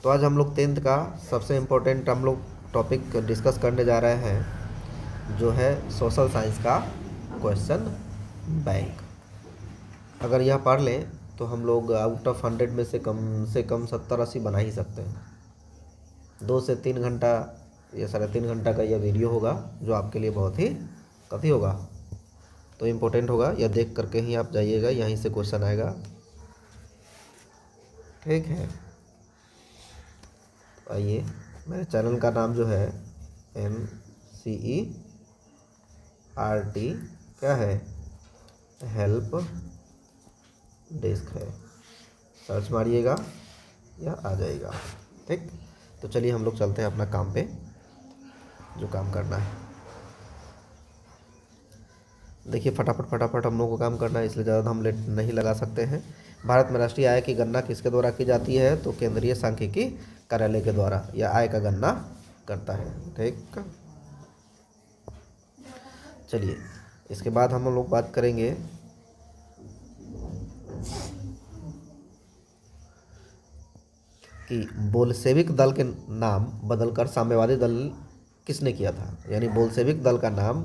तो आज हम लोग 10th का सबसे इम्पोर्टेंट हम लोग टॉपिक डिस्कस करने जा रहे हैं, जो है सोशल साइंस का क्वेश्चन बैंक। अगर यह पढ़ लें तो हम लोग आउट ऑफ 100 में से कम 70-80 बना ही सकते हैं। 2 से 3 घंटा या 3.5 घंटा का यह वीडियो होगा, जो आपके लिए बहुत ही कथी होगा, तो इम्पोर्टेंट होगा। यह देख करके ही आप जाइएगा, यहीं से क्वेश्चन आएगा, ठीक है। आइए, मेरे चैनल का नाम जो है NCERT क्या है, हेल्प डेस्क है। सर्च मारिएगा या आ जाएगा, ठीक। तो चलिए हम लोग चलते हैं अपना काम पे, जो काम करना है। देखिए फटाफट हम लोग को काम करना है, इसलिए ज़्यादा हम लेट नहीं लगा सकते हैं। भारत में राष्ट्रीय आय की गणना किसके द्वारा की जाती है, तो केंद्रीय सांख्यिकी कार्यालय के द्वारा यह आय का गणना करता है, ठीक। चलिए, इसके बाद हम लोग बात करेंगे कि बोल्शेविक दल के नाम बदलकर साम्यवादी दल किसने किया था। यानी बोल्शेविक दल का नाम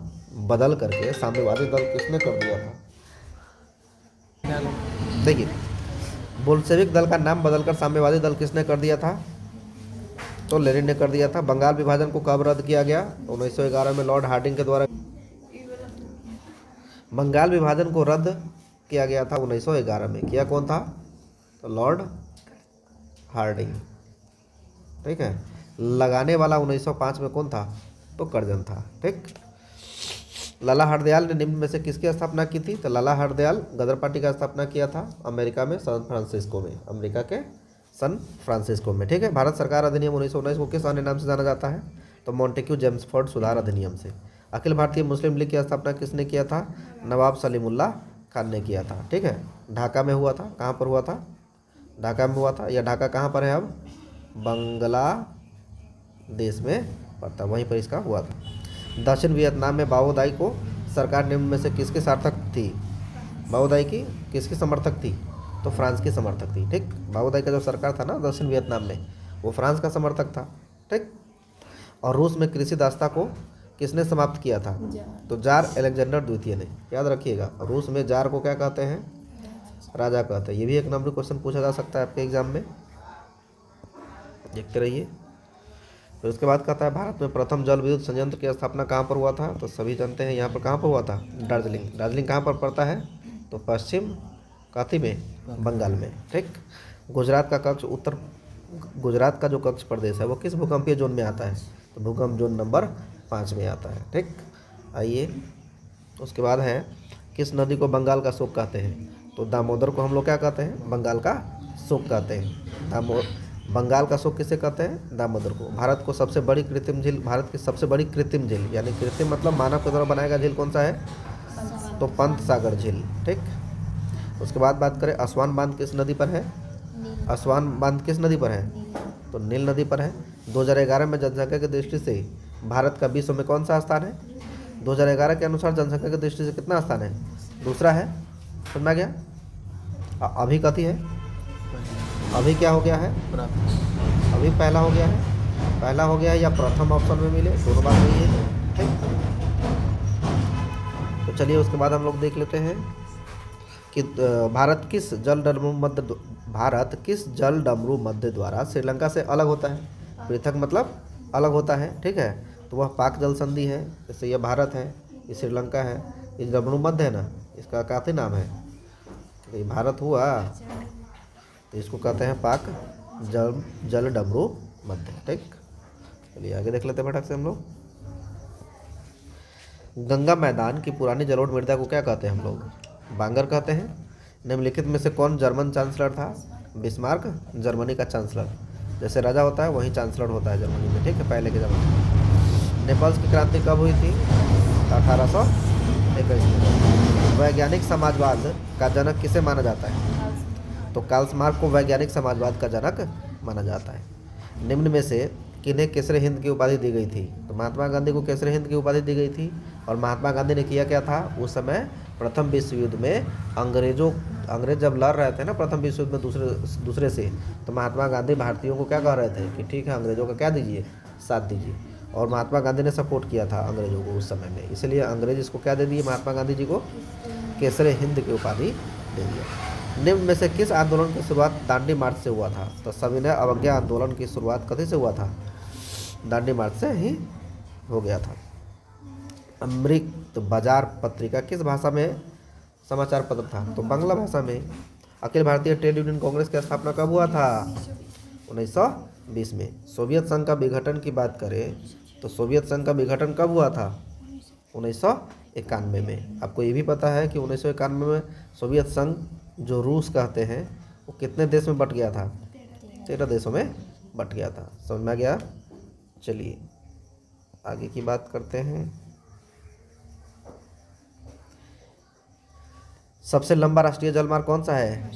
बदल करके साम्यवादी दल किसने कर दिया था। देखिए, बोल्शेविक दल का नाम बदलकर साम्यवादी दल किसने कर दिया था, तो लेनिन ने कर दिया था। बंगाल विभाजन को कब रद्द किया गया, 1911 में लॉर्ड हार्डिंग के द्वारा। बंगाल विभाजन को रद्द किया गया था 1911 में, किया कौन था, तो लॉर्ड हार्डिंग, ठीक है। लगाने वाला 1905 में कौन था, तो कर्जन था, ठीक। लाला हरदयाल ने निम्न में से किसकी स्थापना की थी, तो लाला हरदयाल गदर पार्टी का स्थापना किया था अमेरिका में, सैन फ्रांसिस्को में, अमेरिका के सन फ्रांसिस्को में, ठीक है। भारत सरकार अधिनियम 1919 को किस अन्य नाम से जाना जाता है, तो मॉन्टेक्यू जेम्सफोर्ड सुधार अधिनियम से। अखिल भारतीय मुस्लिम लीग की स्थापना किसने किया था, नवाब सलीमुल्लाह खान ने किया था, ठीक है। ढाका में हुआ था, कहाँ पर हुआ था, ढाका में हुआ था। यह ढाका कहाँ पर है, अब बांग्लादेश में पड़ता, वहीं पर इसका हुआ था। दक्षिण वियतनाम में माओ दाई को सरकार निम्न में से किसकी सार्थक थी, माओ दाई की किसकी समर्थक थी, तो फ्रांस की समर्थक थी, ठीक। माओ दाई का जो सरकार था ना दक्षिण वियतनाम में, वो फ्रांस का समर्थक था, ठीक। और रूस में कृषि दासता को किसने समाप्त किया था, तो जार अलेक्जेंडर द्वितीय ने। याद रखिएगा, रूस में जार को क्या कहते हैं, राजा कहते हैं। ये भी एक नंबर क्वेश्चन पूछा जा सकता है आपके एग्जाम में, देखते रहिए। फिर उसके बाद कहता है भारत में प्रथम जल विद्युत संयंत्र की स्थापना कहाँ पर हुआ था, तो सभी जानते हैं यहाँ पर कहाँ पर हुआ था, दार्जिलिंग। दार्जिलिंग कहाँ पर पड़ता है, तो पश्चिम काथी में, बंगाल में, ठीक। गुजरात का कक्ष गुजरात का जो कक्ष प्रदेश है वो किस भूकंपीय जोन में आता है, तो भूकंप जोन नंबर 5 में आता है, ठीक। आइए, उसके बाद है किस नदी को बंगाल का शोक कहते हैं, तो दामोदर को हम लोग क्या कहते हैं, बंगाल का शोक कहते हैं। बंगाल का शोक किसे कहते हैं, दामोदर को। भारत की सबसे बड़ी कृत्रिम झील, यानी कृत्रिम मतलब मानव के द्वारा बनाया गया झील कौन सा है, तो पंत सागर झील, ठीक। उसके बाद बात करें असवान बांध किस नदी पर है, असवान बांध किस नदी पर है, तो नील नदी पर है। 2011 में जनसंख्या की दृष्टि से भारत का विश्व में कौन सा स्थान है, 2011 के अनुसार जनसंख्या की दृष्टि से कितना स्थान है, दूसरा है, सुनना गया। अभी कथी है, अभी क्या हो गया है, अभी पहला हो गया है, या प्रथम ऑप्शन में मिले, दोनों बात वही है, ठीक। तो चलिए उसके बाद हम लोग देख लेते हैं कि भारत किस जल डमरू मध्य द्वारा श्रीलंका से अलग होता है। पृथक मतलब अलग होता है, ठीक है। तो वह पाक जल संधि है, जैसे यह भारत है, ये श्रीलंका है, ये डमरू मध्य है ना, इसका काफी नाम है, तो ये भारत हुआ, तो इसको कहते हैं पाक जल डमरू मध्य, ठीक। चलिए आगे देख लेते हैं फटाक से हम लोग। गंगा मैदान की पुरानी जलोढ़ मृदा को क्या कहते हैं हम लोग, बांगर कहते हैं। निम्नलिखित में से कौन जर्मन चांसलर था, बिस्मार्क, जर्मनी का चांसलर। जैसे राजा होता है वही चांसलर होता है जर्मनी में, ठीक है, पहले के ज़माने में। नेपाल की क्रांति कब हुई थी, 1821 में। वैज्ञानिक समाजवाद का जनक किसे माना जाता है, तो कार्ल मार्क्स को वैज्ञानिक समाजवाद का जनक माना जाता है। निम्न में से किन्हें केसरे हिंद की उपाधि दी गई थी, तो महात्मा गांधी को केसरे हिंद की उपाधि दी गई थी। और महात्मा गांधी ने किया क्या था, उस समय प्रथम विश्व युद्ध में अंग्रेज जब लड़ रहे थे ना प्रथम विश्व युद्ध में दूसरे से, तो महात्मा गांधी भारतीयों को क्या कह रहे थे कि ठीक है अंग्रेजों का क्या दीजिए, साथ दीजिए। और महात्मा गांधी ने सपोर्ट किया था अंग्रेजों को उस समय में, इसलिए अंग्रेज इसको क्या दे दिए महात्मा गांधी जी को, केसरे हिंद की उपाधि दे दिया। निम्न में से किस आंदोलन की शुरुआत दांडी मार्च से हुआ था? तो सविनय अवज्ञा आंदोलन की शुरुआत कभी से हुआ था? दांडी मार्च से ही हो गया था। अमृत बाजार पत्रिका किस भाषा में समाचार पत्र था? तो बांग्ला भाषा में। अखिल भारतीय ट्रेड यूनियन कांग्रेस की स्थापना कब हुआ था? 1920 में। सोवियत संघ का विघटन की बात करें तो सोवियत संघ का विघटन कब हुआ था? 1991 में। आपको ये भी पता है कि 1991 में सोवियत संघ जो रूस कहते हैं वो कितने देश में बट गया था? 13 देशों में बट गया था। समझ में आ गया? चलिए आगे की बात करते हैं। सबसे लंबा राष्ट्रीय जलमार्ग कौन सा है?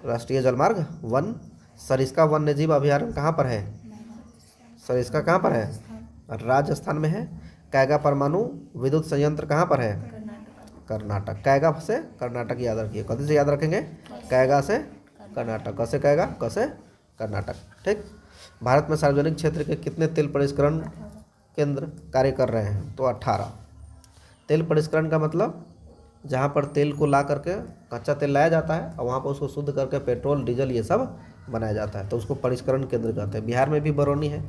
राष्ट्रीय जलमार्ग 1। सरिस्का वन्यजीव अभयारण्य कहाँ पर है? सरिस्का कहाँ पर है? राजस्थान में है। कैगा परमाणु विद्युत संयंत्र कहाँ पर है? कर्नाटक। कैगा से कर्नाटक याद रखिए। कभी से याद रखेंगे? कैगा से कर्नाटक। कैसे कैगा? कैसे कर्नाटक। ठीक। भारत में सार्वजनिक क्षेत्र के कितने तेल परिष्करण केंद्र कार्य कर रहे हैं? तो 18। तेल परिष्करण का मतलब जहाँ पर तेल को ला करके कच्चा तेल लाया जाता है और वहाँ पर उसको शुद्ध करके पेट्रोल डीजल ये सब बनाया जाता है, तो उसको परिष्करण केंद्र कहते हैं। बिहार में भी बरौनी है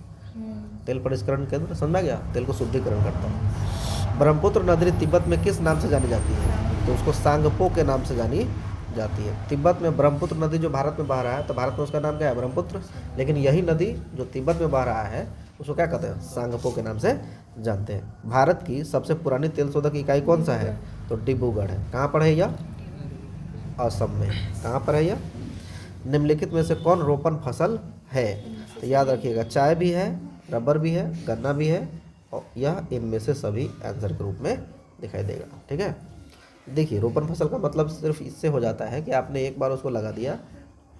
तेल परिष्करण केंद्र। समझा गया? तेल को शुद्धिकरण करता है। ब्रह्मपुत्र नदी तिब्बत में किस नाम से जानी जाती है? तो उसको सांगपो के नाम से जानी जाती है। तिब्बत में ब्रह्मपुत्र नदी जो भारत में बह रहा है, तो भारत में उसका नाम क्या है? ब्रह्मपुत्र। लेकिन यही नदी जो तिब्बत में बह रहा है उसको क्या कहते हैं? सांगपो के नाम से जानते हैं। भारत की सबसे पुरानी तेल शोधक इकाई कौन सा है? तो डिब्रूगढ़ है। कहाँ पर है यह? असम में। कहाँ पर है यह? निम्नलिखित में से कौन रोपण फसल है? तो याद रखिएगा, चाय भी है, रबर भी है, गन्ना भी है, और यह इनमें से सभी आंसर के रूप में दिखाई देगा। ठीक है। देखिए रोपण फसल का मतलब सिर्फ इससे हो जाता है कि आपने एक बार उसको लगा दिया,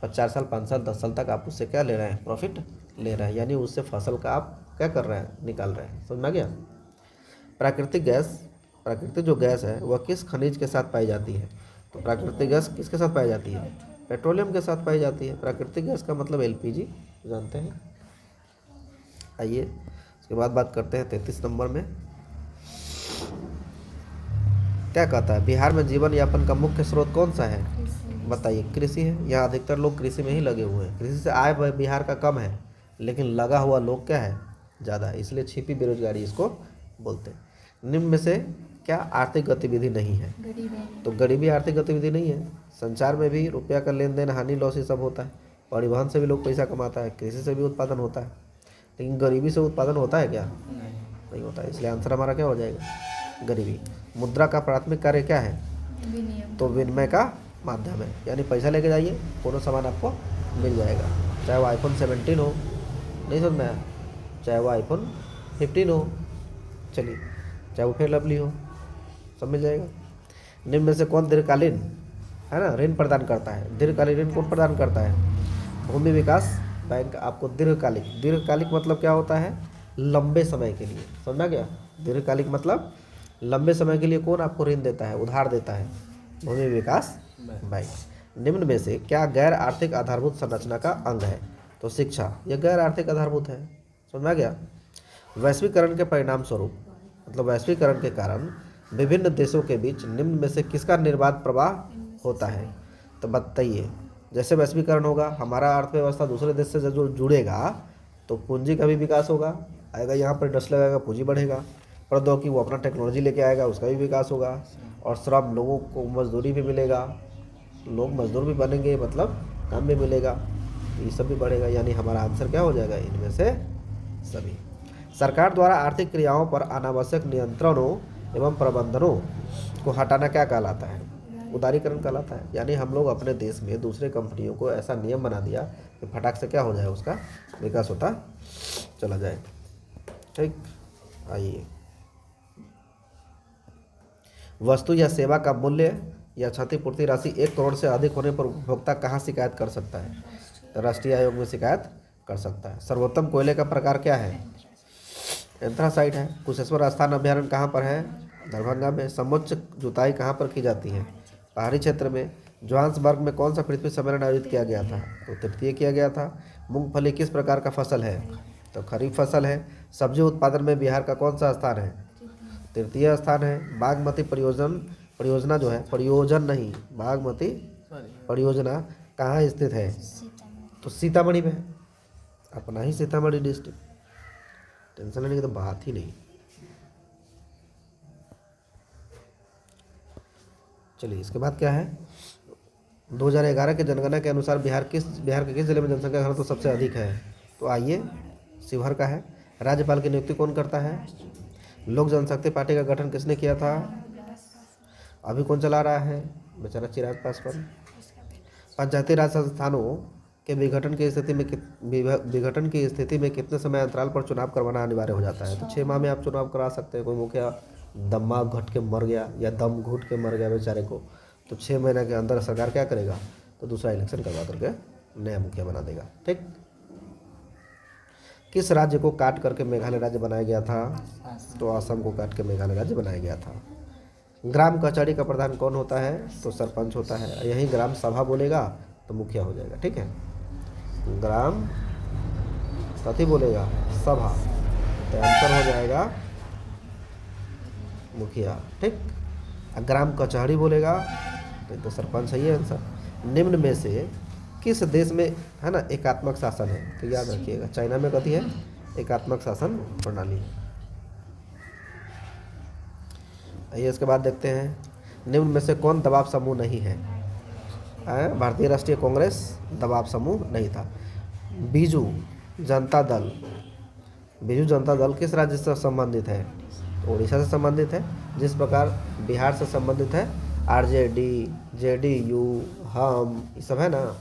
4 साल 5 साल 10 साल तक आप उससे क्या ले रहे हैं? प्रॉफिट ले रहे हैं, यानी उससे फसल का आप क्या कर रहे हैं? निकाल रहे हैं। समझ में आ गया? प्राकृतिक गैस, प्राकृतिक जो गैस है वह किस खनिज के साथ पाई जाती है? तो प्राकृतिक गैस किसके साथ पाई जाती है? पेट्रोलियम के साथ पाई जाती है। प्राकृतिक गैस का मतलब एलपीजी जानते हैं। आइए उसके बाद बात करते हैं 33 नंबर में। क्या कहता है? बिहार में जीवन यापन का मुख्य स्रोत कौन सा है? बताइए। कृषि है। यहाँ अधिकतर लोग कृषि में ही लगे हुए हैं। कृषि से आय बिहार का कम है, लेकिन लगा हुआ लोग क्या है? ज़्यादा है, इसलिए छिपी बेरोजगारी इसको बोलते हैं। निम्न में से क्या आर्थिक गतिविधि नहीं है? तो गरीबी आर्थिक गतिविधि नहीं है। संचार में भी रुपया का लेन देन, हानि लॉस ये सब होता है। परिवहन से भी लोग पैसा कमाता है, कृषि से भी उत्पादन होता है, लेकिन गरीबी से उत्पादन होता है क्या? नहीं होता है, इसलिए आंसर हमारा क्या हो जाएगा? गरीबी। मुद्रा का प्राथमिक कार्य क्या है? तो विनिमय का माध्यम है, यानी पैसा लेके जाइए कोनो सामान आपको मिल जाएगा, चाहे वो आईफोन 17 हो, नहीं समझ में आया, चाहे वो आईफोन 15 हो, चलिए चाहे वो फेयर लवली हो, सब मिल जाएगा। निम्न में से कौन दीर्घकालीन है ना ऋण प्रदान करता है? दीर्घकालीन ऋण कौन प्रदान करता है? भूमि विकास बैंक आपको दीर्घकालिक, दीर्घकालिक मतलब क्या होता है? लंबे समय के लिए। समझा गया? दीर्घकालिक मतलब लंबे समय के लिए कौन आपको ऋण देता है, उधार देता है? भूमि विकास बैंक। निम्न में से क्या गैर आर्थिक आधारभूत संरचना का अंग है? तो शिक्षा, यह गैर आर्थिक आधारभूत है। समझा गया? वैश्वीकरण के परिणाम स्वरूप, मतलब वैश्वीकरण के कारण विभिन्न देशों के बीच निम्न में से किसका निर्बाध प्रवाह होता है? तो बताइए। जैसे वैश्वीकरण होगा, हमारा अर्थव्यवस्था दूसरे देश से जो जुड़ेगा तो पूंजी का भी विकास होगा, आएगा यहाँ पर इंडस्ट्री लगाएगा, पूंजी बढ़ेगा। प्रौद्योगिकी वो अपना टेक्नोलॉजी लेके आएगा, उसका भी विकास होगा। और श्रम, लोगों को मजदूरी भी मिलेगा, लोग मजदूर भी बनेंगे, मतलब काम भी मिलेगा, ये सब भी बढ़ेगा। यानी हमारा आंसर क्या हो जाएगा? इनमें से सभी। सरकार द्वारा आर्थिक क्रियाओं पर अनावश्यक नियंत्रणों एवं प्रबंधनों को हटाना क्या कहलाता है? उदारीकरण कहलाता है। यानी हम लोग अपने देश में दूसरे कंपनियों को ऐसा नियम बना दिया कि फटाक से क्या हो जाए? उसका विकास होता चला जाए। ठीक। आइए, वस्तु या सेवा का मूल्य या क्षतिपूर्ति राशि 1 करोड़ से अधिक होने पर उपभोक्ता कहाँ शिकायत कर सकता है? तो राष्ट्रीय आयोग में शिकायत कर सकता है। सर्वोत्तम कोयले का प्रकार क्या है? एंथ्रासाइट है। कुशेश्वर स्थान अभ्यारण्य कहाँ पर है? दरभंगा में। समोच्च जुताई कहाँ पर की जाती है? पहाड़ी क्षेत्र में। जोहान्सबर्ग में कौन सा पृथ्वी सम्मेलन आयोजित किया गया था? तो तृतीय किया गया था। मूंगफली किस प्रकार का फसल है? तो खरीफ फसल है। सब्जी उत्पादन में बिहार का कौन सा स्थान है? तृतीय स्थान है। बागमती परियोजना जो है, परियोजन नहीं, बागमती परियोजना कहाँ स्थित है? तो सीतामढ़ी में है। अपना ही सीतामढ़ी डिस्ट्रिक्ट, टेंशन लेने की तो बात ही नहीं। चलिए इसके बाद क्या है? 2011 के जनगणना के अनुसार बिहार के किस जिले में जनसंख्या घनत्व तो सबसे अधिक है? तो आइए, शिवहर का है। राज्यपाल की नियुक्ति कौन करता है? लोक जनशक्ति पार्टी का गठन किसने किया था? अभी कौन चला रहा है? बेचारा चिराग पासवान। पंचायती राज संस्थानों के विघटन की स्थिति में कितने समय अंतराल पर चुनाव करवाना अनिवार्य हो जाता है? तो 6 माह में आप चुनाव करा सकते हैं। कोई मुखिया दिमाग घुट के मर गया या दम घुट के मर गया बेचारे को, तो 6 महीने के अंदर सरकार क्या करेगा? तो दूसरा इलेक्शन करवा करके नया मुखिया बना देगा। ठीक। किस राज्य को काट करके मेघालय राज्य बनाया गया था? तो असम को काट के मेघालय राज्य बनाया गया था। ग्राम कचहरी का प्रधान कौन होता है? तो सरपंच होता है। यही ग्राम सभा बोलेगा तो मुखिया हो जाएगा। ठीक है, ग्राम कथी बोलेगा? सभा, तो आंसर हो जाएगा मुखिया। ठीक। ग्राम कचहरी बोलेगा तो सरपंच है ये आंसर। निम्न में से किस देश में है ना एकात्मक शासन है? तो याद रखिएगा, चाइना में कथी है? एकात्मक शासन प्रणाली है। आइए इसके बाद देखते हैं, निम्न में से कौन दबाव समूह नहीं है? भारतीय राष्ट्रीय कांग्रेस दबाव समूह नहीं था। बीजू जनता दल किस राज्य से संबंधित है? तो उड़ीसा से संबंधित है। जिस प्रकार बिहार से संबंधित है आरजेडी, जेडीयू, हम, ये सब है ना,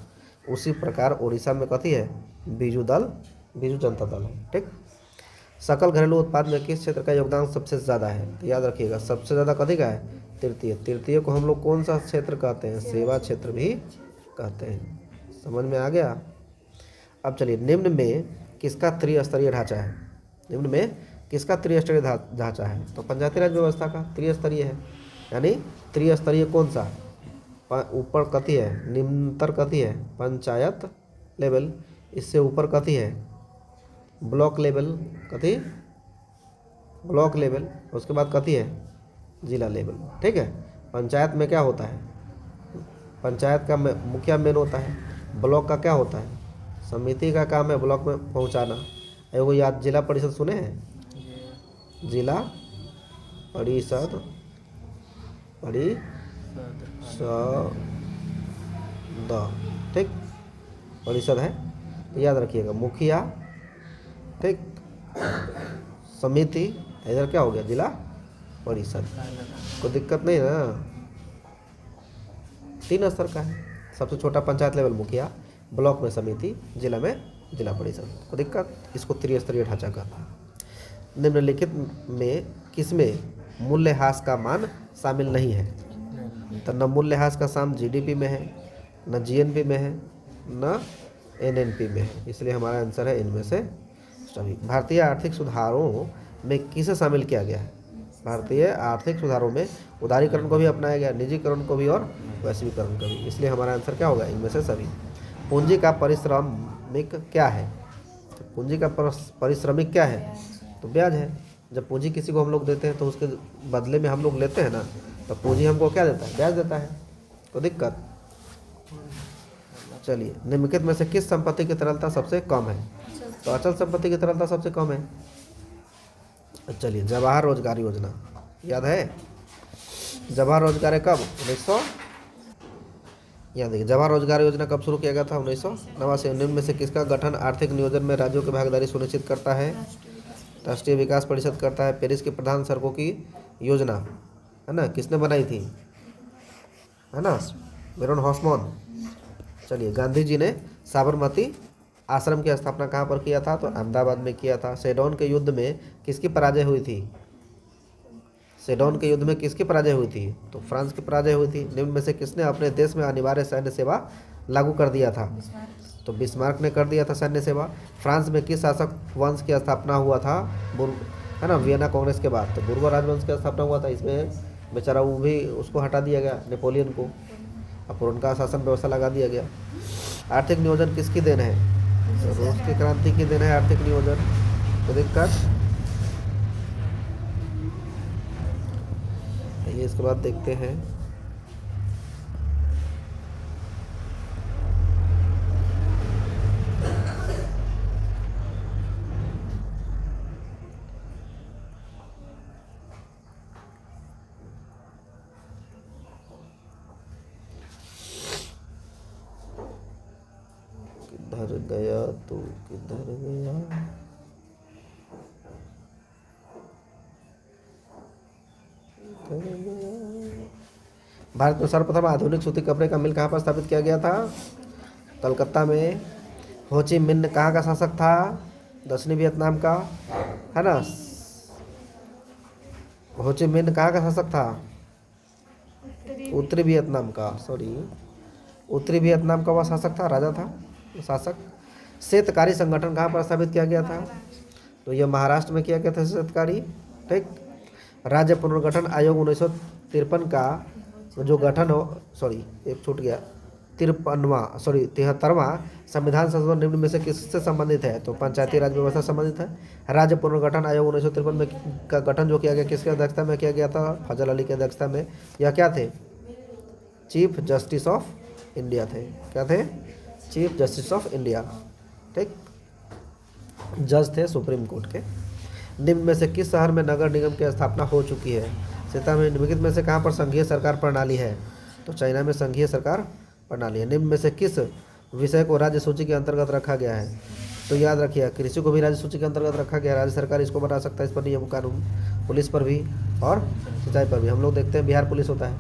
उसी प्रकार उड़ीसा में कथी है? बीजू जनता दल है। ठीक। सकल घरेलू उत्पाद में किस क्षेत्र का योगदान सबसे ज़्यादा है? तो याद रखिएगा, सबसे ज़्यादा कथी का है? तृतीय को हम लोग कौन सा क्षेत्र कहते हैं? सेवा क्षेत्र भी कहते हैं। समझ में आ गया? अब चलिए, निम्न में किसका त्रिस्तरीय ढांचा है? निम्न में किसका त्रिस्तरीय ढांचा है? तो पंचायती राज व्यवस्था का त्रिस्तरीय है। यानी त्रिस्तरीय कौन सा? ऊपर कथी है? निम्नतर कथी है? पंचायत लेवल। इससे ऊपर कथी है? Block level. कथी? Block level. उसके बाद कथी है? जिला लेवल। ठीक है। पंचायत में क्या होता है? पंचायत का मुखिया मेन होता है। ब्लॉक का क्या होता है? समिति का काम है ब्लॉक में पहुंचाना। एगो याद, जिला परिषद सुने हैं? जिला परिषद ठीक, परिषद है। तो याद रखिएगा, मुखिया, ठीक, समिति, इधर क्या हो गया? जिला परिषद। कोई दिक्कत नहीं ना, 3 स्तर का है। सबसे छोटा पंचायत लेवल मुखिया, ब्लॉक में समिति, जिला में जिला परिषद। कोई दिक्कत? इसको त्रिस्तरीय ढांचा कहता है। निम्नलिखित में किसमें मूल्यह्रास का मान शामिल नहीं है? तो न मूल्यह्रास का साम जीडीपी में है, न जीएनपी में है, न एनएनपी में है। इसलिए हमारा आंसर है इनमें से सभी। भारतीय आर्थिक सुधारों में किसे शामिल किया गया है? भारतीय आर्थिक सुधारों में उदारीकरण को भी अपनाया गया, निजीकरण को भी और वैश्वीकरण को भी। इसलिए हमारा आंसर क्या होगा? इनमें से सभी। पूंजी का पारिश्रमिक क्या है? पूंजी का पारिश्रमिक क्या है? तो ब्याज है। जब पूंजी किसी को हम लोग देते हैं तो उसके बदले में हम लोग लेते हैं ना, तो पूंजी हमको क्या देता है? ब्याज देता है। तो दिक्कत? चलिए, निम्नलिखित में से किस संपत्ति की तरलता सबसे कम है? तो अचल संपत्ति की तरलता सबसे कम है। चलिए, जवाहर रोजगार योजना याद है? जवाहर रोजगार कब? 1900, याद देखिए, जवाहर रोजगार योजना कब शुरू किया गया था? 1989। निम्न में से किसका गठन आर्थिक नियोजन में राज्यों की भागीदारी सुनिश्चित करता है? राष्ट्रीय विकास परिषद करता है। पेरिस की प्रधान सड़कों की योजना है ना, किसने बनाई थी? है ना, बेरोन हॉस्मोन। चलिए, गांधी जी ने साबरमती आश्रम की स्थापना कहाँ पर किया था? तो अहमदाबाद में किया था। सेडोन के युद्ध में किसकी पराजय हुई थी? सेडोन के युद्ध में किसकी पराजय हुई थी? तो फ्रांस की पराजय हुई थी। निम्न में से किसने अपने देश में अनिवार्य सैन्य सेवा लागू कर दिया था? तो बिस्मार्क ने कर दिया था सैन्य सेवा। फ्रांस में किस शासक वंश की स्थापना हुआ था? है ना, वियना कांग्रेस के बाद। तो बुर्बन राजवंश की स्थापना हुआ था, इसमें बेचारा वो भी उसको हटा दिया गया नेपोलियन को, और फिर उनका शासन व्यवस्था लगा दिया गया। आर्थिक नियोजन किसकी देन है? तो रूस की क्रांति की देन है आर्थिक नियोजन। तो दिक्कत ये, इसके बाद देखते हैं किधर गया तू, किधर गया। भारत में सर्वप्रथम आधुनिक सूती कपड़े का मिल कहाँ पर स्थापित किया गया था? कलकत्ता में। हो ची मिन्ह कहाँ का शासक था? दक्षिणी वियतनाम का, है ना। हो ची मिन्ह कहाँ का शासक था? उत्तरी वियतनाम का, सॉरी, उत्तरी वियतनाम का वह शासक था, राजा था, शासक। शेतकारी संगठन कहाँ पर स्थापित किया गया था? तो यह महाराष्ट्र में किया गया था शेतकारी, ठीक। राज्य पुनर्गठन आयोग 1953 का जो गठन हो, सॉरी एक छूट गया, 73वां संविधान संशोधन निम्न में से किससे संबंधित है? तो पंचायती राज व्यवस्था संबंधित है। राज्य पुनर्गठन आयोग 1953 में का गठन जो किया गया किसकी अध्यक्षता में किया गया था? फजल अली की अध्यक्षता में। यह क्या थे? चीफ जस्टिस ऑफ इंडिया थे। क्या थे? चीफ जस्टिस ऑफ इंडिया, ठीक, जज थे सुप्रीम कोर्ट के। निम्न में से किस शहर में नगर निगम की स्थापना हो चुकी है? सीतामढ़ी। निम्नलिखित में से कहाँ पर संघीय सरकार प्रणाली है? तो चाइना में संघीय सरकार प्रणाली है। निम्न में से किस विषय को राज्य सूची के अंतर्गत रखा गया है? तो याद रखिए, कृषि को भी राज्य सूची के अंतर्गत रखा गया है। राज्य सरकार इसको बना सकता है, इस पर नियम कानून, पुलिस पर भी और सिंचाई पर भी। हम लोग देखते हैं बिहार पुलिस होता है,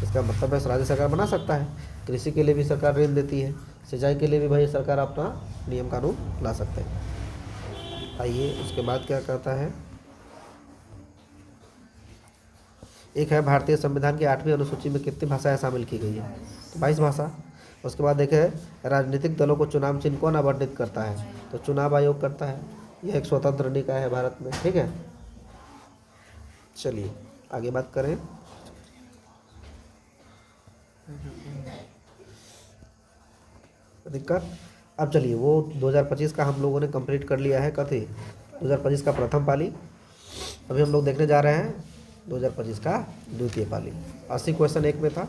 इसका मतलब है राज्य सरकार बना सकता है। कृषि के लिए भी सरकार ऋण देती है, सिंचाई के लिए भी भाई सरकार अपना नियम कानून ला सकते हैं। आइए उसके बाद क्या कहता है, एक है भारतीय संविधान की 8वीं अनुसूची में कितनी भाषाएं शामिल की गई है? तो 22 भाषा। उसके बाद देखें, राजनीतिक दलों को चुनाव चिन्ह कौन आवंटित करता है? तो चुनाव आयोग करता है। यह एक स्वतंत्र निकाय है भारत में, ठीक है। चलिए आगे बात करें। दिक्कत, अब चलिए वो 2025 का हम लोगों ने कंप्लीट कर लिया है। कथी 2025 का प्रथम पाली, अभी हम लोग देखने जा रहे हैं 2025 का द्वितीय पाली। 80 क्वेश्चन एक में था,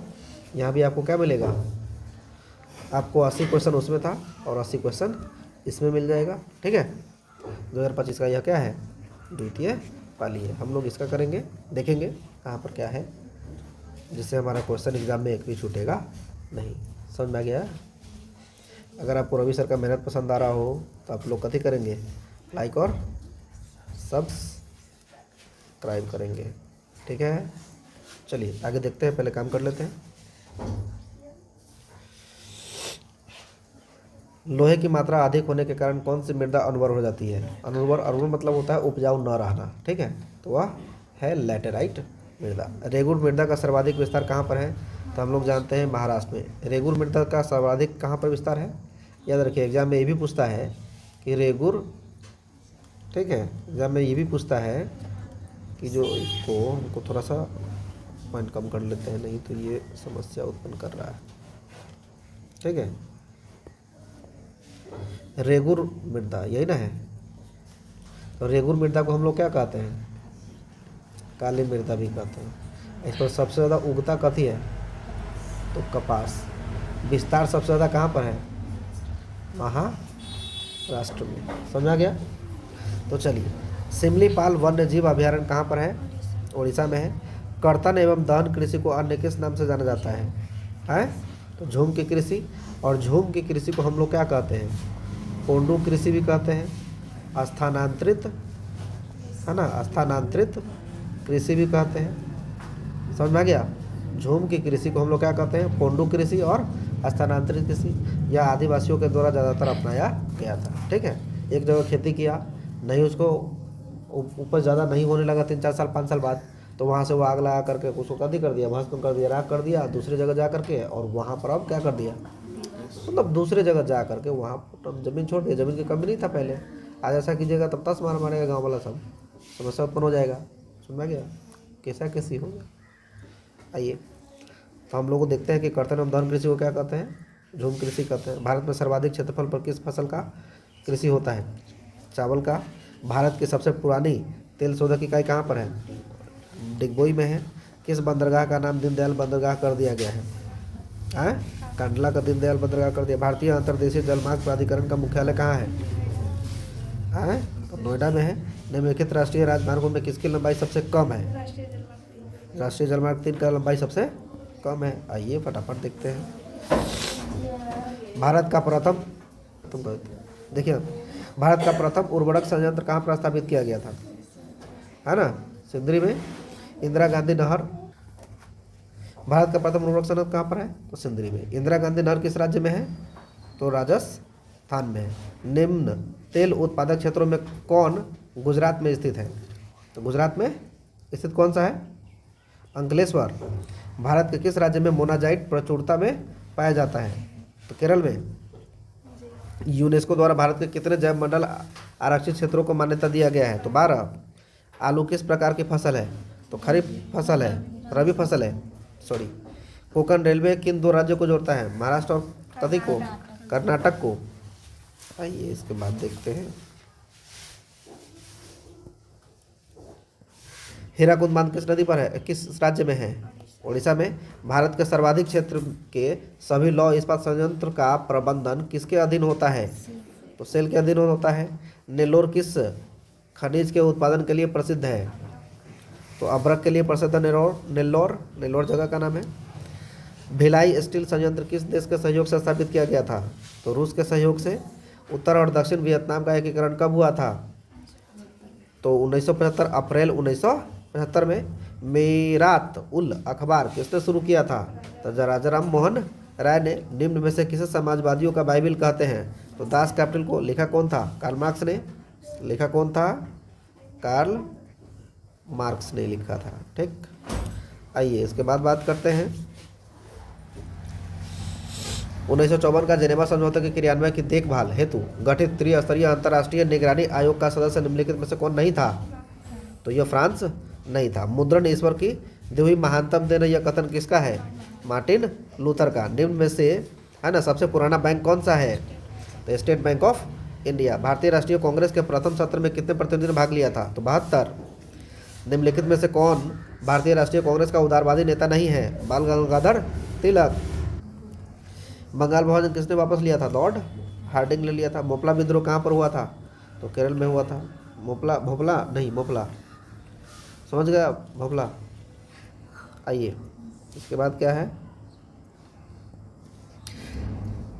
यहाँ भी आपको क्या मिलेगा? आपको 80 क्वेश्चन उसमें था और 80 क्वेश्चन इसमें मिल जाएगा, ठीक है। 2025 का यह क्या है? द्वितीय पाली है। हम लोग इसका करेंगे, देखेंगे कहाँ पर क्या है, जिससे हमारा क्वेश्चन एग्जाम में एक भी छूटेगा नहीं। समझ में आ गया? अगर आपको रवि सर का मेहनत पसंद आ रहा हो तो आप लोग कथी करेंगे? लाइक और सब्सक्राइब करेंगे, ठीक है। चलिए आगे देखते हैं, पहले काम कर लेते हैं। लोहे की मात्रा अधिक होने के कारण कौन सी मृदा अनउर्वर हो जाती है? अनउर्वर मतलब होता है उपजाऊ न रहना, ठीक है। तो वह है लैटेराइट मृदा। रेगुर मृदा का सर्वाधिक विस्तार कहाँ पर है? तो हम लोग जानते हैं महाराष्ट्र में। रेगुर मृदा का सर्वाधिक कहाँ पर विस्तार है? याद रखिए, एग्जाम में ये भी पूछता है कि रेगुर, ठीक है, एग्जाम में ये भी पूछता है कि जो इसको हमको थोड़ा सा पॉइंट कम कर लेते हैं, नहीं तो ये समस्या उत्पन्न कर रहा है, ठीक है। रेगुर मृदा यही ना है। तो रेगुर मृदा को हम लोग क्या कहते हैं? काली मृदा भी कहते हैं। इस पर सबसे ज़्यादा उगता कथी है? तो कपास। विस्तार सबसे ज़्यादा कहाँ पर है? महाराष्ट्र में। समझा गया? तो चलिए, सिमलीपाल वन्य जीव अभयारण्य कहाँ पर है? उड़ीसा में है। कर्तन एवं दहन कृषि को अन्य किस नाम से जाना जाता है? तो झूम की कृषि। और झूम की कृषि को हम लोग क्या कहते हैं? पोंडू कृषि भी कहते हैं। स्थानांतरित, है ना, स्थानांतरित कृषि भी कहते हैं। समझ में आ गया? झूम की कृषि को हम लोग क्या कहते हैं? पोंडू कृषि और स्थानांतरित कृषि। यह आदिवासियों के द्वारा ज़्यादातर अपनाया गया था, ठीक है। एक जगह खेती किया, नहीं उसको उपज ज़्यादा नहीं होने लगा 3-4 साल 5 साल बाद, तो वहाँ से वो आग लगा करके उसको कदी कर दिया, भस्म कर दिया, राख कर दिया दूसरी जगह जा करके, और वहाँ पर अब क्या कर दिया, मतलब दूसरे जगह जा करके वहाँ ज़मीन छोड़ दिया। ज़मीन की कमी नहीं था पहले, आज ऐसा कीजिएगा तब 10 मार मारेगा गाँव वाला सब। समस्या उत्पन्न हो जाएगा। समझ में आ गया, कैसा कैसी होगा। आइए तो हम लोग को देखते हैं कि कर्तन एवं दहन कृषि को क्या कहते हैं, झूम कृषि कहते हैं। भारत में सर्वाधिक क्षेत्रफल पर किस फसल का कृषि होता है, चावल का। भारत की सबसे पुरानी तेल शोधक इकाई कहाँ पर है, डिगबोई में है। किस बंदरगाह का नाम दीनदयाल बंदरगाह कर दिया गया है, कांडला का दीनदयाल बंदरगाह कर दिया। भारतीय अंतर्देशीय जलमार्ग प्राधिकरण का मुख्यालय कहाँ है, तो नोएडा में है। निम्नलिखित राष्ट्रीय राजमार्गों में किसकी लंबाई सबसे कम है, राष्ट्रीय जलमार्ग 3 का लंबाई सबसे कम है। आइए फटाफट देखते हैं। भारत का प्रथम, तुम देखिए, भारत का प्रथम उर्वरक संयंत्र कहाँ पर स्थापित किया गया था, है ना, सिंदरी में, इंदिरा गांधी नहर। भारत का प्रथम उर्वरक संयंत्र कहाँ पर है, तो सिंदरी में। इंदिरा गांधी नहर किस राज्य में है, तो राजस्थान में है। निम्न तेल उत्पादक क्षेत्रों में कौन गुजरात में स्थित है, तो गुजरात में स्थित कौन सा है, अंकलेश्वर। भारत के किस राज्य में मोनाजाइट प्रचुरता में पाया जाता है, तो केरल में। यूनेस्को द्वारा भारत के कितने जैव मंडल आरक्षित क्षेत्रों को मान्यता दिया गया है, तो 12। आलू किस प्रकार की फसल है, तो खरीफ फसल है, रबी फसल है, सॉरी। कोंकण रेलवे किन 2 राज्यों को जोड़ता है, महाराष्ट्र और कथी को, कर्नाटक को। आइए इसके बाद देखते हैं। हीराकुंड बांध किस नदी पर है, किस राज्य में है, उड़ीसा में। भारत के सर्वाधिक क्षेत्र के सभी लौह इस्पात संयंत्र का प्रबंधन किसके अधीन होता है, तो सेल के अधीन होता है। नेल्लोर किस खनिज के उत्पादन के लिए प्रसिद्ध है, तो अभ्रक के लिए प्रसिद्ध है नेल्लोर जगह का नाम है। भिलाई स्टील संयंत्र किस देश के सहयोग से स्थापित किया गया था, तो रूस के सहयोग से। उत्तर और दक्षिण वियतनाम का एकीकरण कब हुआ था, तो 1975, अप्रैल 1975 में। मीरात उल अखबार किसने शुरू किया था, तो राजाराम मोहन राय ने। निम्न में से किसे समाजवादियों का बाइबिल कहते हैं, तो दास कैपिटल को लिखा कौन था, कार्ल मार्क्स ने। लिखा कौन था, कार्ल मार्क्स ने लिखा था, ठीक। आइए इसके बाद बात करते हैं 1954 का जेनेवा समझौते के क्रियान्वयन की देखभाल हेतु गठित त्रिस्तरीय अंतर्राष्ट्रीय निगरानी आयोग का सदस्य निम्नलिखित में से कौन नहीं था, तो यह फ्रांस नहीं था। मुद्रण ईश्वर की दी हुई महानतम देन, यह कथन किसका है, मार्टिन लूथर का। निम्न में से, है ना, सबसे पुराना बैंक कौन सा है, तो स्टेट बैंक ऑफ इंडिया। भारतीय राष्ट्रीय कांग्रेस के प्रथम सत्र में कितने प्रतिनिधियों ने भाग लिया था, तो 72। निम्नलिखित में से कौन भारतीय राष्ट्रीय कांग्रेस का उदारवादी नेता नहीं है, बाल गंगाधर तिलक। बंगाल विभाजन किसने वापस लिया था, लॉर्ड हार्डिंग ने लिया था। मोपला विद्रोह कहाँ पर हुआ था, तो केरल में हुआ था। मोपला समझ गया, भोपला। आइए इसके बाद क्या है,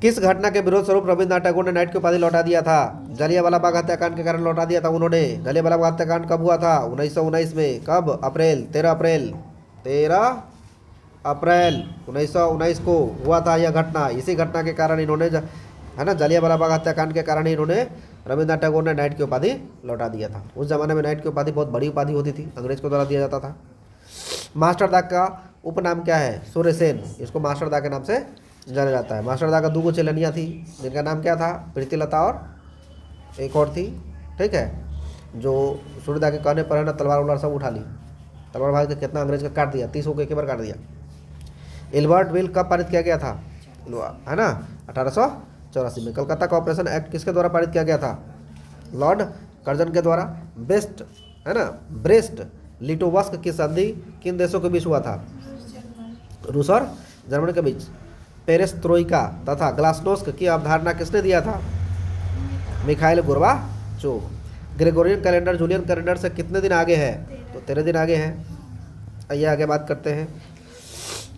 किस घटना के विरोध स्वरूप रविन्द्रनाथ टैगोर ने नाइट की उपाधि लौटा दिया था, जलियांवाला बाग हत्याकांड के कारण लौटा दिया था उन्होंने। जलियांवाला बाग हत्याकांड कब हुआ था, 1919 में। कब, अप्रैल 13 अप्रैल 1919 को हुआ था यह घटना। इसी घटना के कारण इन्होंने, है ना, जलियांवाला बाग हत्याकांड के कारण ही इन्होंने, रविन्द्रनाथ टैगोर ने नाइट की उपाधि लौटा दिया था। उस जमाने में नाइट की उपाधि बहुत बड़ी उपाधि होती थी, अंग्रेज के द्वारा दिया जाता था। मास्टर दा का उपनाम क्या है, सूर्य सेन। इसको मास्टर दा के नाम से जाना जाता है। मास्टर दा का 2 चेलनियाँ थी, जिनका नाम क्या था, प्रीतिलता और एक और थी, ठीक है, जो सूर्यदा के कहने पर, है ना, तलवार वलवार सब उठा ली। तलवार भाग के कितना अंग्रेज का काट दिया, 30 को एक बार काट दिया। इल्बर्ट बिल कब पारित किया गया था, है ना, 1884 में। कलकत्ता कॉर्पोरेशन एक्ट किसके द्वारा पारित किया गया था, लॉर्ड कर्जन के द्वारा। बेस्ट, है ना, ब्रेस्ट लिटोवस्क की संधि किन देशों के बीच हुआ था, रूस और जर्मनी के बीच। पेरेस्ट्रोइका तथा ग्लासनोस्क की अवधारणा किसने दिया था, Mikhail Gorbachev. Gregorian calendar Julian calendar से कितने दिन आगे है, तो 13 दिन आगे है। आइए आगे बात करते हैं।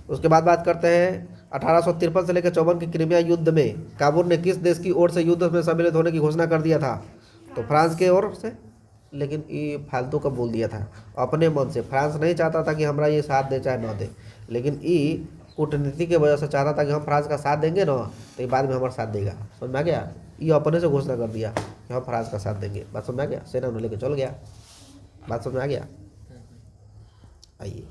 उसके बाद बात करते हैं 1853 से लेकर 54 के क्रीमिया युद्ध में काबुल ने किस देश की ओर से युद्ध में सम्मिलित होने की घोषणा कर दिया था, तो फ्रांस के ओर से। लेकिन ये फालतू का बोल दिया था अपने मन से। फ्रांस नहीं चाहता था कि हमारा ये साथ दे चाहे ना दे, लेकिन ये कूटनीति के वजह से चाहता था कि हम फ्रांस का साथ देंगे ना, तो ये बाद में हमारा साथ देगा। समझ में आ गया, ये अपने से घोषणा कर दिया कि हम फ्रांस का साथ देंगे। बात समझ में आ गया, सेना उन्हें लेके चल गया। बात समझ में आ गया। आइए,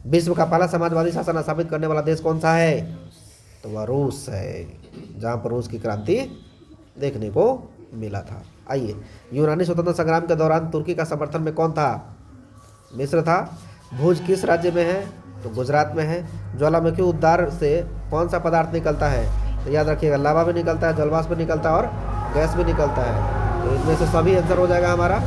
विश्व का पहला समाजवादी शासन स्थापित करने वाला देश कौन सा है, तो वह रूस है, जहाँ पर रूस की क्रांति देखने को मिला था। आइए, यूनानी स्वतंत्रता संग्राम के दौरान तुर्की का समर्थन में कौन था? मिस्र था। भुज किस राज्य में है? तो गुजरात में है। ज्वालामुखी उद्गार से कौन सा पदार्थ निकलता है? तो याद रखिएगा, लावा भी निकलता है, जलवाष्प भी निकलता है और गैस भी निकलता है। तो इनमें से सभी आंसर हो जाएगा हमारा।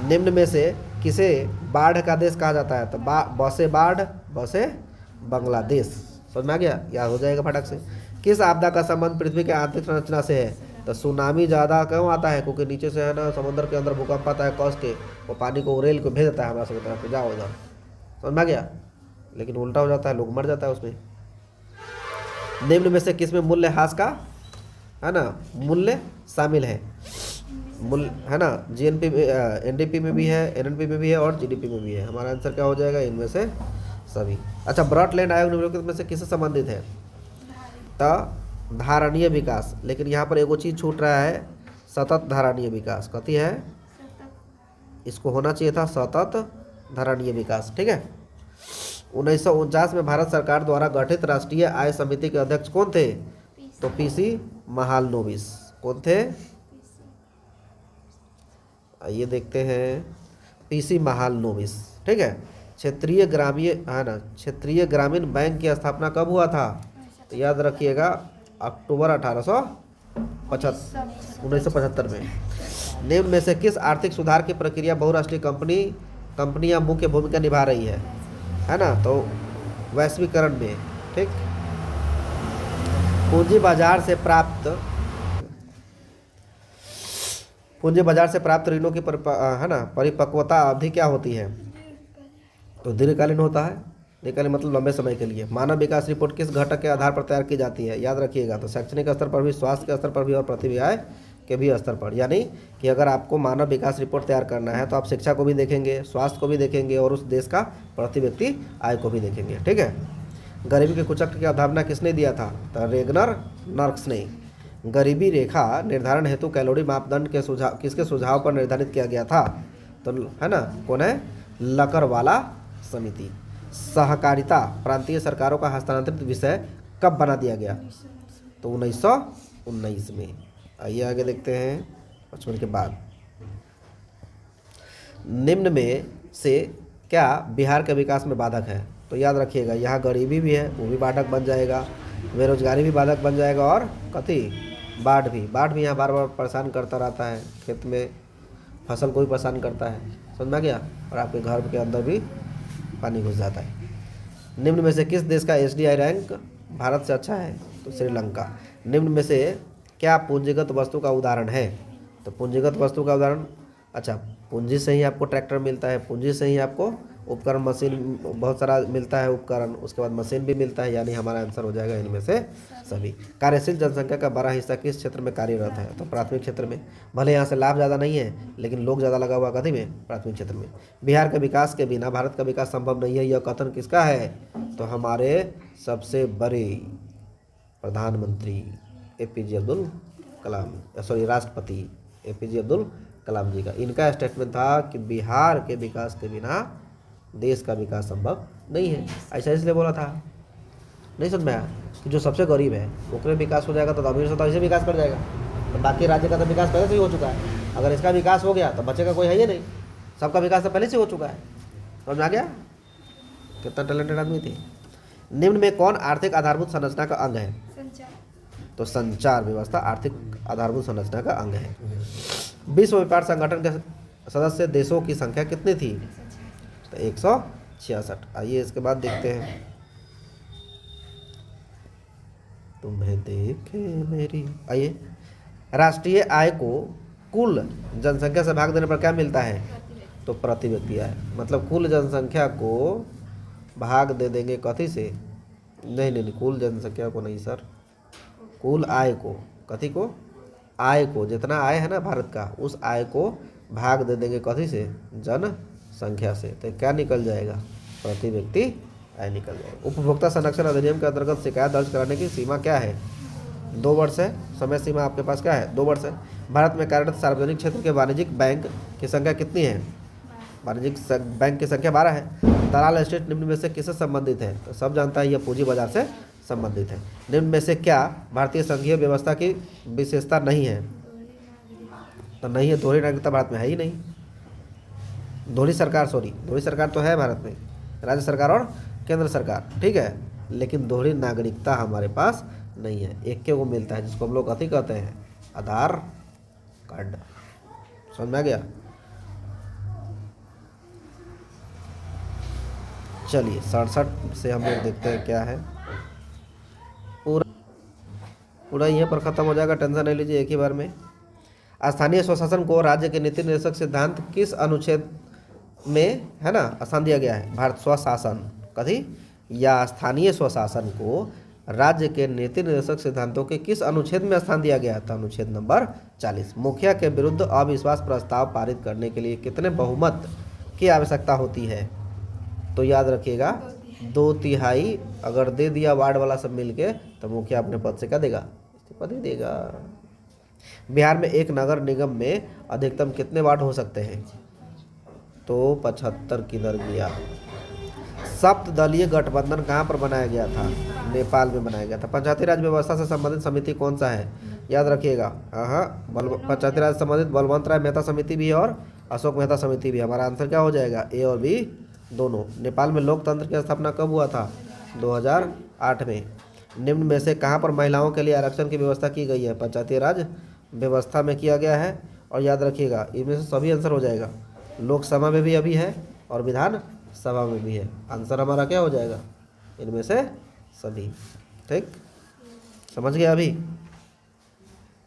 निम्न में से किसे बाढ़ का देश कहा जाता है? तो बसे बाढ़, बसे बांग्लादेश। समझ में आ गया? याद हो जाएगा फटक से। किस आपदा का संबंध पृथ्वी के आंतरिक संरचना से है? तो सुनामी ज़्यादा क्यों आता है? क्योंकि नीचे से है ना, समुद्र के अंदर भूकंप आता है, कस के वो पानी को उड़ेल को भेज देता है हमारा समुद्र पे, जाओ इधर। समझ में आ गया? लेकिन उल्टा हो जाता है, लोग मर जाता है उसमें। निम्न में से किसमें मूल्य ह्रास का है ना मूल्य शामिल है? मूल्य है ना, जीएनपी एनडीपी में भी है, एनएनपी में भी है और जीडीपी में भी है। हमारा आंसर क्या हो जाएगा? इनमें से सभी। अच्छा, ब्रॉडलैंड आयोग निम्नलिखित में से किससे संबंधित है? तो धारणीय विकास। लेकिन यहाँ पर एगो चीज छूट रहा है, सतत धारणीय विकास। कथी है? इसको होना चाहिए था सतत धारणीय विकास। ठीक है। 1949 में भारत सरकार द्वारा गठित राष्ट्रीय आय समिति के अध्यक्ष कौन थे? तो पीसी महालनोबिस। कौन थे? ये देखते हैं, पीसी महालनोबिस। ठीक है। क्षेत्रीय ग्रामीण है ना, क्षेत्रीय ग्रामीण बैंक की स्थापना कब हुआ था? तो याद रखिएगा, अक्टूबर 1975 में। निम्न में से किस आर्थिक सुधार की प्रक्रिया बहुराष्ट्रीय कंपनियां मुख्य भूमिका निभा रही है ना? तो वैश्वीकरण में। ठीक। पूंजी बाजार से प्राप्त ऋणों की है ना परिपक्वता अवधि क्या होती है? तो दीर्घकालीन होता है। दीर्घकालीन मतलब लंबे समय के लिए। मानव विकास रिपोर्ट किस घटक के आधार पर तैयार की जाती है? याद रखिएगा, तो शैक्षणिक स्तर पर भी, स्वास्थ्य के स्तर पर भी और प्रति आय के भी स्तर पर। यानी कि अगर आपको मानव विकास रिपोर्ट तैयार करना है तो आप शिक्षा को भी देखेंगे, स्वास्थ्य को भी देखेंगे और उस देश का प्रति व्यक्ति आय को भी देखेंगे। ठीक है। गरीबी के कुचक्र की अवधारणा किसने दिया था? तो रेगनर नर्क्स ने। गरीबी रेखा निर्धारण हेतु कैलोरी मापदंड के सुझाव किसके सुझाव पर निर्धारित किया गया था? तो है ना, कौन है? लकरवाला समिति। सहकारिता प्रांतीय सरकारों का हस्तांतरित विषय कब बना दिया गया? तो 1919 में। आइए आगे देखते हैं 55 के बाद। निम्न में से क्या बिहार के विकास में बाधक है? तो याद रखिएगा, यहाँ गरीबी भी है, वो भी बाधक बन जाएगा, बेरोजगारी भी बाधक बन जाएगा और कथी? बाढ़ भी यहाँ बार बार परेशान करता रहता है। खेत में फसल को भी परेशान करता है। समझ में आ गया? और आपके घर के अंदर भी पानी घुस जाता है। निम्न में से किस देश का एसडीआई रैंक भारत से अच्छा है? तो श्रीलंका। निम्न में से क्या पूंजीगत वस्तु का उदाहरण है? तो पूंजीगत वस्तु का उदाहरण, अच्छा, पूंजी से ही आपको ट्रैक्टर मिलता है, पूंजी से ही आपको उपकरण मशीन बहुत सारा मिलता है, उपकरण, उसके बाद मशीन भी मिलता है। यानी हमारा आंसर हो जाएगा इनमें से सभी। कार्यशील जनसंख्या का बड़ा हिस्सा किस क्षेत्र में कार्यरत है? तो प्राथमिक क्षेत्र में। भले यहाँ से लाभ ज़्यादा नहीं है, लेकिन लोग ज़्यादा लगा हुआ कथी में? प्राथमिक क्षेत्र में। बिहार के विकास के बिना भारत का विकास संभव नहीं है, यह कथन किसका है? तो हमारे सबसे बड़े प्रधानमंत्री एपीजे अब्दुल कलाम, राष्ट्रपति एपीजे अब्दुल कलाम जी का। इनका स्टेटमेंट था कि बिहार के विकास के बिना देश का विकास संभव नहीं है। ऐसा इसलिए बोला था। नहीं समझ में आया कि जो सबसे गरीब है उसमें विकास हो जाएगा तो अमीर से तो ऐसे विकास कर जाएगा, तो बाकी राज्य का तो विकास पहले से ही हो चुका है। अगर इसका विकास हो गया तो बच्चे का कोई है ही नहीं, सबका विकास तो पहले से हो चुका है। समझ में आ गया? कितना टैलेंटेड आदमी थे। निम्न में कौन आर्थिक आधारभूत संरचना का अंग है? तो संचार व्यवस्था आर्थिक आधारभूत संरचना का अंग है। विश्व व्यापार संगठन के सदस्य देशों की संख्या कितनी थी? तो 166। आइए इसके बाद देखते हैं। तुम्हें देखे मेरी। आइए, राष्ट्रीय आय को कुल जनसंख्या से भाग देने पर क्या मिलता है? तो प्रति व्यक्ति आय। मतलब कुल जनसंख्या को भाग दे देंगे कथी से? नहीं, कुल जनसंख्या को नहीं सर, कुल आय को। कथी को? आय को। जितना आय है ना भारत का, उस आय को भाग दे देंगे कथी से? जनसंख्या से। तो क्या निकल जाएगा? प्रति व्यक्ति आय निकल जाएगा। उपभोक्ता संरक्षण अधिनियम के अंतर्गत शिकायत दर्ज कराने की सीमा क्या है? 2 वर्ष है। समय सीमा आपके पास क्या है? 2 वर्ष है। भारत में कार्यरत सार्वजनिक क्षेत्र के वाणिज्यिक बैंक की संख्या कितनी है? वाणिज्यिक बैंक की संख्या 12 है। दलाल स्टेट निम्न में से किससे संबंधित है? तो सब जानता है, यह पूंजी बाजार से संबंधित है। निम्न में से क्या भारतीय संघीय व्यवस्था की विशेषता नहीं है? तो नहीं है, दोहरी नागरिकता भारत में है ही नहीं। दोहरी सरकार तो है भारत में, राज्य सरकार और केंद्र सरकार, ठीक है, लेकिन दोहरी नागरिकता हमारे पास नहीं है। एक के वो मिलता है जिसको हम लोग कथी कहते हैं? आधार कार्ड। समझ में आ गया? चलिए 67 से हम लोग देखते हैं क्या है। पूरा यहीं पर ख़त्म हो जाएगा, टेंशन नहीं लीजिए एक ही बार में। स्थानीय स्वशासन को राज्य के नीति निर्देशक सिद्धांत किस अनुच्छेद में है ना स्थान दिया गया है? भारत स्वशासन कथी या स्थानीय स्वशासन को राज्य के नीति निर्देशक सिद्धांतों के किस अनुच्छेद में स्थान दिया गया था? अनुच्छेद नंबर 40। मुखिया के विरुद्ध अविश्वास प्रस्ताव पारित करने के लिए कितने बहुमत की आवश्यकता होती है? तो याद रखिएगा 2/3 अगर दे दिया वार्ड वाला सब मिलके तो मुखिया अपने पद से क्या देगा? इस्तीफा दे देगा। बिहार में एक नगर निगम में अधिकतम कितने वार्ड हो सकते हैं? तो 75 किधर गया? सप्तदलीय गठबंधन कहाँ पर बनाया गया था? नेपाल में बनाया गया था। पंचायती राज व्यवस्था से संबंधित समिति कौन सा है? याद रखिएगा, पंचायती राज से संबंधित बलवंत राय मेहता समिति भी है और अशोक मेहता समिति भी। हमारा आंसर क्या हो जाएगा? ए और बी दोनों। नेपाल में लोकतंत्र की स्थापना कब हुआ था? 2008 में। निम्न में से कहाँ पर महिलाओं के लिए आरक्षण की व्यवस्था की गई है? पंचायती राज व्यवस्था में किया गया है। और याद रखिएगा इनमें से सभी आंसर हो जाएगा। लोकसभा में भी अभी है और विधान सभा में भी है। आंसर हमारा क्या हो जाएगा? इनमें से सभी। ठीक, समझ गया? अभी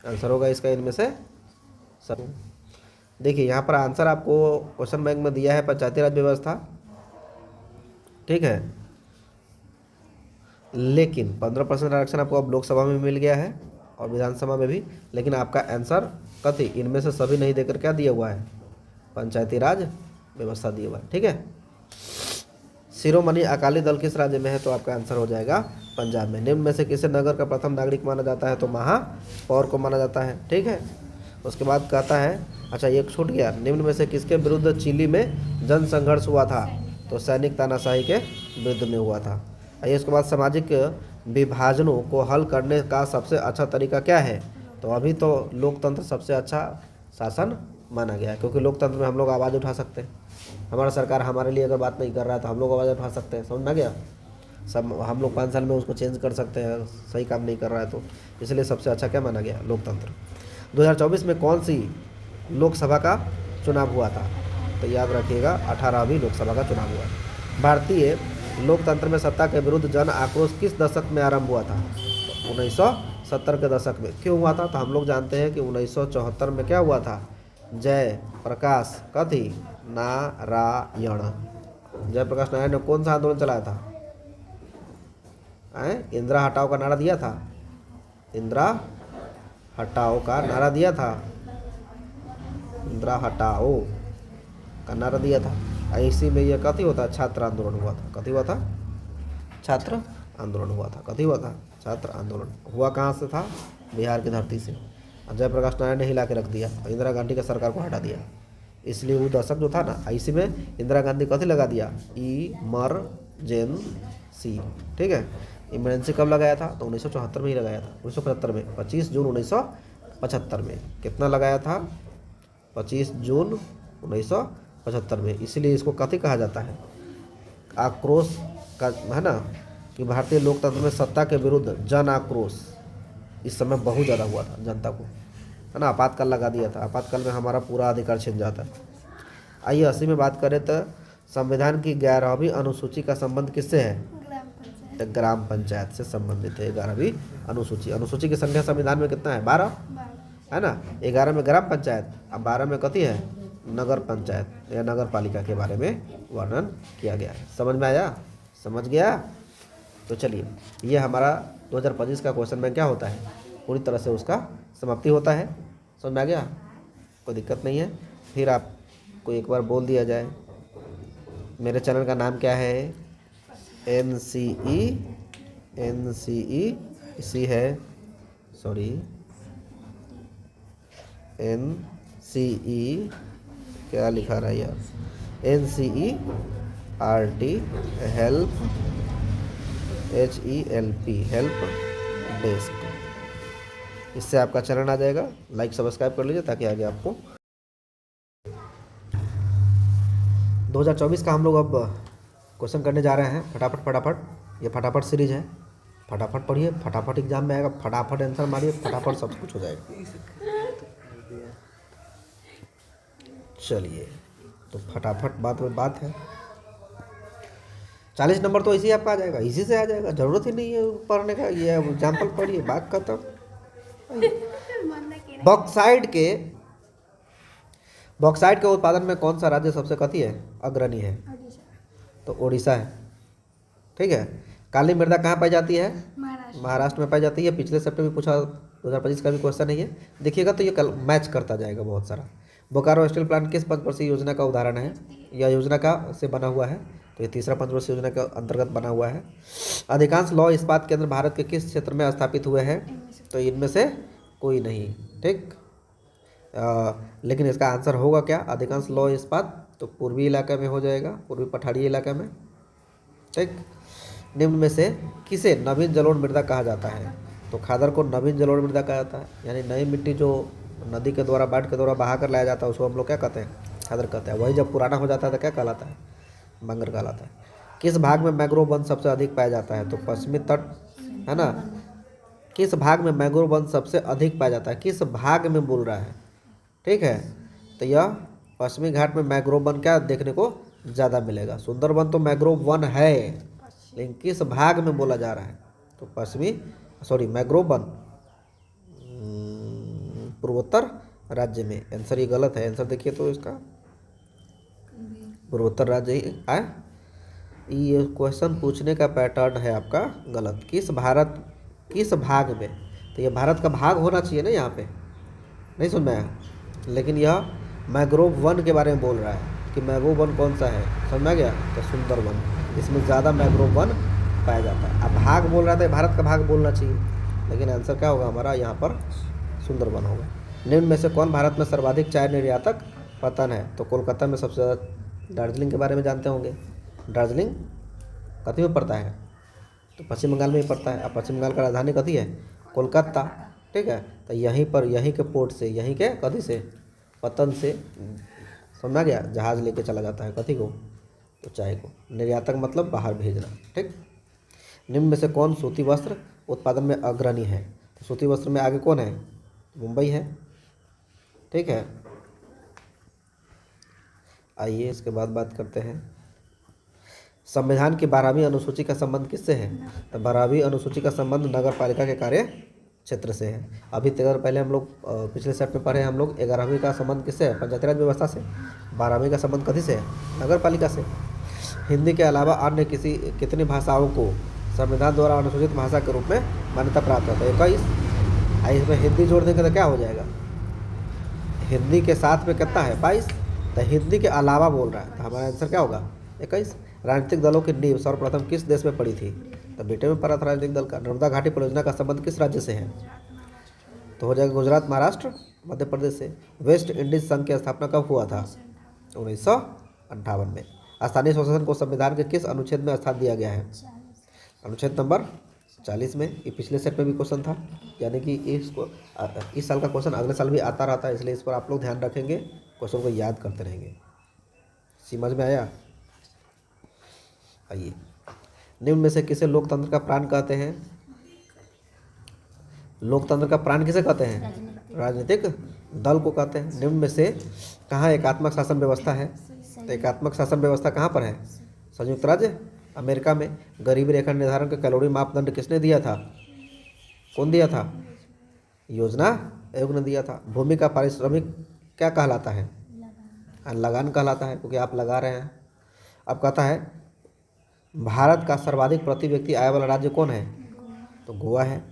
आंसर होगा इसका इनमें से सब। देखिए यहाँ पर आंसर आपको क्वेश्चन बैंक में दिया है पंचायती राज व्यवस्था, ठीक है, लेकिन 15% आरक्षण आपको अब लोकसभा में मिल गया है और विधानसभा में भी, लेकिन आपका आंसर कथी इनमें से सभी नहीं देकर क्या दिया हुआ है? पंचायती राज व्यवस्था दिया हुआ है, ठीक है। शिरोमणि अकाली दल किस राज्य में है? तो आपका आंसर हो जाएगा पंजाब में। निम्न में से किसे नगर का प्रथम नागरिक माना जाता है? तो महापौर को माना जाता है, ठीक है। उसके बाद कहता है, अच्छा एक छूट गया, निम्न में से किसके विरुद्ध चिली में जन संघर्ष हुआ था? तो सैनिक तानाशाही के विरुद्ध में हुआ था। आइए उसके बाद सामाजिक विभाजनों को हल करने का सबसे अच्छा तरीका क्या है? तो अभी तो लोकतंत्र सबसे अच्छा शासन माना गया है, क्योंकि लोकतंत्र में हम लोग आवाज़ उठा सकते हैं। हमारा सरकार हमारे लिए अगर बात नहीं कर रहा है तो हम लोग आवाज़ उठा सकते हैं। समझ में आ गया? सब हम लोग 5 साल में उसको चेंज कर सकते हैं, सही काम नहीं कर रहा है तो। इसलिए सबसे अच्छा क्या माना गया? लोकतंत्र। 2024 में कौन सी लोकसभा का चुनाव हुआ था? तो याद रखिएगा 18वीं लोकसभा का चुनाव हुआ। भारतीय लोकतंत्र में सत्ता के विरुद्ध जन आक्रोश किस दशक में आरंभ हुआ था? तो 1970 के दशक में। क्यों हुआ था? तो हम लोग जानते हैं कि 1974 में क्या हुआ था? जय प्रकाश कथी नारायण, जयप्रकाश नारायण ने कौन सा आंदोलन चलाया था? इंदिरा हटाओ का नारा दिया था। इंदिरा हटाओ का नारा दिया था। इंदिरा हटाओ का नारा दिया था। इसी में यह कथी होता है? छात्र आंदोलन हुआ था। कथी हुआ था? छात्र आंदोलन हुआ था। कथी हुआ था? छात्र आंदोलन हुआ। कहाँ से था? बिहार की धरती से। जयप्रकाश नारायण ने हिला के रख दिया, इंदिरा गांधी का सरकार को हटा दिया। इसलिए वो दशक जो था ना, इसी में इंदिरा गांधी कथी लगा दिया? इमरजेंसी, ठीक है। इमरजेंसी कब लगाया था? तो 1974 में ही लगाया था। 1975 में, 25 जून 1975 में। कितना लगाया था? 25 जून 1975 में। इसीलिए इसको कथी कहा जाता है? आक्रोश का, है ना, कि भारतीय लोकतंत्र में सत्ता के विरुद्ध जन आक्रोश इस समय बहुत ज़्यादा हुआ था जनता को, है ना। आपातकाल लगा दिया था। आपातकाल में हमारा पूरा अधिकार छिन जाता है। आइए 80 में बात करें तो संविधान की 11वीं अनुसूची का संबंध किससे है? तो ग्राम पंचायत से संबंधित है 11वीं अनुसूची। अनुसूची की संख्या संविधान में कितना है? 12 है ना। 11 में ग्राम पंचायत, अब 12 में कथी है? नगर पंचायत या नगर पालिका के बारे में वर्णन किया गया है। समझ में आया? समझ गया? तो चलिए, ये हमारा 2025 का क्वेश्चन बैंक क्या होता है? पूरी तरह से उसका समाप्ति होता है। समझ में आ गया? कोई दिक्कत नहीं है। फिर आपको एक बार बोल दिया जाए, मेरे चैनल का नाम क्या है? NCE इसी है, सॉरी NCE क्या लिखा रहा है यार? NCERT help HELP, help desk. इससे आपका चैनल आ जाएगा, लाइक सब्सक्राइब कर लीजिए ताकि आगे आपको 2024 का हम लोग अब क्वेश्चन करने जा रहे हैं। फटाफट फटाफट, ये फटाफट सीरीज है, फटाफट पढ़िए, फटाफट एग्जाम में आएगा, फटाफट आंसर मारिए, फटाफट सब कुछ हो जाएगा। चलिए, तो फटाफट बात में बात है। 40 नंबर तो इसी आपका आ जाएगा, इसी से आ जाएगा, जरूरत ही नहीं है पढ़ने का, ये एग्जाम्पल पढ़िए, बात खत्म। बॉक्साइट के उत्पादन में कौन सा राज्य सबसे कथी है, अग्रणी है? तो उड़ीसा है। ठीक है। काली मृदा कहाँ पाई जाती है? महाराष्ट्र में पाई जाती है। पिछले सेट में भी पूछा, 2025 का भी क्वेश्चन है ये, देखिएगा तो ये कल मैच करता जाएगा बहुत सारा। बोकारो स्टील प्लांट किस पंचवर्षीय योजना का उदाहरण है? यह योजना का से बना हुआ है, तो ये तीसरा पंचवर्षीय योजना के अंतर्गत बना हुआ है। अधिकांश लौह इस्पात केंद्र भारत के किस क्षेत्र में स्थापित हुए हैं? तो इनमें से कोई नहीं। ठीक, लेकिन इसका आंसर होगा क्या? अधिकांश लौह इस्पात तो पूर्वी इलाके में हो जाएगा, पूर्वी पठारी इलाके में। ठीक। निम्न में से किसे नवीन जलोढ़ मृदा कहा जाता है? तो खादर को नवीन जलोढ़ मृदा कहा जाता है, यानी नई मिट्टी जो नदी के द्वारा, बाढ़ के द्वारा बहा कर लाया जाता है उसको हम लोग क्या कहते हैं? खादर कहते हैं। वही जब पुराना हो जाता है तो क्या कहलाता है? बंगर कहलाता है। किस भाग में मैंग्रोव वन सबसे अधिक पाया जाता है? तो पश्चिमी तट, है ना। किस भाग में मैंग्रोव वन सबसे अधिक पाया जाता है? किस भाग में बोल रहा है? ठीक है, तो यह पश्चिमी घाट में मैंग्रोव वन क्या देखने को ज़्यादा मिलेगा। सुंदरबन तो मैंग्रोव वन है, लेकिन किस भाग में बोला जा रहा है? तो मैंग्रोव वन पूर्वोत्तर राज्य में। आंसर ये गलत है। आंसर देखिए तो इसका पूर्वोत्तर राज्य ही आए। ये क्वेश्चन पूछने का पैटर्न है आपका गलत। किस भाग में? तो ये भारत का भाग होना चाहिए ना, यहाँ पे नहीं सुन में आया, लेकिन यह मैंग्रोव वन के बारे में बोल रहा है कि मैंग्रोव वन कौन सा है, समझ में आ गया? तो सुंदरबन, इसमें ज़्यादा मैंग्रोव वन पाया जाता है। अब भाग बोल रहा था, भारत का भाग बोलना चाहिए, लेकिन आंसर क्या होगा हमारा यहाँ पर? सुंदरबन होगा। निम्न में से कौन भारत में सर्वाधिक चाय निर्यातक पतन है? तो कोलकाता में सबसे ज़्यादा। दार्जिलिंग के बारे में जानते होंगे, दार्जिलिंग कथी में पड़ता है? तो पश्चिम बंगाल में ही पड़ता है। अब पश्चिम बंगाल का राजधानी कथी है? कोलकाता। ठीक है, तो यहीं पर, यहीं के पोर्ट से, यहीं के कथी से, पतन से, समझा गया, जहाज़ लेके चला जाता है कथी को? तो चाय को। निर्यातक मतलब बाहर भेजना। ठीक। निम्न में से कौन सूती वस्त्र उत्पादन में अग्रणी है? तो सूती वस्त्र में आगे कौन है? मुंबई है। ठीक है, आइए इसके बाद बात करते हैं। संविधान की 12वीं अनुसूची का संबंध किससे है? तो 12वीं अनुसूची का संबंध नगर पालिका के कार्य क्षेत्र से है। अभी तक पहले हम लोग पिछले सेट में पढ़े, हम लोग 11वीं का संबंध किससे है? पंचायती राज व्यवस्था से। 12वीं का संबंध कथी से है? नगर पालिका से। हिंदी के अलावा अन्य कितनी भाषाओं को संविधान द्वारा अनुसूचित भाषा के रूप में मान्यता प्राप्त है? तो 21। इसमें हिंदी जोड़ देंगे तो क्या हो जाएगा? हिंदी के साथ में कितना है? 22। तो हिंदी के अलावा बोल रहा है, तो हमारा आंसर क्या होगा? 21। राजनीतिक दलों की नींव सर्वप्रथम किस देश में पड़ी थी? तो बेटे में पड़ा था राजनीतिक दल का। नर्मदा घाटी परियोजना का संबंध किस राज्य से है? तो हो जाएगा गुजरात, महाराष्ट्र, मध्य प्रदेश से। वेस्ट इंडीज संघ की स्थापना कब हुआ था? 1958 में। स्थानीय स्वशासन को संविधान के किस अनुच्छेद में स्थान दिया गया है? अनुच्छेद नंबर 40 में। ये पिछले सेट में भी क्वेश्चन था, यानी कि इस साल का क्वेश्चन अगले साल भी आता रहता है, इसलिए इस पर आप लोग ध्यान रखेंगे, क्वेश्चन को याद करते रहेंगे। समझ में आया? आइए, निम्न में से किसे लोकतंत्र का प्राण कहते हैं? लोकतंत्र का प्राण किसे कहते हैं? राजनीतिक दल को कहते हैं। निम्न में से कहाँ एकात्मक शासन व्यवस्था है? तो एकात्मक शासन व्यवस्था कहाँ पर है? संयुक्त राज्य अमेरिका में। गरीबी रेखा निर्धारण का कैलोरी मापदंड किसने दिया था? कौन दिया था? योजना आयोग ने दिया था। भूमि का पारिश्रमिक क्या कहलाता है? लगान कहलाता है, क्योंकि आप लगा रहे हैं। अब कहता है भारत का सर्वाधिक प्रति व्यक्ति आय वाला राज्य कौन है? तो गोवा है।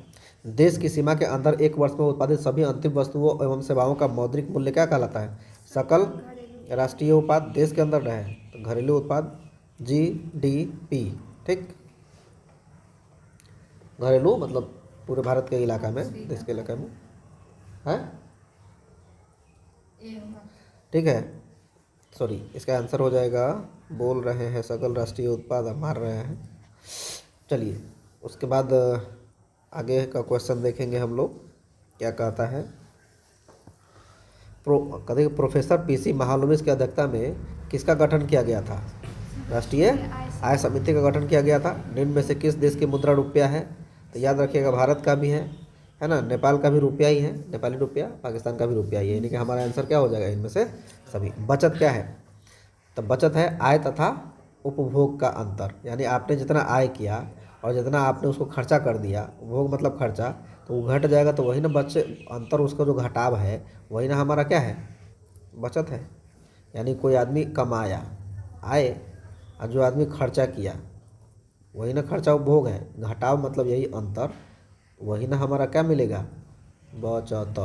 देश की सीमा के अंदर एक वर्ष में उत्पादित सभी अंतिम वस्तुओं एवं सेवाओं का मौद्रिक मूल्य क्या कहलाता है? सकल राष्ट्रीय उत्पाद। देश के अंदर रहे तो घरेलू उत्पाद, GDP। ठीक, घरेलू मतलब पूरे भारत के इलाका में, देश के इलाका में है। ठीक है, सॉरी, इसका आंसर हो जाएगा, बोल रहे हैं सकल राष्ट्रीय उत्पाद, मार रहे हैं। चलिए, उसके बाद आगे का क्वेश्चन देखेंगे हम लोग क्या कहता है। कहते प्रोफेसर पीसी महालनोबिस की अध्यक्षता में किसका गठन किया गया था? राष्ट्रीय आय समिति का गठन किया गया था। निम्न में से किस देश की मुद्रा रुपया है? तो याद रखिएगा भारत का भी है ना, नेपाल का भी रुपया ही है, नेपाली रुपया, पाकिस्तान का भी रुपया ही है, यानी कि हमारा आंसर क्या हो जाएगा इनमें से सभी। बचत क्या है? तो बचत है आय तथा उपभोग का अंतर, यानी आपने जितना आय किया और जितना आपने उसको खर्चा कर दिया, उपभोग मतलब खर्चा, तो वो घट जाएगा, तो वही ना अंतर, उसका जो घटाव है वही ना हमारा क्या है? बचत है। यानी कोई आदमी कमाया आय और जो आदमी खर्चा किया वही ना खर्चा उपभोग है, घटाव मतलब यही अंतर, वही ना हमारा क्या मिलेगा? बचत।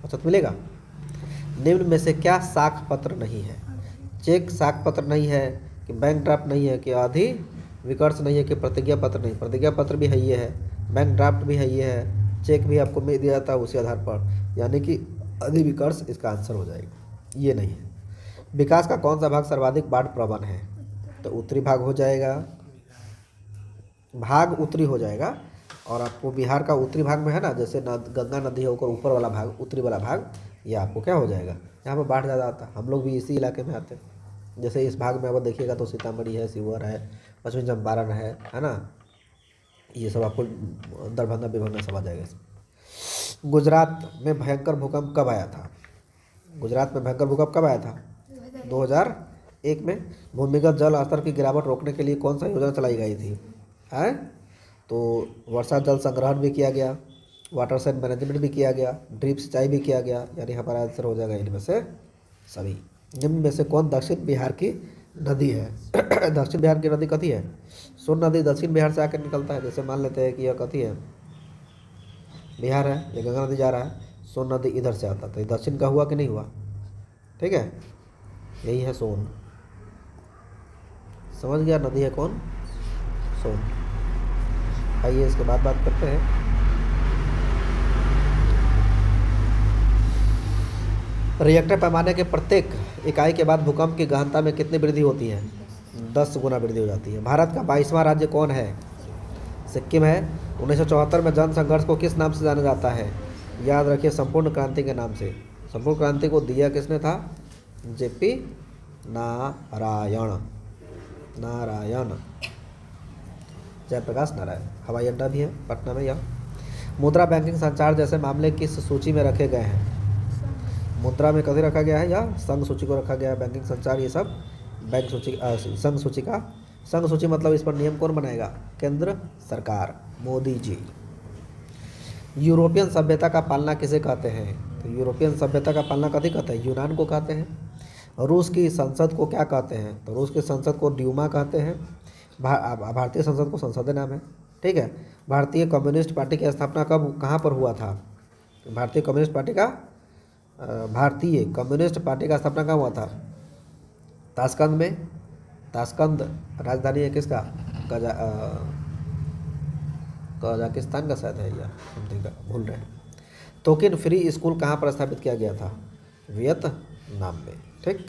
बचत मिलेगा। निम्न में से क्या साख पत्र नहीं है? चेक साख पत्र नहीं है, कि बैंक ड्राफ्ट नहीं है, कि अधिविकर्ष नहीं है, कि प्रतिज्ञा पत्र नहीं? प्रतिज्ञा पत्र भी है ये है, बैंक ड्राफ्ट भी है ये है, चेक भी आपको मिल दिया जाता है उसी आधार पर, यानी कि अधिविकर्ष इसका आंसर हो जाएगा, ये नहीं है। विकास का कौन सा भाग सर्वाधिक बाढ़ प्रवण है? तो उत्तरी भाग हो जाएगा, भाग उत्तरी हो जाएगा। और आपको बिहार का उत्तरी भाग में है ना, जैसे गंगा नदी होकर ऊपर वाला भाग, उत्तरी वाला भाग, ये आपको क्या हो जाएगा? यहाँ पर बाढ़ ज़्यादा आता है, हम लोग भी इसी इलाके में आते हैं। जैसे इस भाग में अगर देखिएगा तो सीतामढ़ी है, शिवहर है, पश्चिमी चंपारण है ना, ये सब आपको दरभंगा विभंगा सब आ जाएगा इसमें। गुजरात में भयंकर भूकंप कब आया था? गुजरात में भयंकर भूकंप कब आया था? 2001 में। भूमिगत जल स्तर की गिरावट रोकने के लिए कौन सा योजना चलाई गई थी? है तो वर्षा जल संग्रहण भी किया गया, वाटर सेड मैनेजमेंट भी किया गया, ड्रिप सिंचाई भी किया गया, यानी हमारा आंसर हो जाएगा इनमें से सभी। निम्न में से कौन दक्षिण बिहार की नदी है? दक्षिण बिहार की नदी कथी है? सोन नदी दक्षिण बिहार से आकर निकलता है। जैसे मान लेते हैं कि यह कथी है, बिहार है, ये गंगा नदी जा रहा है, सोन नदी इधर से आता, तो ये दक्षिण का हुआ कि नहीं हुआ? ठीक है, यही है सोन। समझ गया, नदी है कौन? सोन। आइए इसके बाद बात करते हैं। रिएक्टर पैमाने के प्रत्येक इकाई के बाद भूकंप की गहनता में कितनी वृद्धि होती है? 10 गुना वृद्धि हो जाती है। भारत का 22वां राज्य कौन है? सिक्किम है। 1974 में जन संघर्ष को किस नाम से जाना जाता है? याद रखिए, संपूर्ण क्रांति के नाम से। संपूर्ण क्रांति को दिया किसने था? जेपी नारायण। जयप्रकाश नारायण। हवाई अड्डा भी है पटना में। यह मुद्रा, बैंकिंग, संचार जैसे मामले किस सूची में रखे गए हैं? मुद्रा में कभी रखा गया है या संघ सूची को रखा गया है? बैंकिंग, संचार, ये सब बैंक सूची, संघ सूची का। संघ सूची मतलब इस पर नियम कौन बनाएगा? केंद्र सरकार, मोदी जी। यूरोपियन सभ्यता का पालना किसे कहते हैं? तो यूरोपियन सभ्यता का पालना कभी कहते हैं? यूनान को कहते हैं। रूस की संसद को क्या कहते हैं? तो रूस की संसद को ड्यूमा कहते हैं। भारतीय संसद को संसदीय नाम है। ठीक है। भारतीय कम्युनिस्ट पार्टी की स्थापना कब, कहाँ पर हुआ था? भारतीय कम्युनिस्ट पार्टी का स्थापना कहाँ हुआ था? ताशकंद में। ताशकंद राजधानी है किसका? कजाकिस्तान का शायद है, या समथिंग का, भूल रहे हैं। तोकिन फ्री स्कूल कहाँ पर स्थापित किया गया था? वियतनाम में। ठीक,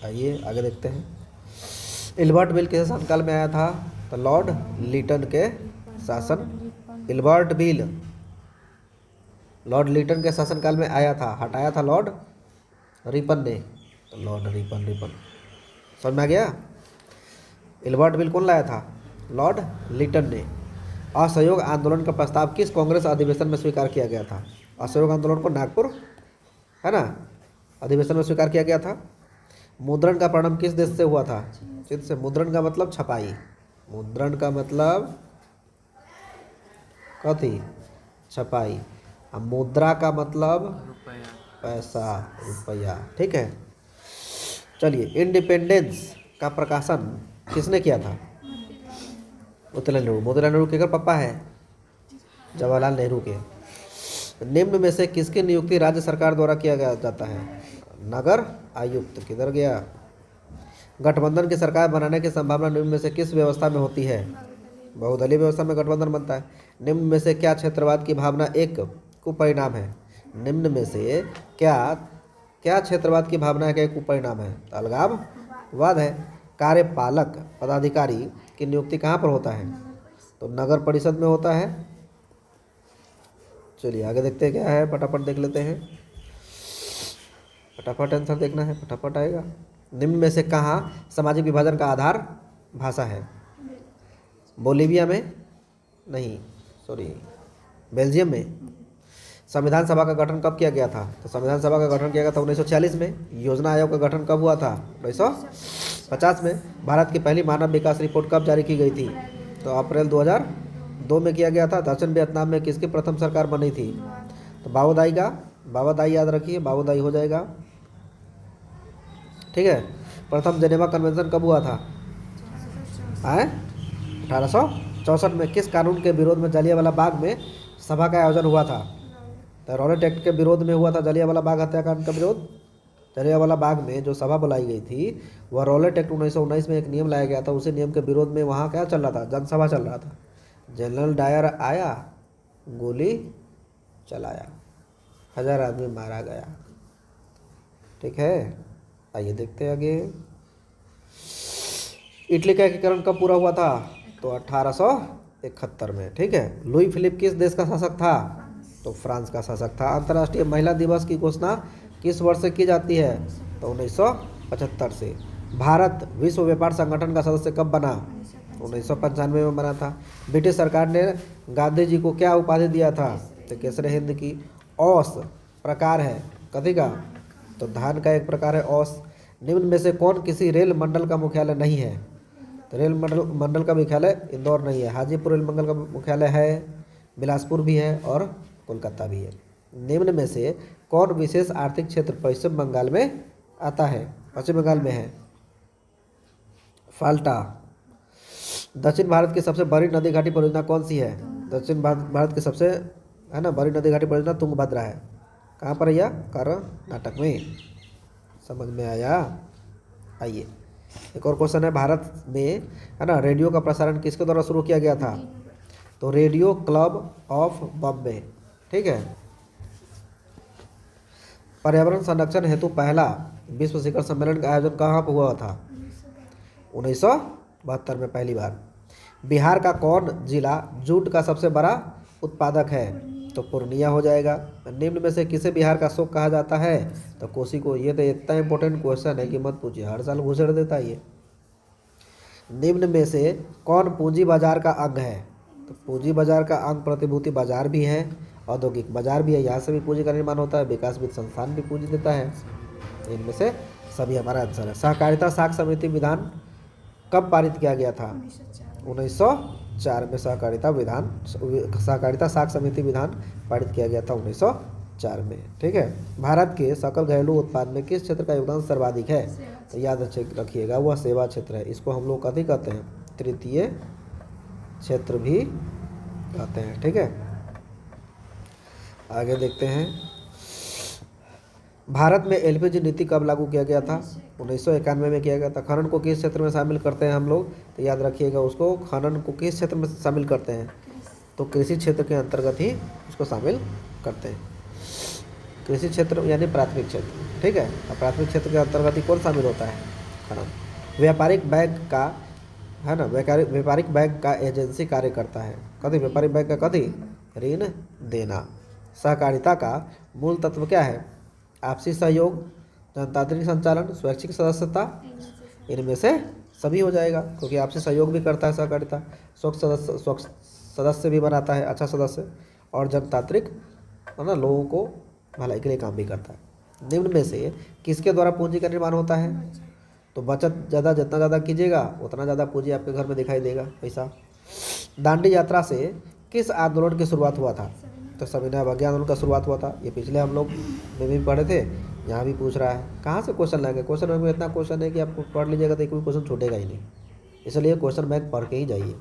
आइए आगे देखते हैं। इल्बर्ट बिल किस शासनकाल में आया था? तो लॉर्ड लीटन के शासन। इल्बर्ट बिल लॉर्ड लीटन के शासनकाल में आया था, हटाया था लॉर्ड रिपन ने। तो लॉर्ड रिपन समझ में आ गया? इल्बर्ट बिल कौन लाया था? लॉर्ड लीटन ने। असहयोग आंदोलन का प्रस्ताव किस कांग्रेस अधिवेशन में स्वीकार किया गया था? असहयोग आंदोलन को नागपुर, है ना, अधिवेशन में स्वीकार किया गया था। मुद्रण का प्रारंभ किस देश से हुआ था? चीन से। मुद्रण का मतलब छपाई, मुद्रण का मतलब कथी? छपाई। अब मुद्रा का मतलब पैसा, रुपया। ठीक है, चलिए। इंडिपेंडेंस का प्रकाशन किसने किया था? मोतीलाल नेहरू। मोतीलाल नेहरू के पापा है? जवाहरलाल नेहरू के। निम्न में से किसकी नियुक्ति राज्य सरकार द्वारा किया जाता है? नगर आयुक्त। किधर गया? गठबंधन की सरकार बनाने की संभावना निम्न में से किस व्यवस्था में होती है? बहुदलीय व्यवस्था में गठबंधन बनता है। निम्न में से क्या क्षेत्रवाद की भावना एक कुपरिणाम है? निम्न में से क्या क्षेत्रवाद की भावना का एक कुपरिणाम है? अलगाववाद है। कार्यपालक पदाधिकारी की नियुक्ति कहाँ पर होता है? तो नगर परिषद में होता है। चलिए आगे देखते हैं क्या है, फटाफट देख लेते हैं, फटाफट आंसर देखना है, फटाफट आएगा। निम्न में से कहाँ सामाजिक विभाजन का आधार भाषा है? बोलीविया में नहीं, सॉरी, बेल्जियम में। संविधान सभा का गठन कब किया गया था? तो संविधान सभा का गठन किया गया था 1946 में। योजना आयोग का गठन कब हुआ था? 1950 में। भारत की पहली मानव विकास रिपोर्ट कब जारी की गई थी? तो अप्रैल 2002 में किया गया था। दक्षिण वियतनाम में किसकी प्रथम सरकार बनी थी? तो बाओदाई का, बाओदाई याद रखिए, बाओदाई हो जाएगा, ठीक है। प्रथम जेनेवा कन्वेंशन कब हुआ था? 1864 में। किस कानून के विरोध में जलियांवाला बाग में सभा का आयोजन हुआ था? तो रॉलेट एक्ट के विरोध में हुआ था जलियांवाला बाग हत्याकांड का विरोध। जलियांवाला बाग में जो सभा बुलाई गई थी वह रॉलेट एक्ट 1919 में एक नियम लाया गया था, उसी नियम के विरोध में वहाँ क्या चल रहा था? जनसभा चल रहा था। जनरल डायर आया, गोली चलाया, 1000 आदमी मारा गया, ठीक है। आइए देखते हैं आगे। इटली का एकीकरण कब पूरा हुआ था? तो 1871 में, ठीक है। लुई फिलिप किस देश का शासक था? तो फ्रांस का शासक था। अंतर्राष्ट्रीय महिला दिवस की घोषणा किस वर्ष से की जाती है? तो 1975 से। भारत विश्व व्यापार संगठन का सदस्य कब बना? 1995 में बना था। ब्रिटिश सरकार ने गांधी जी को क्या उपाधि दिया था? तो केसर हिंद की। औस प्रकार है कथी का? तो धान का एक प्रकार है औस। निम्न में से कौन किसी रेल मंडल का मुख्यालय नहीं है? तो रेल मंडल का मुख्यालय इंदौर नहीं है। हाजीपुर रेल मंडल का मुख्यालय है, बिलासपुर भी है और कोलकाता भी है। निम्न में से कौन विशेष आर्थिक क्षेत्र पश्चिम बंगाल में आता है? पश्चिम बंगाल में है फाल्टा। दक्षिण भारत की सबसे बड़ी नदी घाटी परियोजना कौन सी है? दक्षिण भारत की सबसे बड़ी नदी घाटी परियोजना तुंगभद्रा है। कहाँ पर है? कर्नाटक में। समझ में आया? आइए एक और क्वेश्चन है। भारत में रेडियो का प्रसारण किसके द्वारा शुरू किया गया था? तो रेडियो क्लब ऑफ बॉम्बे, ठीक है। पर्यावरण संरक्षण हेतु पहला विश्व शिखर सम्मेलन का आयोजन कहाँ पर हुआ था? 1972 में पहली बार। बिहार का कौन जिला जूट का सबसे बड़ा उत्पादक है? तो पूर्णिया हो जाएगा। निम्न में से किसे बिहार का शोक कहा जाता है? तो कोसी को। ये तो इतना इंपॉर्टेंट क्वेश्चन है कि मत पूछिए, हर साल घुसेड़ देता है ये। निम्न में से कौन पूंजी बाजार का अंग है? तो पूंजी बाजार का अंग प्रतिभूति बाजार भी है, औद्योगिक बाजार भी है, यहाँ से भी पूंजी का निर्माण होता है, विकास वित्त संस्थान भी पूंजी देता है। इनमें से सभी हमारा आंसर है। सहकारिता साख समिति विधान कब पारित किया गया था? 1904 में सहकारिता साख समिति विधान पारित किया गया था 1904 में, ठीक है। भारत के सकल घरेलू उत्पाद में किस क्षेत्र का योगदान सर्वाधिक है? तो याद रखिएगा वह सेवा क्षेत्र है। इसको हम लोग कथी कहते हैं? तृतीय क्षेत्र भी कहते हैं, ठीक है। आगे देखते हैं। भारत में एलपीजी नीति कब लागू किया गया था? 1991 में किया गया था। खनन को किस क्षेत्र में शामिल करते हैं हम लोग? तो याद रखिएगा उसको, खनन को किस क्षेत्र में शामिल करते हैं? तो कृषि क्षेत्र के अंतर्गत ही उसको शामिल करते हैं। कृषि क्षेत्र यानी प्राथमिक क्षेत्र, ठीक है। और प्राथमिक क्षेत्र के अंतर्गत ही कौन शामिल होता है? खनन। व्यापारिक बैंक का व्यापारिक बैंक का एजेंसी कार्य करता है कथी? व्यापारिक बैंक का कथी? ऋण देना। सहकारिता का मूल तत्व क्या है? आपसी सहयोग, जनतांत्रिक संचालन, स्वैच्छिक सदस्यता। इनमें से सभी हो जाएगा, क्योंकि आपसी सहयोग भी करता है सहकारिता, स्वच्छ सदस्य भी बनाता है, अच्छा सदस्य, और जनतांत्रिक लोगों को भलाई के लिए काम भी करता है। निम्न में से किसके द्वारा पूंजी का निर्माण होता है? तो बचत जितना ज़्यादा कीजिएगा उतना ज़्यादा पूंजी आपके घर में दिखाई देगा, पैसा। दांडी यात्रा से किस आंदोलन की शुरुआत हुआ था? तो सविनय अवज्ञा आंदोलन का शुरुआत हुआ था। ये पिछले हम लोग में भी पढ़े थे, यहाँ भी पूछ रहा है। कहाँ से क्वेश्चन लाएंगे? क्वेश्चन बैंक में इतना क्वेश्चन है कि आपको पढ़ लीजिएगा तो एक भी क्वेश्चन छूटेगा ही नहीं, इसलिए क्वेश्चन बैंक पढ़ के ही जाइए।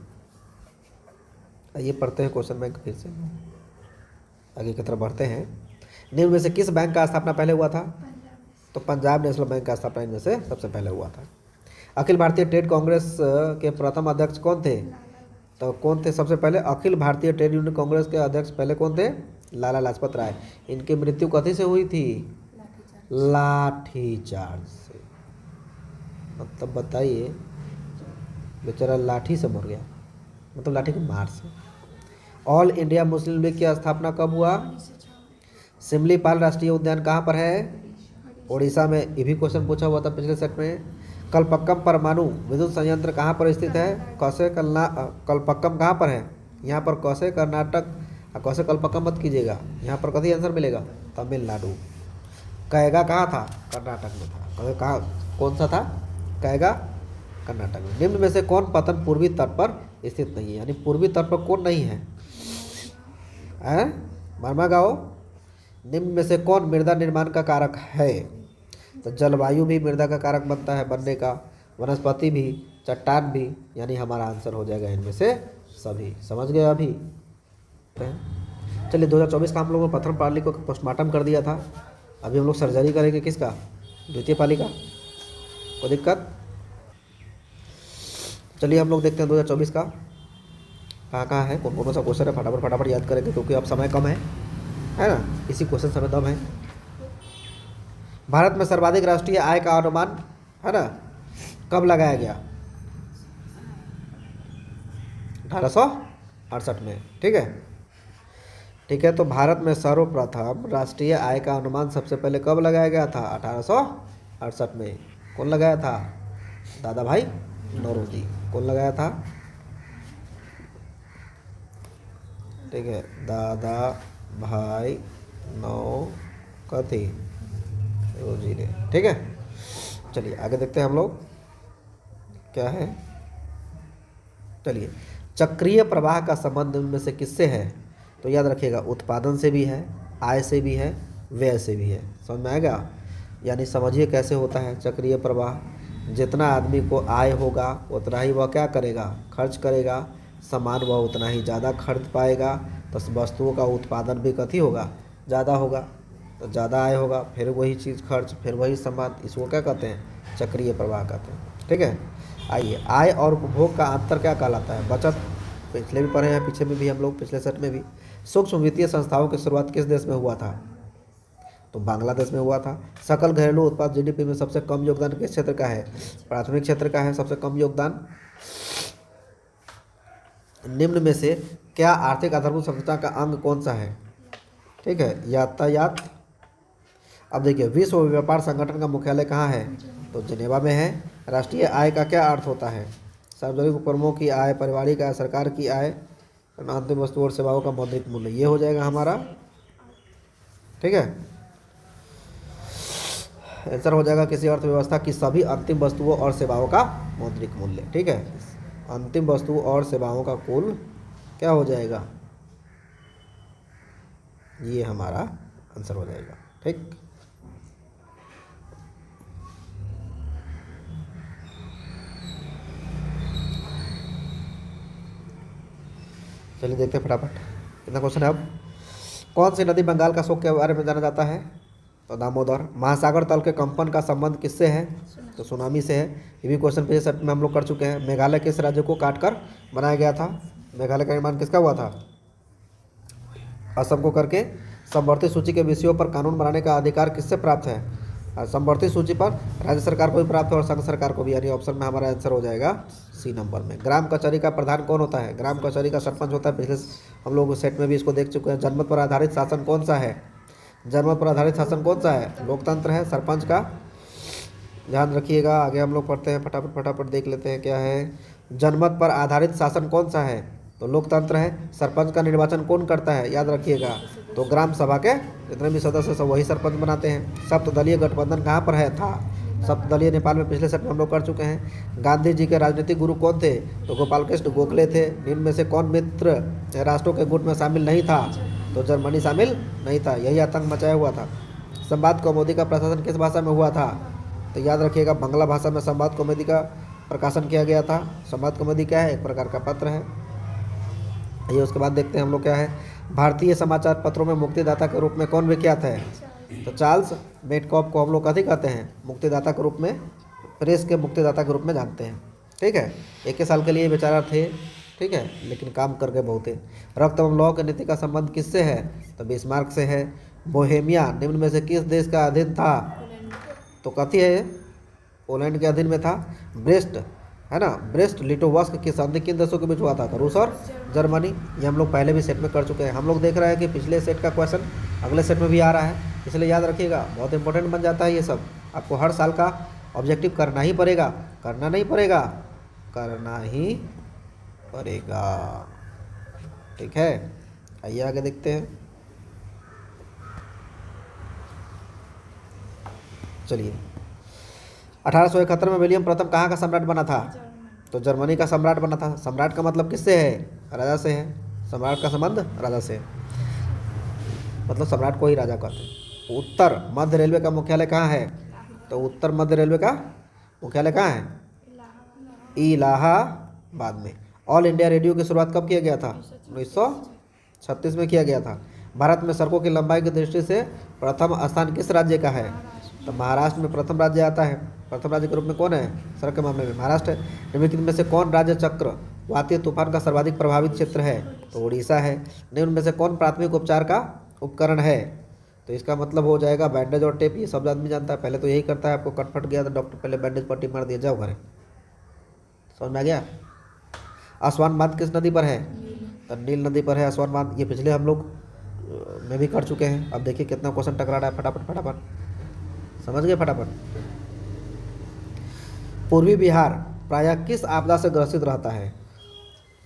आइए पढ़ते हैं क्वेश्चन बैंक फिर से, आगे की तरफ बढ़ते हैं। निम्न में से किस बैंक का स्थापना पहले हुआ था? तो पंजाब नेशनल बैंक का स्थापना इनमें से सबसे पहले हुआ था। अखिल भारतीय ट्रेड कांग्रेस के प्रथम अध्यक्ष कौन थे? तो कौन थे सबसे पहले? अखिल भारतीय ट्रेड यूनियन कांग्रेस के अध्यक्ष पहले कौन थे? लाला लाजपत राय। इनकी मृत्यु कथी से हुई थी? लाठीचार्ज से। मतलब बताइए, बेचारा लाठी से मर गया, मतलब लाठी की मार से। ऑल इंडिया मुस्लिम लीग की स्थापना कब हुआ? सिमलीपाल राष्ट्रीय उद्यान कहाँ पर है? उड़ीसा में। ये भी क्वेश्चन पूछा हुआ था पिछले सेट में। कलपक्कम परमाणु विद्युत संयंत्र कहाँ पर स्थित है? कौसे कलपक्कम कहाँ पर है? यहाँ पर कौसे कर्नाटक, कौसे कलपक्कम मत कीजिएगा, यहाँ पर कभी आंसर मिलेगा तमिलनाडु। कैगा कहाँ था? कर्नाटक में था। कौसे कहाँ, कौन सा था? कैगा कर्नाटक में। निम्न में से कौन पतन पूर्वी तट पर स्थित नहीं है? यानी पूर्वी तट पर कौन नहीं है? मरमा गाओ। निम्न में से कौन मृदा निर्माण का कारक है? तो जलवायु भी मृदा का कारक बनता है बनने का, वनस्पति भी, चट्टान भी, यानी हमारा आंसर हो जाएगा इनमें से सभी। समझ गए अभी? चलिए 2024 का हम लोगों ने प्रथम पाली को पोस्टमार्टम कर दिया था। अभी हम लोग सर्जरी करेंगे किसका? द्वितीय पाली का। कोई दिक्कत? चलिए हम लोग देखते हैं 2024 का कहाँ है, कौन कौन सा क्वेश्चन है। फटाफट याद करेंगे क्योंकि अब समय कम है ना, इसी क्वेश्चन समय दम है। भारत में सर्वाधिक राष्ट्रीय आय का अनुमान है ना कब लगाया गया? 1868 में। ठीक है। तो भारत में सर्वप्रथम राष्ट्रीय आय का अनुमान सबसे पहले कब लगाया गया था? 1868 में। कौन लगाया था? दादा भाई नौरोजी। कौन लगाया था? ठीक है, दादा भाई नौरोजी ने। ठीक है, चलिए आगे देखते हैं हम लोग क्या है। चलिए, चक्रीय प्रवाह का संबंध में से किससे है? तो याद रखिएगा उत्पादन से भी है, आय से भी है, व्यय से भी है। समझ में आएगा? यानी समझिए कैसे होता है चक्रीय प्रवाह। जितना आदमी को आय होगा उतना ही वह क्या करेगा? खर्च करेगा। सामान वह उतना ही ज़्यादा खरीद पाएगा, तो वस्तुओं का उत्पादन भी कथी होगा? ज़्यादा होगा। तो ज़्यादा आय होगा, फिर वही चीज़ खर्च, फिर वही सामान। इसको क्या कहते हैं? चक्रीय प्रवाह कहते हैं। ठीक है। आइए, आय और उपभोग का अंतर क्या कहलाता है? बचत पिछले भी पढ़े हैं, पीछे में भी हम लोग पिछले सेट में भी। सूक्ष्म वित्तीय संस्थाओं की शुरुआत किस देश में हुआ था? तो बांग्लादेश में हुआ था। सकल घरेलू उत्पाद जीडीपी में सबसे कम योगदान किस क्षेत्र का है? प्राथमिक क्षेत्र का है सबसे कम योगदान। निम्न में से क्या आर्थिक आधारभूत संरचना का अंग कौन सा है? ठीक है, यातायात। अब देखिए, विश्व व्यापार संगठन का मुख्यालय कहाँ है? तो जिनेवा में है। राष्ट्रीय आय का क्या अर्थ होता है? सार्वजनिक उपक्रमों की आय, पारिवारिक आय, सरकार की आय, अंतिम वस्तु और सेवाओं का मौद्रिक मूल्य। ये हो जाएगा हमारा। ठीक है, आंसर हो जाएगा किसी अर्थव्यवस्था की सभी अंतिम वस्तुओं और सेवाओं का मौद्रिक मूल्य। ठीक है, अंतिम वस्तु और सेवाओं का कुल क्या हो जाएगा? ये हमारा आंसर हो जाएगा। ठीक, चलिए देखते हैं फटाफट कितना क्वेश्चन है। अब कौन सी नदी बंगाल का शोक के बारे में जाना जाता है? तो दामोदर। महासागर तल के कंपन का संबंध किससे है? तो सुनामी से है। ये भी क्वेश्चन पिछले सेट में हम लोग कर चुके हैं। मेघालय किस राज्य को काटकर बनाया गया था? मेघालय का निर्माण किसका हुआ था? असम को करके। समवर्ती सूची के विषयों पर कानून बनाने का अधिकार किससे प्राप्त है? समवर्ती सूची पर राज्य सरकार को भी प्राप्त है और संघ सरकार को भी, यानी ऑप्शन में हमारा आंसर हो जाएगा सी नंबर में। ग्राम कचहरी का प्रधान कौन होता है? ग्राम कचहरी का सरपंच होता है। पिछले हम लोग सेट में भी इसको देख चुके हैं। जनमत पर आधारित शासन कौन सा है? जनमत पर आधारित शासन कौन सा है? लोकतंत्र है। सरपंच का ध्यान रखिएगा। आगे हम लोग पढ़ते हैं, फटाफट देख लेते हैं क्या है। जनमत पर आधारित शासन कौन सा है? तो लोकतंत्र है। सरपंच का निर्वाचन कौन करता है? याद रखिएगा, तो ग्राम सभा के जितने भी सदस्य सब वही सरपंच बनाते हैं। सप्तदलीय गठबंधन कहाँ पर है था? सप्तदलीय नेपाल में पिछले सेट में हम लोग कर चुके हैं। गांधी जी के राजनीतिक गुरु कौन थे? तो गोपाल कृष्ण गोखले थे। निम्न में से कौन मित्र राष्ट्रों के गुट में शामिल नहीं था? तो जर्मनी शामिल नहीं था, यही आतंक मचाया हुआ था। संवाद कौमुदी का प्रशासन किस भाषा में हुआ था? तो याद रखिएगा बांग्ला भाषा में संवाद कौमुदी का प्रकाशन किया गया था। संवाद कौमुदी क्या है? एक प्रकार का पत्र है। ये उसके बाद देखते हैं हम लोग क्या है। भारतीय समाचार पत्रों में मुक्तिदाता के रूप में कौन विख्यात है? तो चार्ल्स मेडकॉफ को हम लोग कथी कहते हैं? मुक्तिदाता के रूप में, प्रेस के मुक्तिदाता के रूप में जानते हैं। ठीक है, 21 साल के लिए बेचारा थे। ठीक है, लेकिन काम कर गए बहुत ही। रक्त एवं लौह की नीति का संबंध किससे है? तो बिस्मार्क से है। बोहेमिया निम्न में से किस देश का अधीन था? तो कथी है? पोलैंड के अधीन में था। ब्रेस्ट है ना। ब्रेस्ट लिटोवस्क की संधि किन देशों के बीच हुआ था? तो रूस और जर्मनी। ये हम लोग पहले भी सेट में कर चुके हैं। हम लोग देख रहे हैं कि पिछले सेट का क्वेश्चन अगले सेट में भी आ रहा है, इसलिए याद रखिएगा, बहुत इंपॉर्टेंट बन जाता है ये सब। आपको हर साल का ऑब्जेक्टिव करना ही पड़ेगा, करना नहीं पड़ेगा, करना ही पड़ेगा, ठीक है। आइए आगे देखते हैं। चलिए, 1871 में विलियम प्रथम कहाँ का सम्राट बना था? तो जर्मनी का सम्राट बना था। सम्राट का मतलब किससे है? राजा से है। सम्राट का संबंध राजा से, मतलब सम्राट को ही राजा कहते हैं। उत्तर मध्य रेलवे का मुख्यालय कहाँ है? तो उत्तर मध्य रेलवे का मुख्यालय कहाँ है? इलाहाबाद में। ऑल इंडिया रेडियो की शुरुआत कब किया गया था? 1936 में किया गया था। भारत में सड़कों की लंबाई की दृष्टि से प्रथम स्थान किस राज्य का है? तो महाराष्ट्र में प्रथम राज्य आता है। प्रथम राज्य के रूप में कौन है सड़क के मामले में? महाराष्ट्र है। निम्नलिखित में से कौन राज्य चक्रवाती तूफान का सर्वाधिक प्रभावित क्षेत्र है? तो उड़ीसा है। निम्न में से कौन प्राथमिक उपचार का उपकरण है? तो इसका मतलब हो जाएगा बैंडेज और टेप। ये सब आदमी जानता है, पहले तो यही करता है। आपको कट फट गया तो डॉक्टर पहले बैंडेज पट्टी मार दिया, जाओ घरे। समझ में आ गया? आसवान बांध किस नदी पर है? तो नील नदी पर है आसवान बांध। ये पिछले हम लोग में भी कर चुके हैं। अब देखिए कितना क्वेश्चन टकरा रहा है, फटाफट फटाफट समझ गए फटाफट। पूर्वी बिहार प्रायः किस आपदा से ग्रसित रहता है?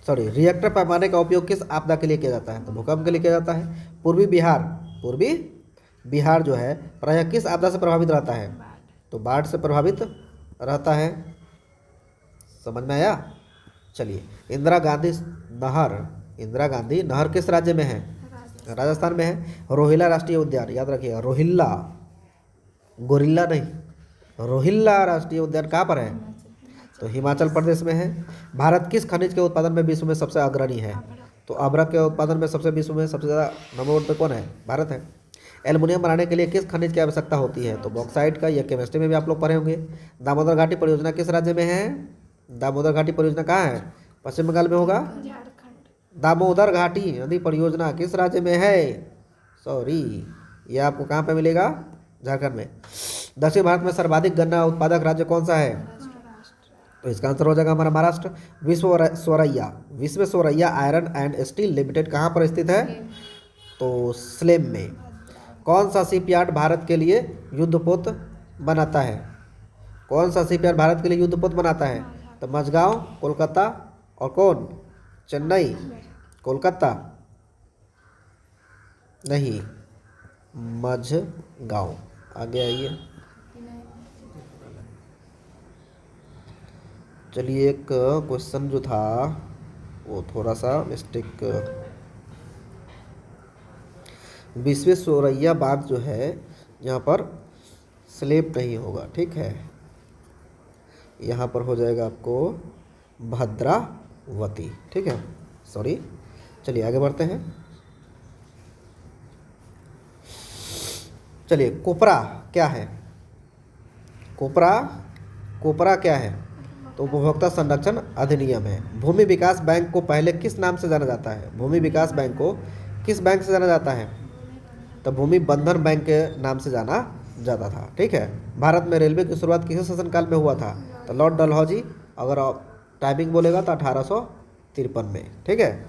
सॉरी, रिएक्टर पैमाने का उपयोग किस आपदा के लिए किया जाता है? तो भूकंप के लिए किया जाता है। पूर्वी बिहार जो है प्रायः किस आपदा से प्रभावित रहता है? तो बाढ़ से प्रभावित रहता है। समझ में आया? चलिए, इंदिरा गांधी नहर किस राज्य में है? राजस्थान में है। रोहिल्ला राष्ट्रीय उद्यान, याद रखिएगा, रोहिल्ला, गोरिल्ला नहीं, रोहिल्ला राष्ट्रीय उद्यान कहाँ पर है? तो हिमाचल प्रदेश में है। भारत किस खनिज के उत्पादन में विश्व में सबसे अग्रणी है? तो अभ्रक के उत्पादन में विश्व में सबसे ज़्यादा नंबर 1 पे कौन है? भारत है। एल्युमिनियम बनाने के लिए किस खनिज की आवश्यकता होती है? तो बॉक्साइट का। यह केमिस्ट्री में भी आप लोग पढ़े होंगे। दामोदर घाटी परियोजना किस राज्य में है? दामोदर घाटी परियोजना कहाँ है? पश्चिम बंगाल में होगा। दामोदर घाटी नदी परियोजना किस राज्य में है? सॉरी, ये आपको कहाँ पे मिलेगा? झारखंड में। दक्षिण भारत में सर्वाधिक गन्ना उत्पादक राज्य कौन सा है? तो इसका आंसर हो जाएगा हमारा महाराष्ट्र। विश्व स्वरैया आयरन एंड स्टील लिमिटेड कहाँ पर स्थित है? तो स्लेम में। कौन सा शिपयार्ड भारत के लिए युद्धपोत बनाता है? कौन सा शिपयार्ड भारत के लिए युद्धपोत बनाता है? तो मझगांव, कोलकाता और कौन? चेन्नई। कोलकाता नहीं, मझगांव। आगे आइए। चलिए, एक क्वेश्चन जो था वो थोड़ा सा मिस्टेक। विश्व स्वरैया बांध जो है यहाँ पर स्लेब नहीं होगा, ठीक है। यहाँ पर हो जाएगा आपको भद्रावती, ठीक है। सॉरी, चलिए आगे बढ़ते हैं। चलिए, कोपरा क्या है? कोपरा क्या है? तो उपभोक्ता संरक्षण अधिनियम है। भूमि विकास बैंक को पहले किस नाम से जाना जाता है? भूमि विकास बैंक को किस बैंक से जाना जाता है? तो भूमि बंधन बैंक के नाम से जाना जाता था, ठीक है। भारत में रेलवे की शुरुआत किस शासनकाल में हुआ था? तो लॉर्ड डलहौजी। अगर आप टाइपिंग बोलेगा तो 1853 में, ठीक है।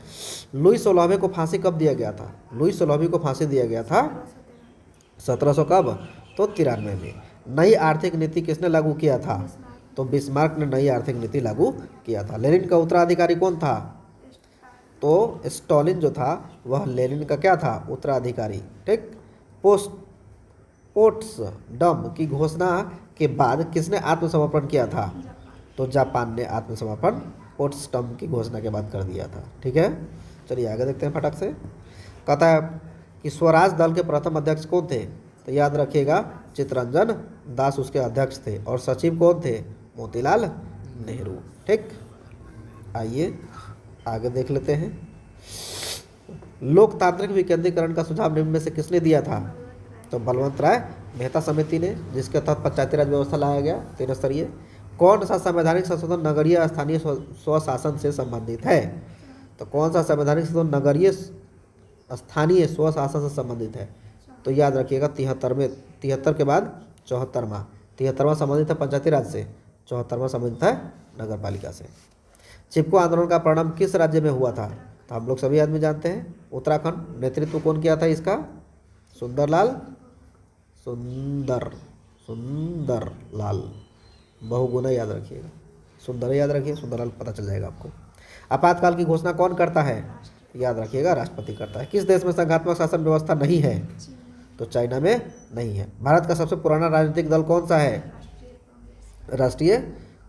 लुई 16वें को फांसी कब दिया गया था? लुई 16वीं को फांसी दिया गया था 1700 कब? तो 93 में। नई आर्थिक नीति किसने लागू किया था? तो बिस्मार्क ने नई आर्थिक नीति लागू किया था। लेनिन का उत्तराधिकारी कौन था? तो स्टालिन जो था वह लेनिन का क्या था? उत्तराधिकारी, ठीक। पोट्सडम की घोषणा के बाद किसने आत्मसमर्पण किया था? तो जापान ने आत्मसमर्पण पोट्सडम की घोषणा के बाद कर दिया था, ठीक है। चलिए आगे देखते हैं फटाक से। कहता है कि स्वराज दल के प्रथम अध्यक्ष कौन थे? तो याद रखिएगा, चित्तरंजन दास उसके अध्यक्ष थे। और सचिव कौन थे? मोतीलाल नेहरू, ठीक। आइए आगे देख लेते हैं। लोकतांत्रिक विकेंद्रीकरण का सुझाव निम्न में से किसने दिया था? तो बलवंत राय मेहता समिति ने, जिसके तहत पंचायती राज व्यवस्था लाया गया 3 स्तरीय। कौन सा संवैधानिक संशोधन नगरीय स्थानीय स्वशासन से संबंधित है? तो कौन सा संवैधानिक संशोधन नगरीय स्थानीय स्वशासन से संबंधित है? तो याद रखिएगा 73 के बाद 74वां। 73वां संबंधित है पंचायती राज से, 74वां संबंधित है नगर पालिका से। चिपको आंदोलन का प्रारंभ किस राज्य में हुआ था? तो हम लोग सभी आदमी जानते हैं उत्तराखंड। नेतृत्व कौन किया था इसका? सुंदरलाल बहुगुना याद रखिएगा, सुंदर याद रखिए, सुंदरलाल पता चल जाएगा आपको। आपातकाल की घोषणा कौन करता है? याद रखिएगा राष्ट्रपति करता है। किस देश में संघात्मक शासन व्यवस्था नहीं है? तो चाइना में नहीं है। भारत का सबसे पुराना राजनीतिक दल कौन सा है? राष्ट्रीय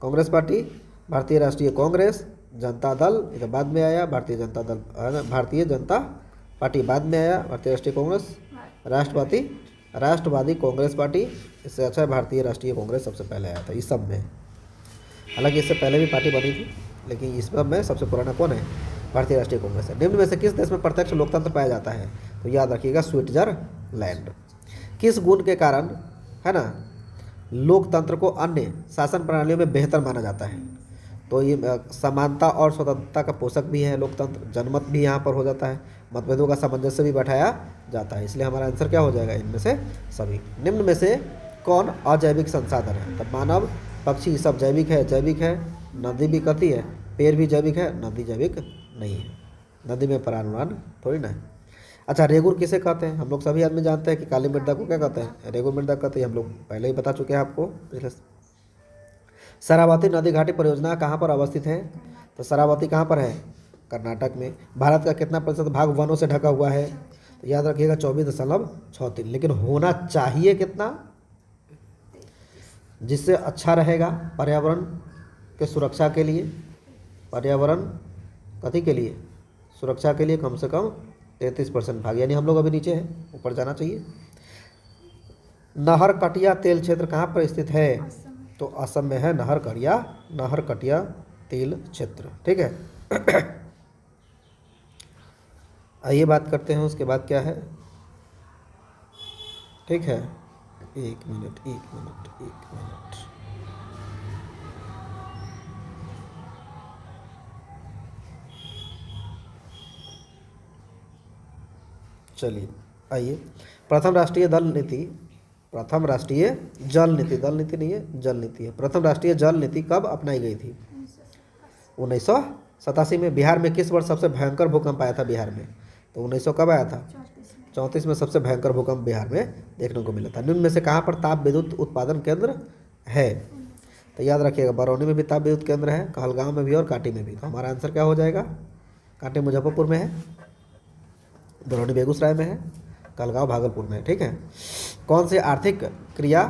कांग्रेस पार्टी, भारतीय राष्ट्रीय कांग्रेस, जनता दल इधर बाद में आया, भारतीय जनता पार्टी बाद में आया, भारतीय राष्ट्रीय कांग्रेस, राष्ट्रवादी कांग्रेस पार्टी, इससे अच्छा है भारतीय राष्ट्रीय कांग्रेस सबसे पहले आया था इस सब में। हालांकि इससे पहले भी पार्टी बनी थी, लेकिन इस सब में सबसे पुराना कौन है? भारतीय राष्ट्रीय कांग्रेस है। निम्न में से किस देश में प्रत्यक्ष लोकतंत्र पाया जाता है? तो याद रखिएगा स्विट्जरलैंड। किस गुण के कारण है ना लोकतंत्र को अन्य शासन प्रणालियों में बेहतर माना जाता है? तो ये समानता और स्वतंत्रता का पोषक भी है लोकतंत्र, जनमत भी यहाँ पर हो जाता है, मतभेदों का सामंजस्य भी बैठाया जाता है। इसलिए हमारा आंसर क्या हो जाएगा इनमें से सभी। निम्न में से कौन अजैविक संसाधन है? तब मानव, पक्षी ये सब जैविक है, नदी भी कहती है, पेड़ भी जैविक है, नदी जैविक नहीं है, नदी में प्राणवान थोड़ी ना है। अच्छा, रेगुर किसे कहते हैं? हम लोग सभी आदमी जानते हैं कि काली मृदा को क्या कहते हैं? रेगुर मृदा कहते हैं, हम लोग पहले ही बता चुके हैं आपको। शरावती नदी घाटी परियोजना कहाँ पर अवस्थित है? तो शरावती कहाँ पर है? कर्नाटक में। भारत का कितना प्रतिशत भाग वनों से ढका हुआ है? तो याद रखिएगा 24.63। लेकिन होना चाहिए कितना, जिससे अच्छा रहेगा पर्यावरण के सुरक्षा के लिए, पर्यावरण कथी के लिए? सुरक्षा के लिए कम से कम 33% भाग, यानी हम लोग अभी नीचे हैं, ऊपर जाना चाहिए। नहरकटिया तेल क्षेत्र कहाँ पर स्थित है? तो असम में है नहरकटिया तेल क्षेत्र। ठीक है। आइए बात करते हैं उसके बाद क्या है। ठीक है, एक मिनट। चलिए आइए, प्रथम राष्ट्रीय जल नीति नहीं है, जल नीति है। प्रथम राष्ट्रीय जल नीति कब अपनाई गई थी? 1987 में। बिहार में किस वर्ष सबसे भयंकर भूकंप आया था? बिहार में तो 1900 कब आया था? 34 में सबसे भयंकर भूकंप बिहार में देखने को मिला था। निम्न में से कहाँ पर ताप विद्युत उत्पादन केंद्र है? तो याद रखिएगा बरौनी में भी ताप विद्युत केंद्र है, कहलगांव में भी और कांटी में भी। तो हमारा आंसर क्या हो जाएगा? कांटी मुजफ्फरपुर में है, बरौनी बेगूसराय में है, कहलगांव भागलपुर में है। ठीक है। कौन सी आर्थिक क्रिया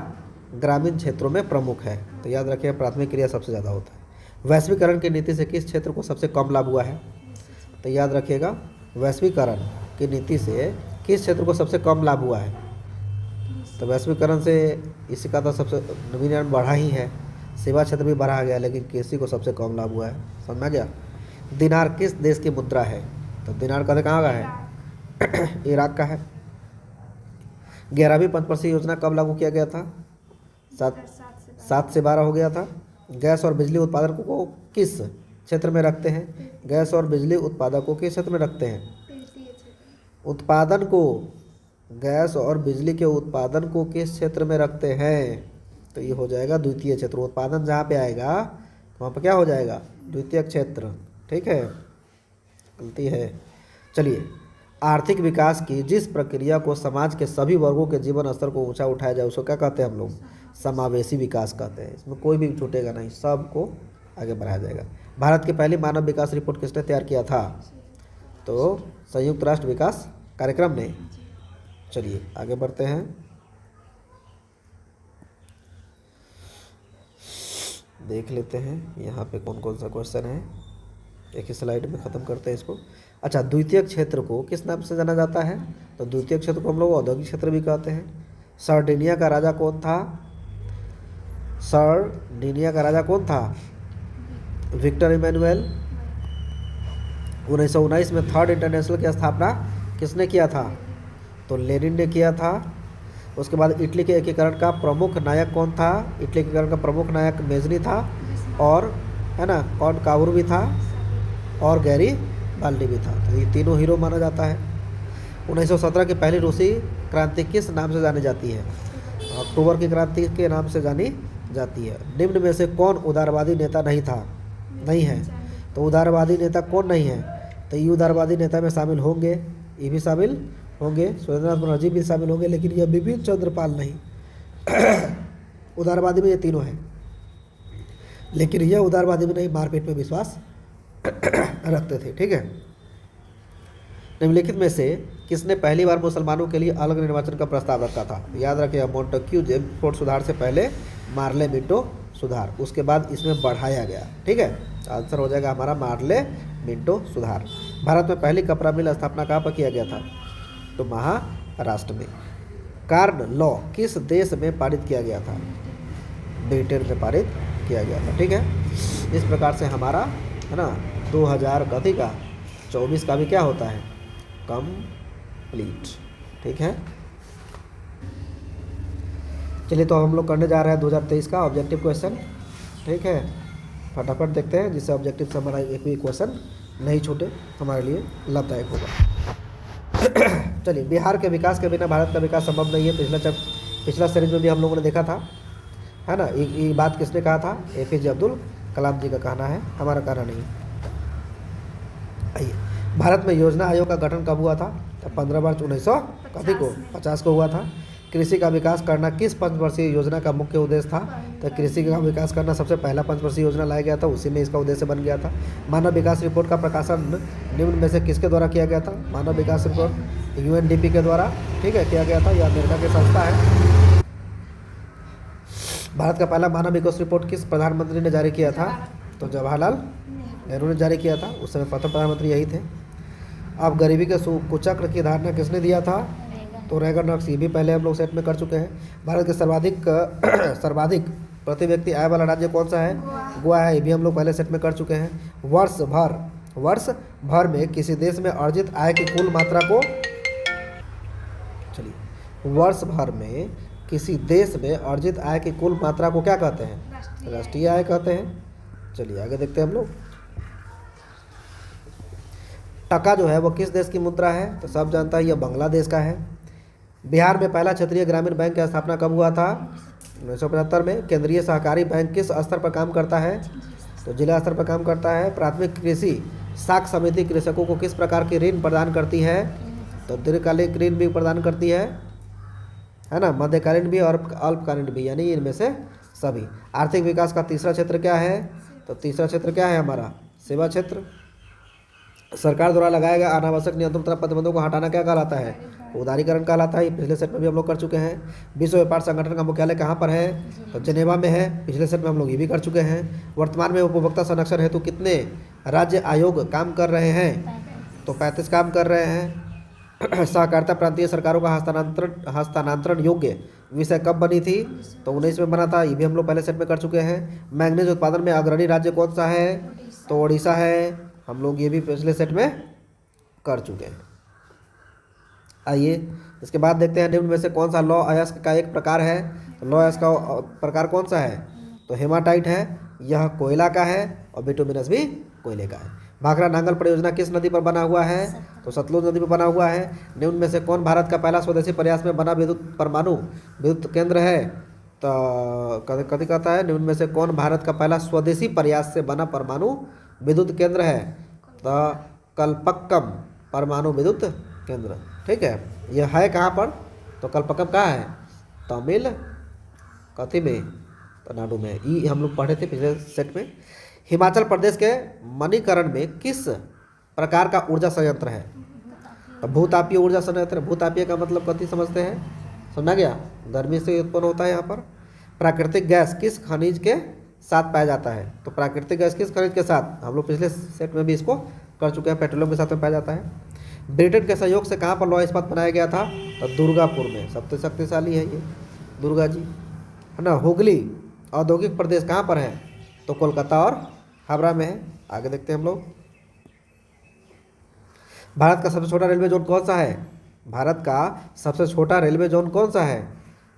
ग्रामीण क्षेत्रों में प्रमुख है? तो याद रखिए प्राथमिक क्रिया सबसे ज़्यादा होता है। वैश्वीकरण की नीति से किस क्षेत्र को सबसे कम लाभ हुआ है? तो याद रखिएगा वैश्वीकरण की नीति से किस क्षेत्र को सबसे कम लाभ हुआ है? तो वैश्वीकरण से इसी का तो सबसे नवीनीकरण बढ़ा ही है, सेवा क्षेत्र भी बढ़ा गया, लेकिन कृषि को सबसे कम लाभ हुआ है। समझ में गया? दिनार किस देश की मुद्रा है? तो दिनार कहाँ का है? इराक का है। 11वीं पंचवर्षीय योजना कब लागू किया गया था? 7 से 12 हो गया था। गैस और बिजली उत्पादन को किस क्षेत्र में रखते हैं? गैस और बिजली उत्पादक को किस क्षेत्र में रखते हैं? उत्पादन को, गैस और बिजली के उत्पादन को किस क्षेत्र में रखते हैं? तो ये हो जाएगा द्वितीय क्षेत्र। उत्पादन जहाँ पे आएगा वहाँ पर क्या हो जाएगा? द्वितीय क्षेत्र। ठीक है, गलती है। चलिए, आर्थिक विकास की जिस प्रक्रिया को समाज के सभी वर्गों के जीवन स्तर को ऊंचा उठाया जाए उसको क्या कहते हैं हम लोग? समावेशी विकास कहते हैं। इसमें कोई भी छूटेगा नहीं, सबको आगे बढ़ाया जाएगा। भारत की पहली मानव विकास रिपोर्ट किसने तैयार किया था? तो संयुक्त राष्ट्र विकास कार्यक्रम ने। चलिए आगे बढ़ते हैं। देख लेते हैं यहाँ पे कौन कौन सा क्वेश्चन है, एक ही स्लाइड में ख़त्म करते हैं इसको। अच्छा, द्वितीय क्षेत्र को किस नाम से जाना जाता है? तो द्वितीय क्षेत्र को हम लोग औद्योगिक क्षेत्र भी कहते हैं। सर्डिनिया का राजा कौन था? Victor Emmanuel. 1919 में थर्ड इंटरनेशनल की स्थापना किसने किया था? तो लेनिन ने किया था। उसके बाद इटली के एकीकरण का प्रमुख नायक कौन था? इटली एकीकरण का प्रमुख नायक मेजनी था, और है ना कौन कावरू भी था, और गैरी बाल्डी भी था। तो ये तीनों हीरो माना जाता है। 1917 की पहली रूसी क्रांति किस नाम से जानी जाती है? अक्टूबर की क्रांति के नाम से जानी जाती है। निम्न में से कौन उदारवादी नेता नहीं है? तो उदारवादी नेता कौन नहीं है? तो ये उदारवादी नेता में शामिल होंगे, ये भी शामिल होंगे, सुरेंद्रनाथ बनर्जी भी शामिल होंगे, लेकिन यह बिपिन चंद्र पाल नहीं। उदारवादी में ये तीनों हैं, लेकिन यह उदारवादी में नहीं, मारपीट में विश्वास रखते थे। ठीक है। निम्नलिखित में से किसने पहली बार मुसलमानों के लिए अलग निर्वाचन का प्रस्ताव रखा था? याद रखिए, मोंटेक्यू जेम्स फोर्ड सुधार से पहले मार्ले मिंटो सुधार, उसके बाद इसमें बढ़ाया गया। ठीक है, आंसर हो जाएगा हमारा मार्ले मिंटो सुधार। भारत में पहली कपड़ा मिल स्थापना कहाँ पर किया गया था? तो महाराष्ट्र में। कार्न लॉ किस देश में पारित किया गया था? ब्रिटेन में पारित किया गया था। ठीक है, इस प्रकार से हमारा है ना 2024 का भी क्या होता है? कंप्लीट। ठीक है, चलिए तो हम लोग करने जा रहे हैं 2023 का ऑब्जेक्टिव क्वेश्चन। ठीक है, फटाफट देखते हैं, जिससे ऑब्जेक्टिव से हमारा एक भी क्वेश्चन नहीं छूटे, हमारे लिए लाभदायक होगा। चलिए, बिहार के विकास के बिना भारत का विकास संभव नहीं है। पिछला सीरीज में भी हम लोगों ने देखा था, है ना। ये बात किसने कहा था? APJ अब्दुल कलाम जी का कहना है, हमारा कहना नहीं। आइए, भारत में योजना आयोग का गठन कब हुआ था? 15 मार्च 1950 को हुआ था। कृषि का विकास करना किस पंचवर्षीय योजना का मुख्य उद्देश्य था? तो कृषि का विकास करना सबसे पहला पंचवर्षीय योजना लाया गया था, उसी में इसका उद्देश्य बन गया था। मानव विकास रिपोर्ट का प्रकाशन निम्न में से किसके द्वारा किया गया था? मानव विकास रिपोर्ट UNDP के द्वारा, ठीक है, किया गया था। यह अमेरिका की संस्था है। भारत का पहला मानव विकास रिपोर्ट किस प्रधानमंत्री ने जारी किया था? तो जवाहरलाल नेहरू ने जारी किया था, उस समय प्रथम प्रधानमंत्री यही थे। अब गरीबी के कुचक्र की धारणा किसने दिया था? तो रैगन नक्स, ये भी पहले हम लोग सेट में कर चुके हैं। भारत के सर्वाधिक प्रति व्यक्ति आय वाला राज्य कौन सा है? गोवा है, ये भी हम लोग पहले सेट में कर चुके हैं। वर्ष भर में किसी देश में अर्जित आय की कुल मात्रा को, चलिए, वर्ष भर में किसी देश में अर्जित आय की कुल मात्रा को क्या कहते हैं? राष्ट्रीय आय कहते हैं। चलिए आगे देखते हैं हम लोग। टका जो है वो किस देश की मुद्रा है? तो सब जानता है, यह बांग्लादेश का है। बिहार में पहला क्षेत्रीय ग्रामीण बैंक की स्थापना कब हुआ था? 1975 में। केंद्रीय सहकारी बैंक किस स्तर पर काम करता है? तो जिला स्तर पर काम करता है। प्राथमिक कृषि साख समिति कृषकों को किस प्रकार की ऋण प्रदान करती है? तो दीर्घकालिक ऋण भी प्रदान करती है ना, मध्यकालीन भी और अल्पकालीन भी, यानी इनमें से सभी। आर्थिक विकास का तीसरा क्षेत्र क्या है? तो तीसरा क्षेत्र क्या है हमारा? सेवा क्षेत्र। सरकार द्वारा लगाए गए अनावश्यक नियंत्रण तथा प्रतिबंधों को हटाना क्या कहलाता है? उदारीकरण कहलाता है। पिछले सेट में भी हम लोग कर चुके हैं। विश्व व्यापार संगठन का मुख्यालय कहाँ पर है? तो जेनेवा में है, पिछले सेट में हम लोग ये भी कर चुके हैं। वर्तमान में उपभोक्ता संरक्षण हेतु कितने राज्य आयोग काम कर रहे हैं? तो 35 काम कर रहे हैं। सहकारिता प्रांतीय सरकारों का हस्तांतरण योग्य विषय कब बनी थी? तो 19 में बना था, ये भी हम लोग पहले सेट में कर चुके हैं। मैंगनीज उत्पादन में अग्रणी राज्य कौन सा है? तो ओडिशा है, हम लोग ये भी पिछले सेट में कर चुके हैं। आइए इसके बाद देखते हैं, निम्न में से कौन सा लौह अयस्क का एक प्रकार है? तो लौह अयस्क का प्रकार कौन सा है? तो हेमाटाइट है, यह कोयला का है, और बिटुमिनस भी कोयले का है। भाखड़ा नांगल परियोजना किस नदी पर बना हुआ है? तो सतलुज नदी पर बना हुआ है। निम्न में से कौन भारत का पहला स्वदेशी प्रयास में बना परमाणु विद्युत केंद्र है? तो कभी कहता है, निम्न में से कौन भारत का पहला स्वदेशी प्रयास से बना परमाणु विद्युत केंद्र है? तो कल्पक्कम परमाणु विद्युत केंद्र। ठीक है, यह है कहाँ पर? तो कल्पक्कम कहाँ है? तमिल कथी में? तमिलनाडु में। ये हम लोग पढ़े थे पिछले सेट में। हिमाचल प्रदेश के मणिकरण में किस प्रकार का ऊर्जा संयंत्र है? तो भूतापीय ऊर्जा संयंत्र। भूतापीय का मतलब कथी समझते हैं? सुना गया, गर्मी से उत्पन्न होता है यहाँ पर। प्राकृतिक गैस किस खनिज के साथ पाया जाता है? तो प्राकृतिक गैस किस खनिज के साथ? हम लोग पिछले सेट में भी इसको कर चुके हैं, पेट्रोलियम के साथ में पाया जाता है। ब्रिटेन के सहयोग से कहाँ पर लौह इस्पात बनाया गया था? तो दुर्गापुर में। सबसे शक्तिशाली है ये दुर्गा जी, है ना। हुगली औद्योगिक प्रदेश कहाँ पर है? तो कोलकाता और हावड़ा में है। आगे देखते हैं हम लोग। भारत का सबसे छोटा रेलवे जोन कौन सा है? भारत का सबसे छोटा रेलवे जोन कौन सा है?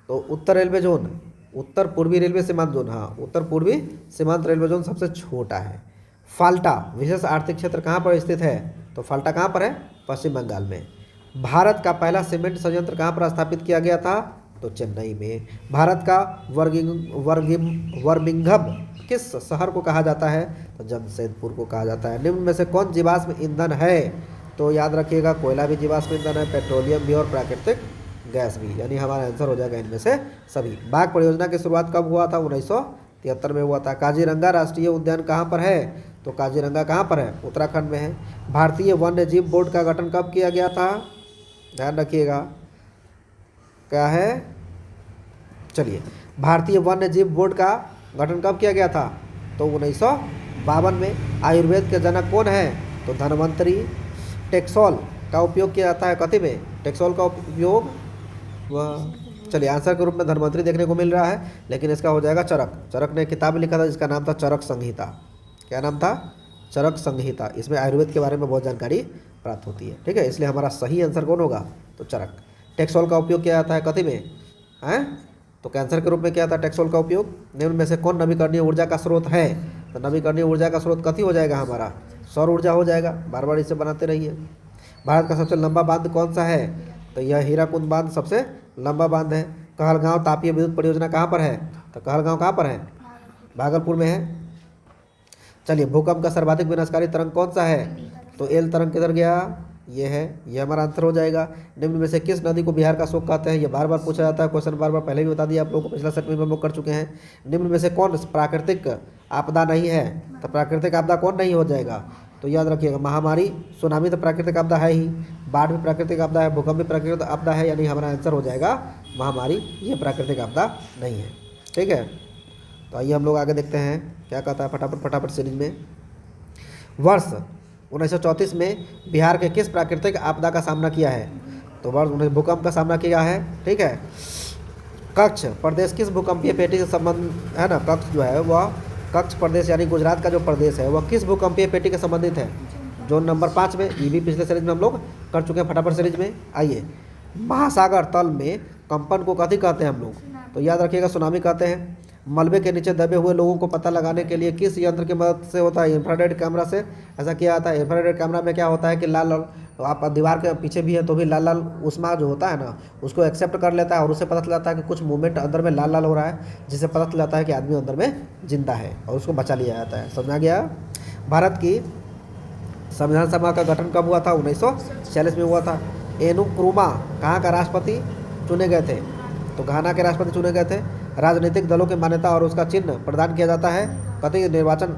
तो उत्तर रेलवे जोन, उत्तर पूर्वी रेलवे सीमांत जोन। हाँ, उत्तर पूर्वी सीमांत रेलवे जोन सबसे छोटा है। फाल्टा विशेष आर्थिक क्षेत्र कहाँ पर स्थित है? तो फाल्टा कहाँ पर है? पश्चिम बंगाल में। भारत का पहला सीमेंट संयंत्र कहाँ पर स्थापित किया गया था? तो चेन्नई में। भारत का बर्मिंघम किस शहर को कहा जाता है? तो जमशेदपुर को कहा जाता है। निम्न में से कौन जीवाश्म ईंधन है? तो याद रखिएगा कोयला भी जीवाश्म ईंधन है, पेट्रोलियम भी और प्राकृतिक गैस भी, यानी हमारा आंसर हो जाएगा इनमें से सभी। बाघ परियोजना की शुरुआत कब हुआ था? 1973 में हुआ था। काजीरंगा राष्ट्रीय उद्यान कहाँ पर है? तो काजीरंगा कहाँ पर है? उत्तराखंड में है। भारतीय वन्य जीव बोर्ड का गठन कब किया गया था? ध्यान रखिएगा क्या है, चलिए, भारतीय वन्य जीव बोर्ड का गठन कब किया गया था? तो 1952 में। आयुर्वेद के जनक कौन है? तो धन्वंतरी। टेक्सोल का उपयोग किया जाता है कथी में? टेक्सोल का उपयोग वह, चलिए, आंसर के रूप में धन्वंतरी देखने को मिल रहा है, लेकिन इसका हो जाएगा चरक। चरक ने किताब लिखा था जिसका नाम था चरक संहिता। क्या नाम था? चरक संहिता। इसमें आयुर्वेद के बारे में बहुत जानकारी प्राप्त होती है, ठीक है, इसलिए हमारा सही आंसर कौन होगा? तो चरक। टेक्सोल का उपयोग किया जाता है कथी में? हैं? तो कैंसर के रूप में किया था टेक्सोल का उपयोग। निम्न में से कौन नवीकरणीय ऊर्जा का स्रोत है? तो नवीकरणीय ऊर्जा का स्रोत कथी हो जाएगा हमारा? सौर ऊर्जा हो जाएगा। बार बार इसे बनाते रहिए। भारत का सबसे लंबा बांध कौन सा है? तो यह हीराकुंड बांध सबसे लंबा बांध है। कहलगांव तापीय विद्युत परियोजना कहाँ पर है? तो कहलगांव कहाँ पर है? भागलपुर में है। चलिए, भूकंप का सर्वाधिक विनाशकारी तरंग कौन सा है? तो एल तरंग किधर गया? ये है, ये हमारा आंसर हो जाएगा। निम्न में से किस नदी को बिहार का शोक कहते हैं? ये बार बार पूछा जाता है क्वेश्चन, बार बार पहले भी बता दिया आप लोगों को, पिछला सेट में हम लोग कर चुके हैं। निम्न में से कौन प्राकृतिक आपदा नहीं है? तो प्राकृतिक आपदा कौन नहीं हो जाएगा? तो याद रखिएगा महामारी, सुनामी तो प्राकृतिक आपदा है ही, बाढ़ भी प्राकृतिक आपदा है, भूकंप भी प्राकृतिक आपदा है, यानी हमारा आंसर हो जाएगा महामारी, ये प्राकृतिक आपदा नहीं है, ठीक है। तो आइए हम लोग आगे देखते हैं क्या कहता है फटाफट फटाफट सीरीज में। वर्ष 1934 में बिहार के किस प्राकृतिक आपदा का सामना किया है? तो वर्ष भूकंप का सामना किया है, ठीक है। कच्छ प्रदेश किस भूकंपीय पेटी से संबंध है ना? कच्छ जो है वह कच्छ प्रदेश यानी गुजरात का जो प्रदेश है वह किस भूकंपीय पेटी के संबंधित है? जोन नंबर 5 में। ये भी पिछले सीरीज में हम लोग कर चुके हैं फटाफट सीरीज में। आइए, महासागर तल में कंपन को कथी कहते हैं हम लोग? तो याद रखिएगा सुनामी कहते हैं। मलबे के नीचे दबे हुए लोगों को पता लगाने के लिए किस यंत्र की मदद से होता है? इंफ्रारेड कैमरा से ऐसा किया जाता है। इंफ्रारेड कैमरा में क्या होता है कि लाल लाल, तो आप दीवार के पीछे भी है तो भी लाल लाल ऊष्मा जो होता है ना उसको एक्सेप्ट कर लेता है और उससे पता चल जाता है कि कुछ मूवमेंट अंदर में लाल लाल हो रहा है, जिससे पता चल जाता है कि आदमी अंदर में जिंदा है और उसको बचा लिया जाता है। समझा गया? भारत की संविधान सभा का गठन कब हुआ था? 1946 में हुआ था। एनुक्रुमा कहाँ का राष्ट्रपति चुने गए थे? तो घाना के राष्ट्रपति चुने गए थे। राजनीतिक दलों की मान्यता और उसका चिन्ह प्रदान किया जाता है कथी? निर्वाचन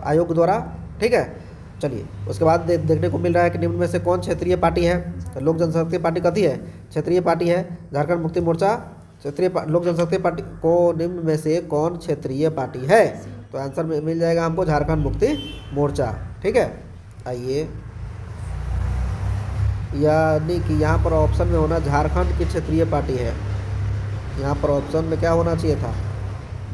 आयोग द्वारा, ठीक है। चलिए, उसके बाद देखने को मिल रहा है कि निम्न में से कौन क्षेत्रीय पार्टी है? तो लोक जनशक्ति पार्टी कथी है? क्षेत्रीय पार्टी है। झारखंड मुक्ति मोर्चा क्षेत्रीय लोक जनशक्ति पार्टी को निम्न में से कौन क्षेत्रीय पार्टी है? तो आंसर मिल जाएगा हमको झारखंड मुक्ति मोर्चा, ठीक है। आइए, यानी कि यहाँ पर ऑप्शन में होना झारखंड की क्षेत्रीय पार्टी है। यहाँ पर ऑप्शन में क्या होना चाहिए था?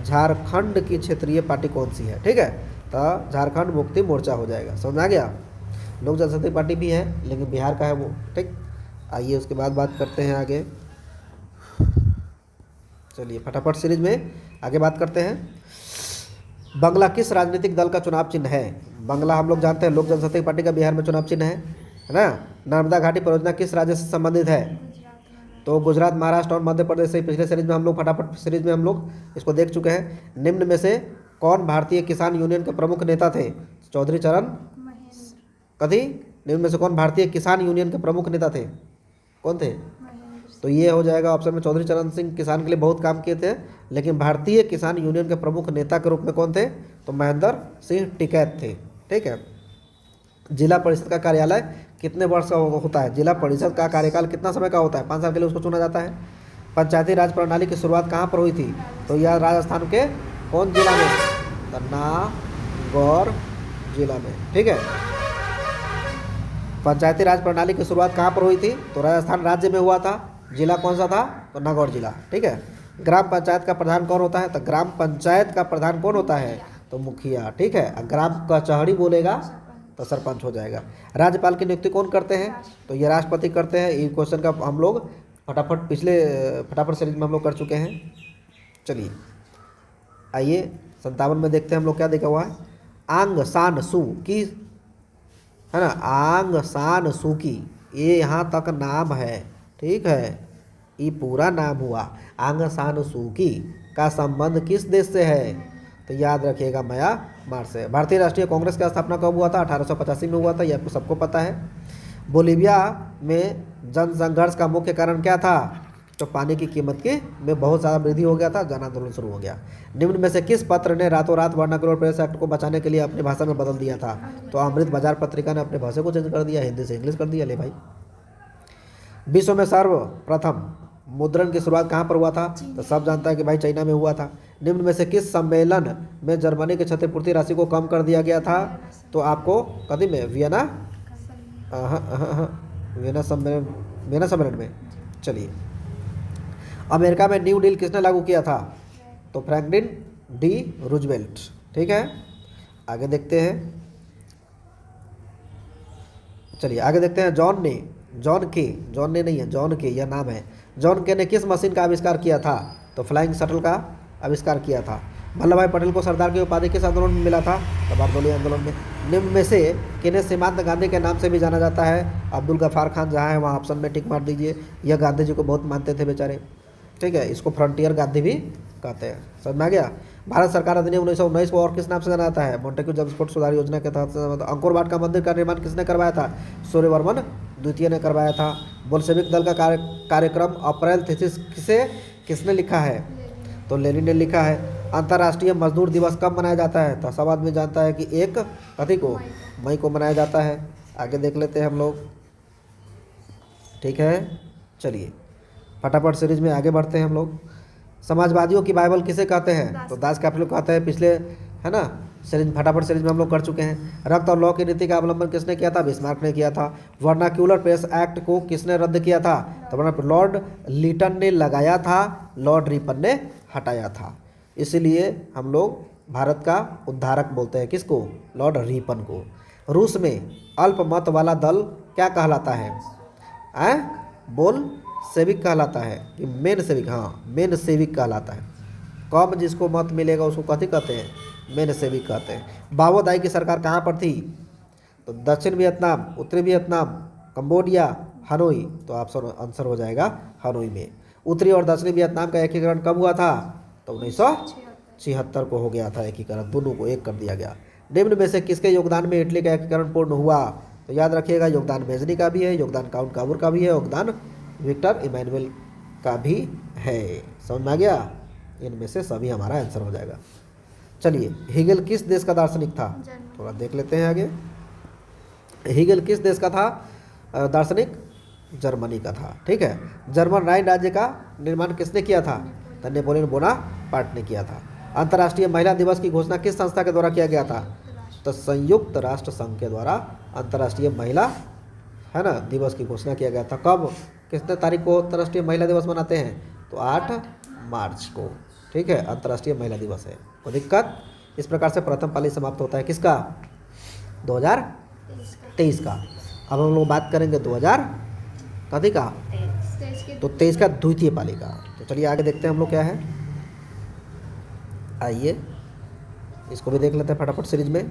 झारखंड की क्षेत्रीय पार्टी कौन सी है, ठीक है। तो झारखंड मुक्ति मोर्चा हो जाएगा। समझ आ गया? लोक जनशक्ति पार्टी भी है लेकिन बिहार का है वो, ठीक। आइए उसके बाद बात करते हैं आगे। चलिए फटाफट सीरीज में आगे बात करते हैं। बंगला किस राजनीतिक दल का चुनाव चिन्ह है? बंगला हम लोग जानते हैं लोक जनशक्ति पार्टी का बिहार में चुनाव चिन्ह है ना। नर्मदा घाटी परियोजना किस राज्य से संबंधित है? तो गुजरात, महाराष्ट्र और मध्य प्रदेश से। पिछले सीरीज में हम लोग फटाफट सीरीज में हम लोग इसको देख चुके हैं। निम्न में से कौन भारतीय किसान यूनियन के प्रमुख नेता थे? चौधरी चरण कथी? निम्न में से कौन भारतीय किसान यूनियन के प्रमुख नेता थे? कौन थे? तो ये हो जाएगा ऑप्शन में चौधरी चरण सिंह। किसान के लिए बहुत काम किए थे, लेकिन भारतीय किसान यूनियन के प्रमुख नेता के रूप में कौन थे? तो महेंद्र सिंह टिकैत थे, ठीक है। जिला परिषद का कार्यालय कितने वर्ष का होता है? जिला परिषद का कार्यकाल कितना समय का होता है? 5 साल के लिए उसको चुना जाता है। पंचायती राज प्रणाली की शुरुआत कहाँ पर हुई थी? तो यह राजस्थान के कौन जिला में? तो नागौर जिला में, ठीक है। पंचायती राज प्रणाली की शुरुआत कहाँ पर हुई थी? तो राजस्थान राज्य में हुआ था। जिला कौन सा था? तो नागौर जिला, ठीक है। ग्राम पंचायत का प्रधान कौन होता है? तो ग्राम पंचायत का प्रधान कौन होता है? तो मुखिया, ठीक है। ग्राम कचहरी बोलेगा तो सरपंच हो जाएगा। राज्यपाल की नियुक्ति कौन करते हैं? तो ये राष्ट्रपति करते हैं। ये क्वेश्चन का हम लोग फटाफट सीरीज में हम लोग कर चुके हैं। चलिए आइए 57 में देखते हैं हम लोग क्या देखा हुआ है। आंग सान सू की, है ना, आंग सान सू की, ये यहाँ तक नाम है, ठीक है। ये पूरा नाम हुआ। आंग सान सू की का संबंध किस देश से है? तो याद रखिएगा म्यांमार से। भारतीय राष्ट्रीय कांग्रेस की स्थापना कब हुआ था? 1885 में हुआ था, ये आपको सबको पता है। बोलीविया में जनसंघर्ष का मुख्य कारण क्या था? तो पानी की कीमत की में बहुत ज़्यादा वृद्धि हो गया था, जन आंदोलन शुरू हो गया। निम्न में से किस पत्र ने रातों रात वर्नाक्युलर प्रेस एक्ट को बचाने के लिए अपनी भाषा में बदल दिया था? तो अमृत बाजार पत्रिका ने अपने भाषा को चेंज कर दिया, हिंदी से इंग्लिश कर दिया। ले भाई, विश्व में सर्वप्रथम मुद्रण की शुरुआत कहाँ पर हुआ था? तो सब जानता है कि भाई चाइना में हुआ था। निम्न में से किस सम्मेलन में जर्मनी की क्षतिपूर्ति राशि को कम कर दिया गया था? तो आपको कभी में वियना वियना सम्मेलन में। चलिए, अमेरिका में न्यू डील किसने लागू किया था? तो फ्रैंकलिन डी रूजवेल्ट। ठीक है, आगे देखते हैं। चलिए आगे देखते हैं। जॉन ने नहीं है, जॉन के, यह नाम है। जॉन के ने किस मशीन का आविष्कार किया था? तो फ्लाइंग शटल का आविष्कार किया था। वल्लभ भाई पटेल को सरदार की उपाधि किस आंदोलन में मिला था? तो बारदोली आंदोलन में। निम्न में से किन्हें सीमांत गांधी के नाम से भी जाना जाता है? अब्दुल गफ्फार खान जहाँ है वहाँ ऑप्शन में टिक मार दीजिए। यह गांधी जी को बहुत मानते थे बेचारे। ठीक है, इसको फ्रंटियर गांधी भी कहते हैं। समझ में आ गया? भारत सरकार अधिनियम 1919 को और किस नाम से जाना जाता है? मोंटेक्यू जमस्फोर्ड सुधार योजना के तहत। अंकोर वाट का मंदिर का निर्माण किसने करवाया था? सूर्यवर्मन द्वितीय ने करवाया था। बोल्शेविक दल का कार्यक्रम अप्रैल थीसिस किसने लिखा है? तो लेनिन ने लिखा है। अंतर्राष्ट्रीय मजदूर दिवस कब मनाया जाता है? तो सब आदमी जानता है कि 1 मई को मनाया जाता है। आगे देख लेते हैं हम लोग। ठीक है, चलिए फटाफट सीरीज में आगे बढ़ते हैं हम लोग। समाजवादियों की बाइबल किसे कहते हैं? तो दास कैपिटल कहते हैं। पिछले है ना सीरीज, फटाफट सीरीज में हम लोग कर चुके हैं। रक्त और लौ की नीति का अवलंबन किसने किया था? बिस्मार्क ने किया था। वर्नाक्यूलर प्रेस एक्ट को किसने रद्द किया था? तो लॉर्ड लीटन ने लगाया था, लॉर्ड रिपन ने हटाया था। इसीलिए हम लोग भारत का उद्धारक बोलते हैं किसको? लॉर्ड रिपन को। रूस में अल्पमत वाला दल क्या कहलाता है? बोल सेविक कहलाता है कि मेन सेविक? हाँ, मेन सेविक कहलाता है। कम जिसको मत मिलेगा उसको कथी कहते हैं? मेन सेविक कहते हैं। बाओ दाई की सरकार कहाँ पर थी? तो दक्षिण वियतनाम, उत्तरी वियतनाम, कंबोडिया, हनोई। तो ऑप्शन आंसर हो जाएगा हनोई में। उत्तरी और दक्षिणी वियतनाम का एकीकरण कब हुआ था? तो 1976 को हो गया था एकीकरण, दोनों को एक कर दिया गया। निम्न में से किसके योगदान में इटली का एकीकरण पूर्ण हुआ? तो याद रखिएगा, योगदान मेजनी का भी है, योगदान काउंट काबूर का भी है, योगदान विक्टर इमैनुअल का भी है। समझ में आ गया? इनमें से सभी हमारा आंसर हो जाएगा। चलिए, हेगेल किस देश का दार्शनिक था? थोड़ा देख लेते हैं आगे। हेगेल किस देश का था दार्शनिक? जर्मनी का था। ठीक है। जर्मन राइन राज्य का निर्माण किसने किया था? तो नेपोलियन बोनापार्ट ने किया था। अंतर्राष्ट्रीय महिला दिवस की घोषणा किस संस्था के द्वारा किया गया था? तो संयुक्त राष्ट्र संघ के द्वारा अंतर्राष्ट्रीय महिला है ना दिवस की घोषणा किया गया था। कब, कितने तारीख को अंतर्राष्ट्रीय महिला दिवस मनाते हैं? तो 8 मार्च को। ठीक है, अंतर्राष्ट्रीय महिला दिवस है। कोई दिक्कत? इस प्रकार से प्रथम पाली समाप्त होता है किसका? 2023 का। अब हम लोग बात करेंगे 2000 कभी का? तो 23 का द्वितीय पाली का। तो चलिए आगे देखते हैं हम लोग क्या है। आइए इसको भी देख लेते हैं फटाफट सीरीज में।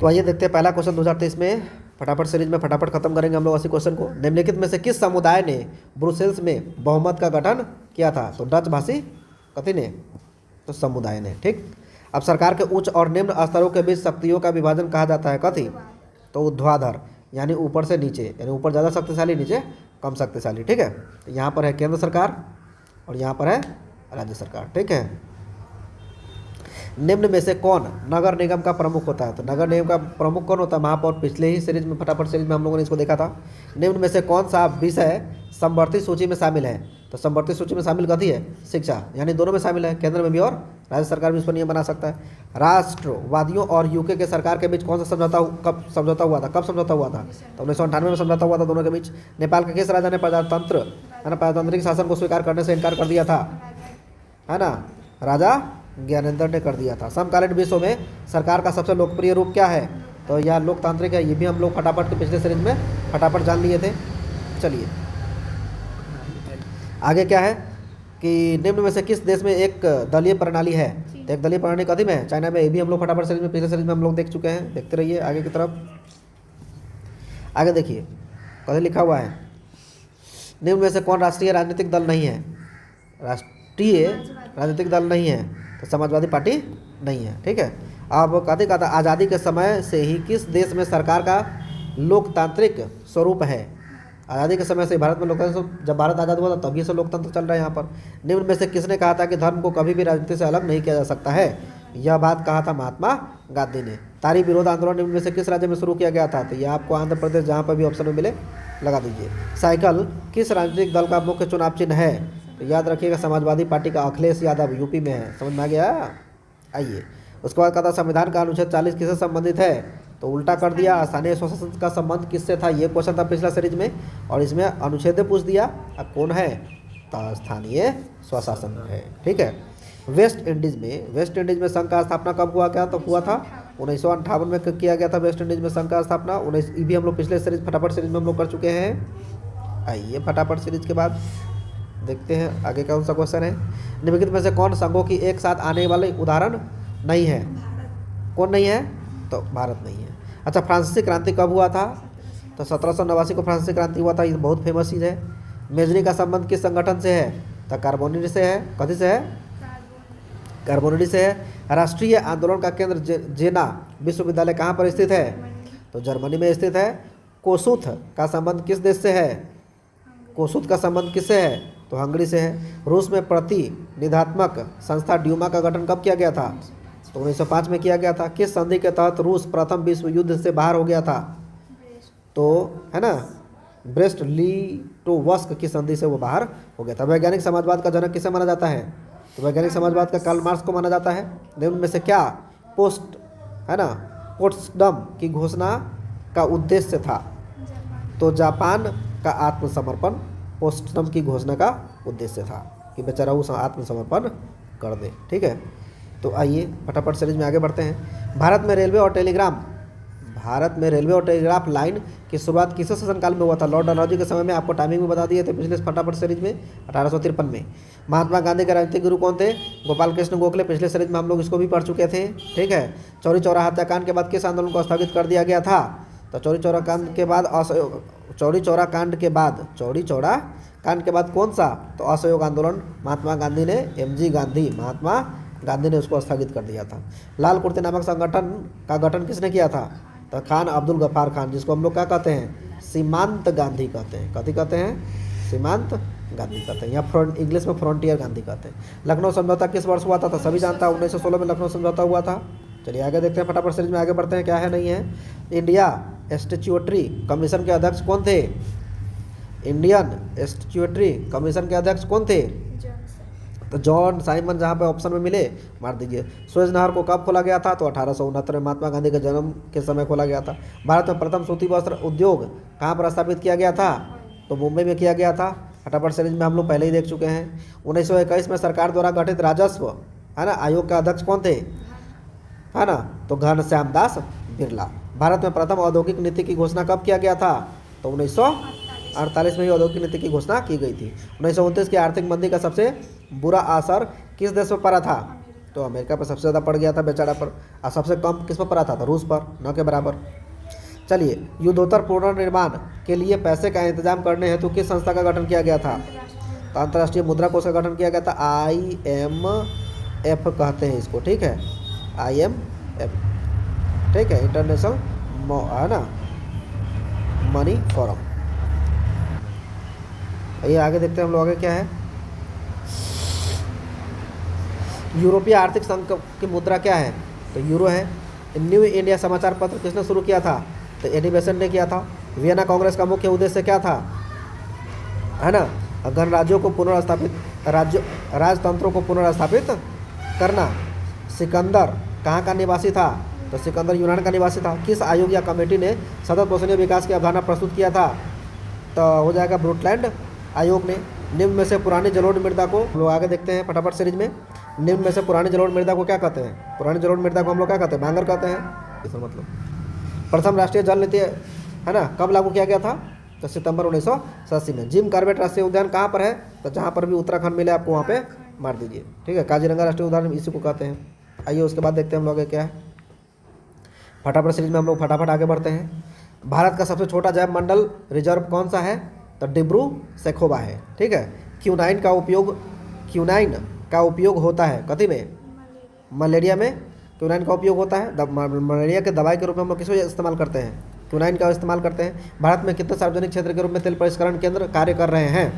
तो आइए देखते हैं पहला क्वेश्चन 2023 में फटाफट सीरीज में फटाफट खत्म करेंगे हम लोग 80 क्वेश्चन को। निम्नलिखित में से किस समुदाय ने ब्रुसेल्स में बहुमत का गठन किया था? तो डच भाषी कथी ने? तो समुदाय ने। ठीक। अब सरकार के उच्च और निम्न स्तरों के बीच शक्तियों का विभाजन कहा जाता है कथी? तो ऊर्ध्वाधर, यानी ऊपर से नीचे, यानी ऊपर ज़्यादा शक्तिशाली, नीचे कम शक्तिशाली। ठीक है। तो यहाँ पर है केंद्र सरकार और यहाँ पर है राज्य सरकार। ठीक है। निम्न में से कौन नगर निगम का प्रमुख होता है? तो नगर निगम का प्रमुख कौन होता है? महापौर। पिछले ही सीरीज में फटाफट सीरीज में हम लोगों ने इसको देखा था। निम्न में से कौन सा विषय समवर्ती सूची में शामिल है? तो समवर्ती सूची में शामिल कथी है? शिक्षा, यानी दोनों में शामिल है, केंद्र में भी और राज्य सरकार भी इस पर नियम बना सकता है। राष्ट्रवादियों और यूके के सरकार के बीच कौन सा समझौता कब समझौता हुआ था? कब समझौता हुआ था? तो 1998 में समझौता हुआ था दोनों के बीच। नेपाल के किस राजा ने प्रजातंत्र है ना प्रजातांत्रिक शासन को स्वीकार करने से इनकार कर दिया था? है ना, राजा ज्ञानेंद्र ने कर दिया था। समकालीन विश्व में सरकार का सबसे लोकप्रिय रूप क्या है? तो यह लोकतांत्रिक है। ये भी हम लोग फटाफट के पिछले सीरीज में फटाफट जान लिए थे। चलिए आगे क्या है कि निम्न में से किस देश में एक दलीय प्रणाली है? तो एक दलीय प्रणाली कथी में है? चाइना में। ये भी हम लोग फटाफट सीरीज में पिछले सीरीज में हम लोग देख चुके हैं। देखते रहिए आगे की तरफ। आगे देखिए कैसे लिखा हुआ है, निम्न में से कौन राष्ट्रीय राजनीतिक दल नहीं है? राष्ट्रीय राजनीतिक दल नहीं है तो समाजवादी पार्टी नहीं है। ठीक है, अब कहते कहता आज़ादी के समय से ही किस देश में सरकार का लोकतांत्रिक स्वरूप है? आज़ादी के समय से भारत में लोकतंत्र, जब भारत आज़ाद हुआ था तभी से लोकतंत्र चल रहा है यहाँ पर। निम्न में से किसने कहा था कि धर्म को कभी भी राजनीति से अलग नहीं किया जा सकता है? यह बात कहा था महात्मा गांधी ने। तारी विरोध आंदोलन निम्न में से किस राज्य में शुरू किया गया था? तो यह आपको आंध्र प्रदेश, जहाँ पर भी ऑप्शन में मिले लगा दीजिए। साइकिल किस राजनीतिक दल का मुख्य चुनाव चिन्ह है? तो याद रखिएगा समाजवादी पार्टी का अखिलेश यादव यूपी में है। समझ में आ गया? आइए उसके बाद कहता संविधान का अनुच्छेद 40 किससे संबंधित है? तो उल्टा कर दिया, स्थानीय स्वशासन का संबंध किससे था? ये क्वेश्चन था पिछला सीरीज में, और इसमें अनुच्छेद पूछ दिया। अब कौन है? तो स्थानीय स्वशासन है। ठीक है, वेस्ट इंडीज़ में संघ का स्थापना कब हुआ? क्या तो हुआ था 1958 में किया गया था वेस्ट इंडीज़ में संघ का स्थापना। 19 भी हम लोग पिछले सीरीज फटाफट सीरीज में हम लोग कर चुके हैं। आइए फटाफट सीरीज के बाद देखते हैं आगे कौन सा क्वेश्चन है। निम्नलिखित में से कौन संघों की एक साथ आने वाले उदाहरण नहीं है? कौन नहीं है? तो भारत नहीं है। अच्छा, फ्रांसीसी क्रांति कब हुआ था? तो 1789 को फ्रांसीसी क्रांति हुआ था। ये बहुत फेमस चीज़ है। मेजनी का संबंध किस संगठन से है? तो कार्बोनिडी से है। कथी से है? कार्बोनिडी से है। राष्ट्रीय आंदोलन का केंद्र जेना विश्वविद्यालय कहाँ पर स्थित है? तो जर्मनी में स्थित है। कोसूथ का संबंध किस देश से है? कोसूथ का संबंध किससे है? तो हंगरी से है। रूस में प्रतिनिधात्मक संस्था ड्यूमा का गठन कब किया गया था? तो 1905 में किया गया था। किस संधि के तहत रूस प्रथम विश्व युद्ध से बाहर हो गया था? तो है ना, ब्रेस्ट लिटोवस्क की संधि से वो बाहर हो गया था। वैज्ञानिक समाजवाद का जनक किसे माना जाता है? तो वैज्ञानिक समाजवाद का कार्ल मार्क्स को माना जाता है। निम्न में से क्या पोट्सडम की घोषणा का उद्देश्य था? तो जापान का आत्मसमर्पण पोट्सडम की घोषणा का उद्देश्य था कि बेचारा उस आत्मसमर्पण कर दे। ठीक है, तो आइए फटाफट सीरीज में आगे बढ़ते हैं। भारत में रेलवे और टेलीग्राफ लाइन की शुरुआत किस शासनकाल में हुआ था? लॉर्ड डलहौजी के समय में। आपको टाइमिंग में बता दिए थे पिछले फटाफट सीरीज में, 1853 में। महात्मा गांधी के राजनीतिक गुरु कौन थे? गोपाल कृष्ण गोखले। पिछले सीरीज में हम लोग इसको भी पढ़ चुके थे। ठीक है, चौरी चौरा हत्याकांड के बाद किस आंदोलन को स्थगित कर दिया गया था? तो चौरी चौरा कांड के बाद कौन सा? तो असहयोग आंदोलन। महात्मा गांधी ने उसको स्थगित कर दिया था। लाल कुर्ते नामक संगठन का गठन किसने किया था? तो खान अब्दुल गफ्फार खान, जिसको हम लोग क्या कहते हैं? सीमांत गांधी कहते हैं। कथी कहते हैं? सीमांत गांधी कहते हैं, या इंग्लिश में फ्रंटियर गांधी कहते हैं। लखनऊ समझौता किस वर्ष हुआ था? तो सभी जानता है 1916 में लखनऊ समझौता हुआ था। चलिए आगे देखते हैं फटाफट सीरीज में आगे बढ़ते हैं, क्या है नहीं है। इंडिया स्टैट्यूटरी कमीशन के अध्यक्ष कौन थे? इंडियन स्टैट्यूटरी कमीशन के अध्यक्ष कौन थे? तो जॉन साइमन, जहाँ पे ऑप्शन में मिले मार दीजिए। सुएज नहर को कब खोला गया था? तो 1869 में महात्मा गांधी के जन्म के समय खोला गया था। भारत में प्रथम सूती वस्त्र उद्योग कहाँ पर स्थापित किया गया था? तो मुंबई में किया गया था। फटाफट सीरीज में हम लोग पहले ही देख चुके हैं। 1921 में सरकार द्वारा गठित राजस्व है ना आयोग के अध्यक्ष कौन थे? है ना, तो घनश्याम दास बिरला। भारत में प्रथम औद्योगिक नीति की घोषणा कब किया गया था? तो 1948 में ही औद्योगिक नीति की घोषणा की गई थी। 1929 की आर्थिक मंदी का सबसे बुरा असर किस देश पर पड़ा था? तो अमेरिका पर सबसे ज़्यादा पड़ गया था बेचारा पर, और सबसे कम किस पर पड़ा था? तो रूस पर, न के बराबर। चलिए, युद्धोत्तर पुनर्निर्माण के लिए पैसे का इंतजाम करने हेतु किस संस्था का गठन किया गया था? तो अंतर्राष्ट्रीय मुद्रा कोष का गठन किया गया था। IMF कहते हैं इसको। ठीक है, IMF। ठीक है, इंटरनेशनल है ना मनी फोरम। ये आगे देखते हैं हम लोग आगे क्या है। यूरोपीय आर्थिक संघ की मुद्रा क्या है? तो यूरो है। न्यू इंडिया समाचार पत्र किसने शुरू किया था? तो एनी बेसेंट ने किया था। वियना कांग्रेस का मुख्य उद्देश्य क्या था? है ना, गणराज्यों को पुनर्स्थापित, राजतंत्रों को पुनर्स्थापित करना। सिकंदर कहाँ का निवासी था? तो सिकंदर यूनान का निवासी था। किस आयोग या कमेटी ने सतत पोषणीय विकास की अवधारणा प्रस्तुत किया था? तो हो जाएगा ब्रूटलैंड आयोग ने। निम्न में से पुरानी जलोढ़ मृदा को हम लोग आगे देखते हैं फटाफट सीरीज में। निम्न में से पुरानी जलोढ़ मृदा को क्या कहते हैं? पुरानी जलोढ़ मृदा को हम लोग क्या कहते हैं? बांगर कहते हैं। इसका मतलब प्रथम राष्ट्रीय जल नीति है ना कब लागू किया गया था? तो सितंबर 1987 में। जिम कॉर्बेट राष्ट्रीय उद्यान कहाँ पर है? तो जहाँ पर भी उत्तराखंड मिले आपको वहाँ पे मार दीजिए। ठीक है, काजीरंगा राष्ट्रीय उद्यान इसी को कहते हैं। आइए उसके बाद देखते हैं हम लोग क्या है। फटाफट सीरीज में हम लोग फटाफट आगे बढ़ते हैं। भारत का सबसे छोटा जैव मंडल रिजर्व कौन सा है? तो डिब्रू सैखोवा है। ठीक है। क्यूनाइन का उपयोग होता है कथी में? मलेरिया में क्यूनाइन का उपयोग होता है। मलेरिया के दवाई के रूप में हम लोग किसको इस्तेमाल करते हैं? क्यूनाइन का इस्तेमाल करते हैं। भारत में कितने सार्वजनिक क्षेत्र के रूप में तेल परिष्करण केंद्र कार्य कर रहे हैं?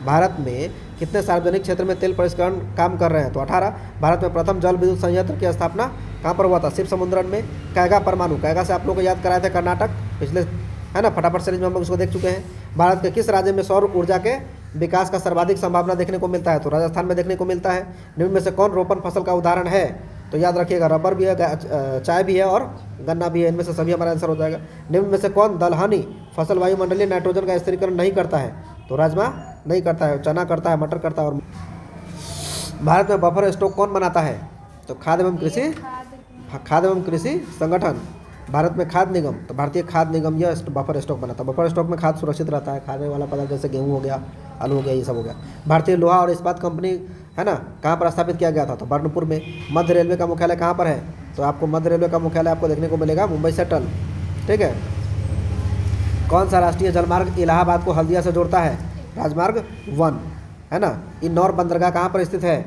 भारत में कितने सार्वजनिक क्षेत्र में तेल परिष्करण काम कर रहे हैं? तो 18। भारत में प्रथम जल विद्युत संयंत्र की स्थापना कहाँ पर हुआ था? शिव समुद्रन में। कैगा परमाणु, कैगा से आप लोग को याद कराए थे कर्नाटक पिछले, है ना, फटाफट सीरीज में हम लोग इसको देख चुके हैं। भारत के किस राज्य में सौर ऊर्जा के विकास का सर्वाधिक संभावना देखने को मिलता है? तो राजस्थान में देखने को मिलता है। निम्न में से कौन रोपण फसल का उदाहरण है? तो याद रखिएगा, रबर भी है, चाय भी है और गन्ना भी है। इनमें से सभी हमारा आंसर हो जाएगा। निम्न में से कौन दलहनी फसल वायुमंडलीय नाइट्रोजन का स्थिरीकरण नहीं करता है? तो राजमा नहीं करता है, चना करता है, मटर करता है। और भारत में बफर स्टॉक कौन बनाता है? तो खाद्य एवं कृषि संगठन। भारत में खाद्य निगम, तो भारतीय खाद्य निगम यह बफर स्टॉक बनाता है। बफर स्टॉक में खाद्य सुरक्षित रहता है, खाने वाला पदार्थ जैसे गेहूँ हो गया, आलू हो गया, ये सब हो गया। भारतीय लोहा और इस्पात कंपनी, है ना, कहाँ पर स्थापित किया गया था? तो बर्नपुर में। मध्य रेलवे का मुख्यालय कहाँ पर है? तो आपको मध्य रेलवे का मुख्यालय आपको देखने को मिलेगा मुंबई सेंट्रल। ठीक है। कौन सा राष्ट्रीय जलमार्ग इलाहाबाद को हल्दिया से जोड़ता है? राजमार्ग 1, है ना। इंदौर बंदरगाह कहाँ पर स्थित है?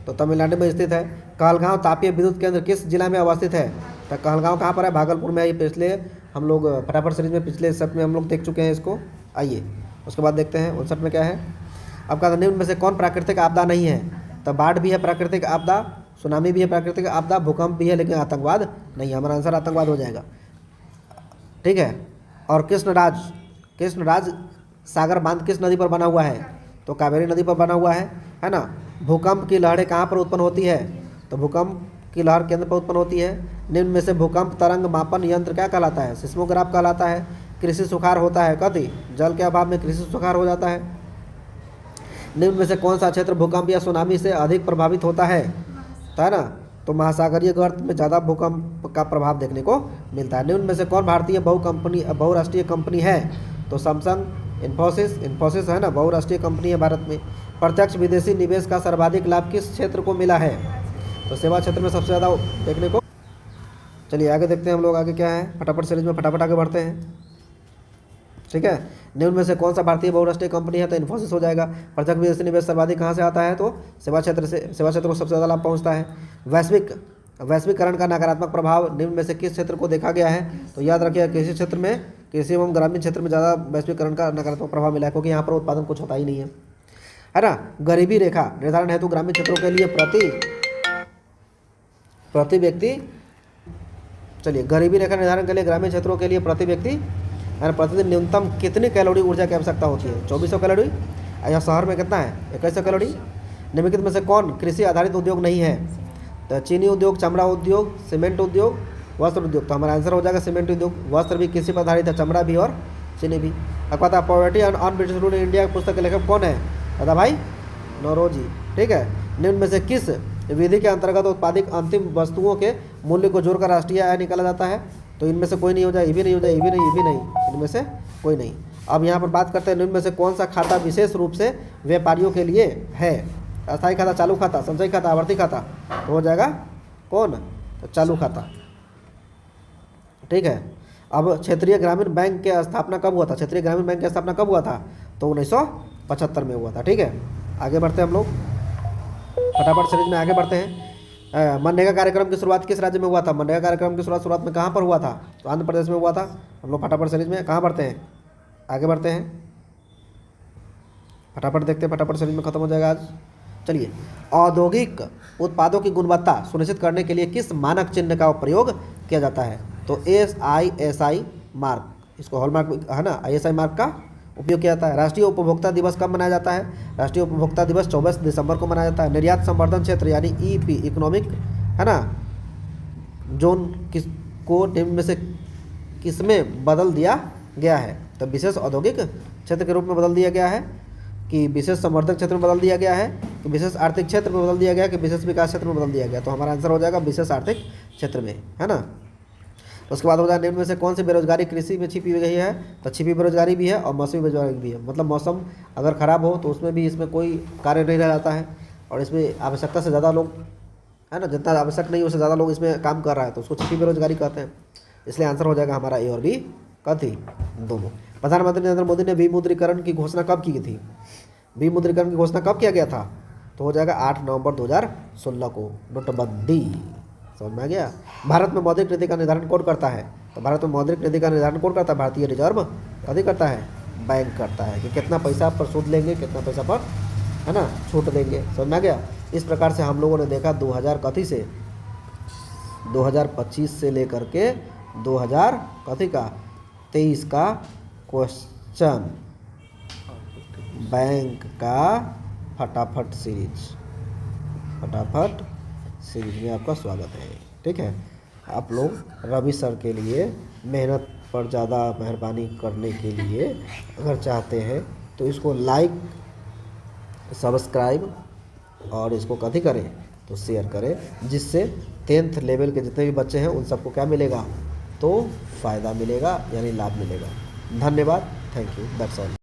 तो तमिलनाडु में स्थित है। कहलगांव तापीय विद्युत केंद्र किस जिला में अवस्थित है? तो कहलगांव कहाँ पर है? भागलपुर में है। ये पिछले हम लोग फटाफट सीरीज में पिछले सेट में हम लोग देख चुके हैं इसको। आइए उसके बाद देखते हैं 59 में क्या है। आपका निम्न में से कौन प्राकृतिक आपदा नहीं है? तो बाढ़ भी है प्राकृतिक आपदा, सुनामी भी है प्राकृतिक आपदा, भूकंप भी है, लेकिन आतंकवाद नहीं। हमारा आंसर आतंकवाद हो जाएगा। ठीक है। और कृष्णराज सागर बांध किस नदी पर बना हुआ है? तो कावेरी नदी पर बना हुआ है ना। भूकंप की लहरें कहाँ पर उत्पन्न होती है? तो भूकंप की लहर केंद्र पर उत्पन्न होती है। निम्न में से भूकंप तरंग मापन यंत्र क्या कहलाता है? सिस्मोग्राफ कहलाता है। कृषि सुखाड़ होता है कभी? जल के अभाव में कृषि सुखाड़ हो जाता है। निम्न में से कौन सा क्षेत्र भूकंप या सुनामी से अधिक प्रभावित होता है? तो है ना, तो महासागरीय गर्त में ज़्यादा भूकंप का प्रभाव देखने को मिलता है। निम्न में से कौन भारतीय बहुराष्ट्रीय कंपनी है? तो सैमसंग, इन्फोसिस है ना, बहुराष्ट्रीय कंपनी है भारत में। प्रत्यक्ष विदेशी निवेश का सर्वाधिक लाभ किस क्षेत्र को मिला है? तो सेवा क्षेत्र में सबसे ज़्यादा देखने को। चलिए आगे देखते हैं हम लोग, आगे क्या है फटाफट सीरीज में, फटाफट आगे बढ़ते हैं। ठीक है। निम्न में से कौन सा भारतीय बहुराष्ट्रीय कंपनी है? तो इन्फोसिस हो जाएगा। प्रत्यक्ष विदेशी निवेश सर्वाधिक कहाँ से आता है? तो सेवा क्षेत्र से। सेवा क्षेत्र को सबसे ज़्यादा लाभ पहुँचता है। वैश्वीकरण का नकारात्मक प्रभाव निम्न में से किस क्षेत्र को देखा गया है? तो याद रखिए, कृषि क्षेत्र में, कृषि एवं ग्रामीण क्षेत्र में ज़्यादा वैश्वीकरण का नकारात्मक प्रभाव मिला है, क्योंकि यहाँ पर उत्पादन कुछ होता ही नहीं है ना। गरीबी रेखा निर्धारण हेतु ग्रामीण क्षेत्रों के लिए प्रति व्यक्ति, चलिए गरीबी रेखा निर्धारण के लिए ग्रामीण क्षेत्रों के लिए प्रति व्यक्ति प्रतिदिन न्यूनतम कितनी कैलोरी ऊर्जा की आवश्यकता होती है? 2400 कैलोरी। या शहर में कितना है? 2100 कैलोरी। निम्नलिखित में से कौन कृषि आधारित उद्योग नहीं है? तो चीनी उद्योग, चमड़ा उद्योग, सीमेंट उद्योग, वस्त्र उद्योग। तो हमारा आंसर हो जाएगा सीमेंट उद्योग। वस्त्र भी कृषि पर आधारित है, चमड़ा भी और चीनी भी। आपको पता है poverty and un-British rule in India पुस्तक के लेखक कौन है? दादा भाई नौरोजी। ठीक है। निम्न में से किस विधि के अंतर्गत उत्पादित अंतिम वस्तुओं के मूल्य को जोड़कर राष्ट्रीय आय निकाला जाता है? तो इनमें से कोई नहीं हो जाए, ये भी नहीं हो जाए, ये भी नहीं, ये भी नहीं, इनमें से कोई नहीं। अब यहाँ पर बात करते हैं निम्न में से कौन सा खाता विशेष रूप से व्यापारियों के लिए है? अस्थायी खाता, चालू खाता, संचयी खाता, आवर्ती खाता। तो हो जाएगा कौन? तो चालू खाता। ठीक है। अब क्षेत्रीय ग्रामीण बैंक की स्थापना कब हुआ था? क्षेत्रीय ग्रामीण बैंक की स्थापना कब हुआ था? तो 1975 में हुआ था। ठीक है। आगे बढ़ते हैं हम लोग, फटाफट सीरीज में आगे बढ़ते हैं। मनरेगा कार्यक्रम की शुरुआत किस राज्य में हुआ था? मनरेगा कार्यक्रम की शुरुआत में कहाँ पर हुआ था? तो आंध्र प्रदेश में हुआ था। हम लोग फटाफट सीरीज में कहाँ बढ़ते हैं? आगे बढ़ते हैं, फटाफट देखते हैं, फटाफट सीरीज में खत्म हो जाएगा आज। चलिए, औद्योगिक उत्पादों की गुणवत्ता सुनिश्चित करने के लिए किस मानक चिन्ह का प्रयोग किया जाता है? तो ASI मार्क, इसको हॉलमार्क है ना, ISI मार्क का उपयोग किया जाता है। राष्ट्रीय उपभोक्ता दिवस कब मनाया जाता है? राष्ट्रीय उपभोक्ता दिवस 24 दिसंबर को मनाया जाता है। निर्यात संवर्धन क्षेत्र यानी EP, इकोनॉमिक, है ना, जोन को निम्न में से किसमें बदल दिया गया है? तो विशेष औद्योगिक क्षेत्र के रूप में बदल दिया गया है, कि विशेष संवर्धन क्षेत्र में बदल दिया गया है, कि विशेष आर्थिक क्षेत्र में बदल दिया गया, कि विशेष विकास क्षेत्र में बदल दिया गया? तो हमारा आंसर हो जाएगा विशेष आर्थिक क्षेत्र में, है ना। उसके बाद हो जाए निम्न में से कौन सी बेरोजगारी कृषि में छिपी गई है? तो छिपी बेरोजगारी भी है और मौसमी बेरोजगारी भी है। मतलब मौसम अगर ख़राब हो तो उसमें भी इसमें कोई कार्य नहीं रह जाता है, और इसमें आवश्यकता से ज़्यादा लोग, है ना, जितना आवश्यक नहीं उससे ज़्यादा लोग इसमें काम कर रहा है, तो उसको छिपी बेरोजगारी कहते हैं। इसलिए आंसर हो जाएगा हमारा ए और बी कथी दोनों। प्रधानमंत्री नरेंद्र मोदी ने विमुद्रीकरण की घोषणा कब की थी? विमुद्रीकरण की घोषणा कब किया गया था? तो हो जाएगा 8 नवंबर 2016 को, नोटबंदी। समझ में आ गया। भारत में मौद्रिक नीति का निर्धारण कौन करता है? तो भारत में मौद्रिक नीति का निर्धारण कौन करता है? भारतीय रिजर्व कभी करता है? बैंक करता है, कि कितना पैसा पर सूद लेंगे, कितना पैसा पर है ना छूट देंगे। समझ में आ गया। इस प्रकार से हम लोगों ने देखा 2000 कथी से 2025 से लेकर के 2000 कथी का 23 का क्वेश्चन बैंक का फटाफट सीरीज में आपका स्वागत है। ठीक है, आप लोग रवि सर के लिए मेहनत पर ज़्यादा मेहरबानी करने के लिए अगर चाहते हैं तो इसको लाइक, सब्सक्राइब और इसको कथी करें तो शेयर करें, जिससे 10th लेवल के जितने भी बच्चे हैं उन सबको क्या मिलेगा? तो फ़ायदा मिलेगा, यानी लाभ मिलेगा। धन्यवाद, थैंक यू, दैट्स ऑल।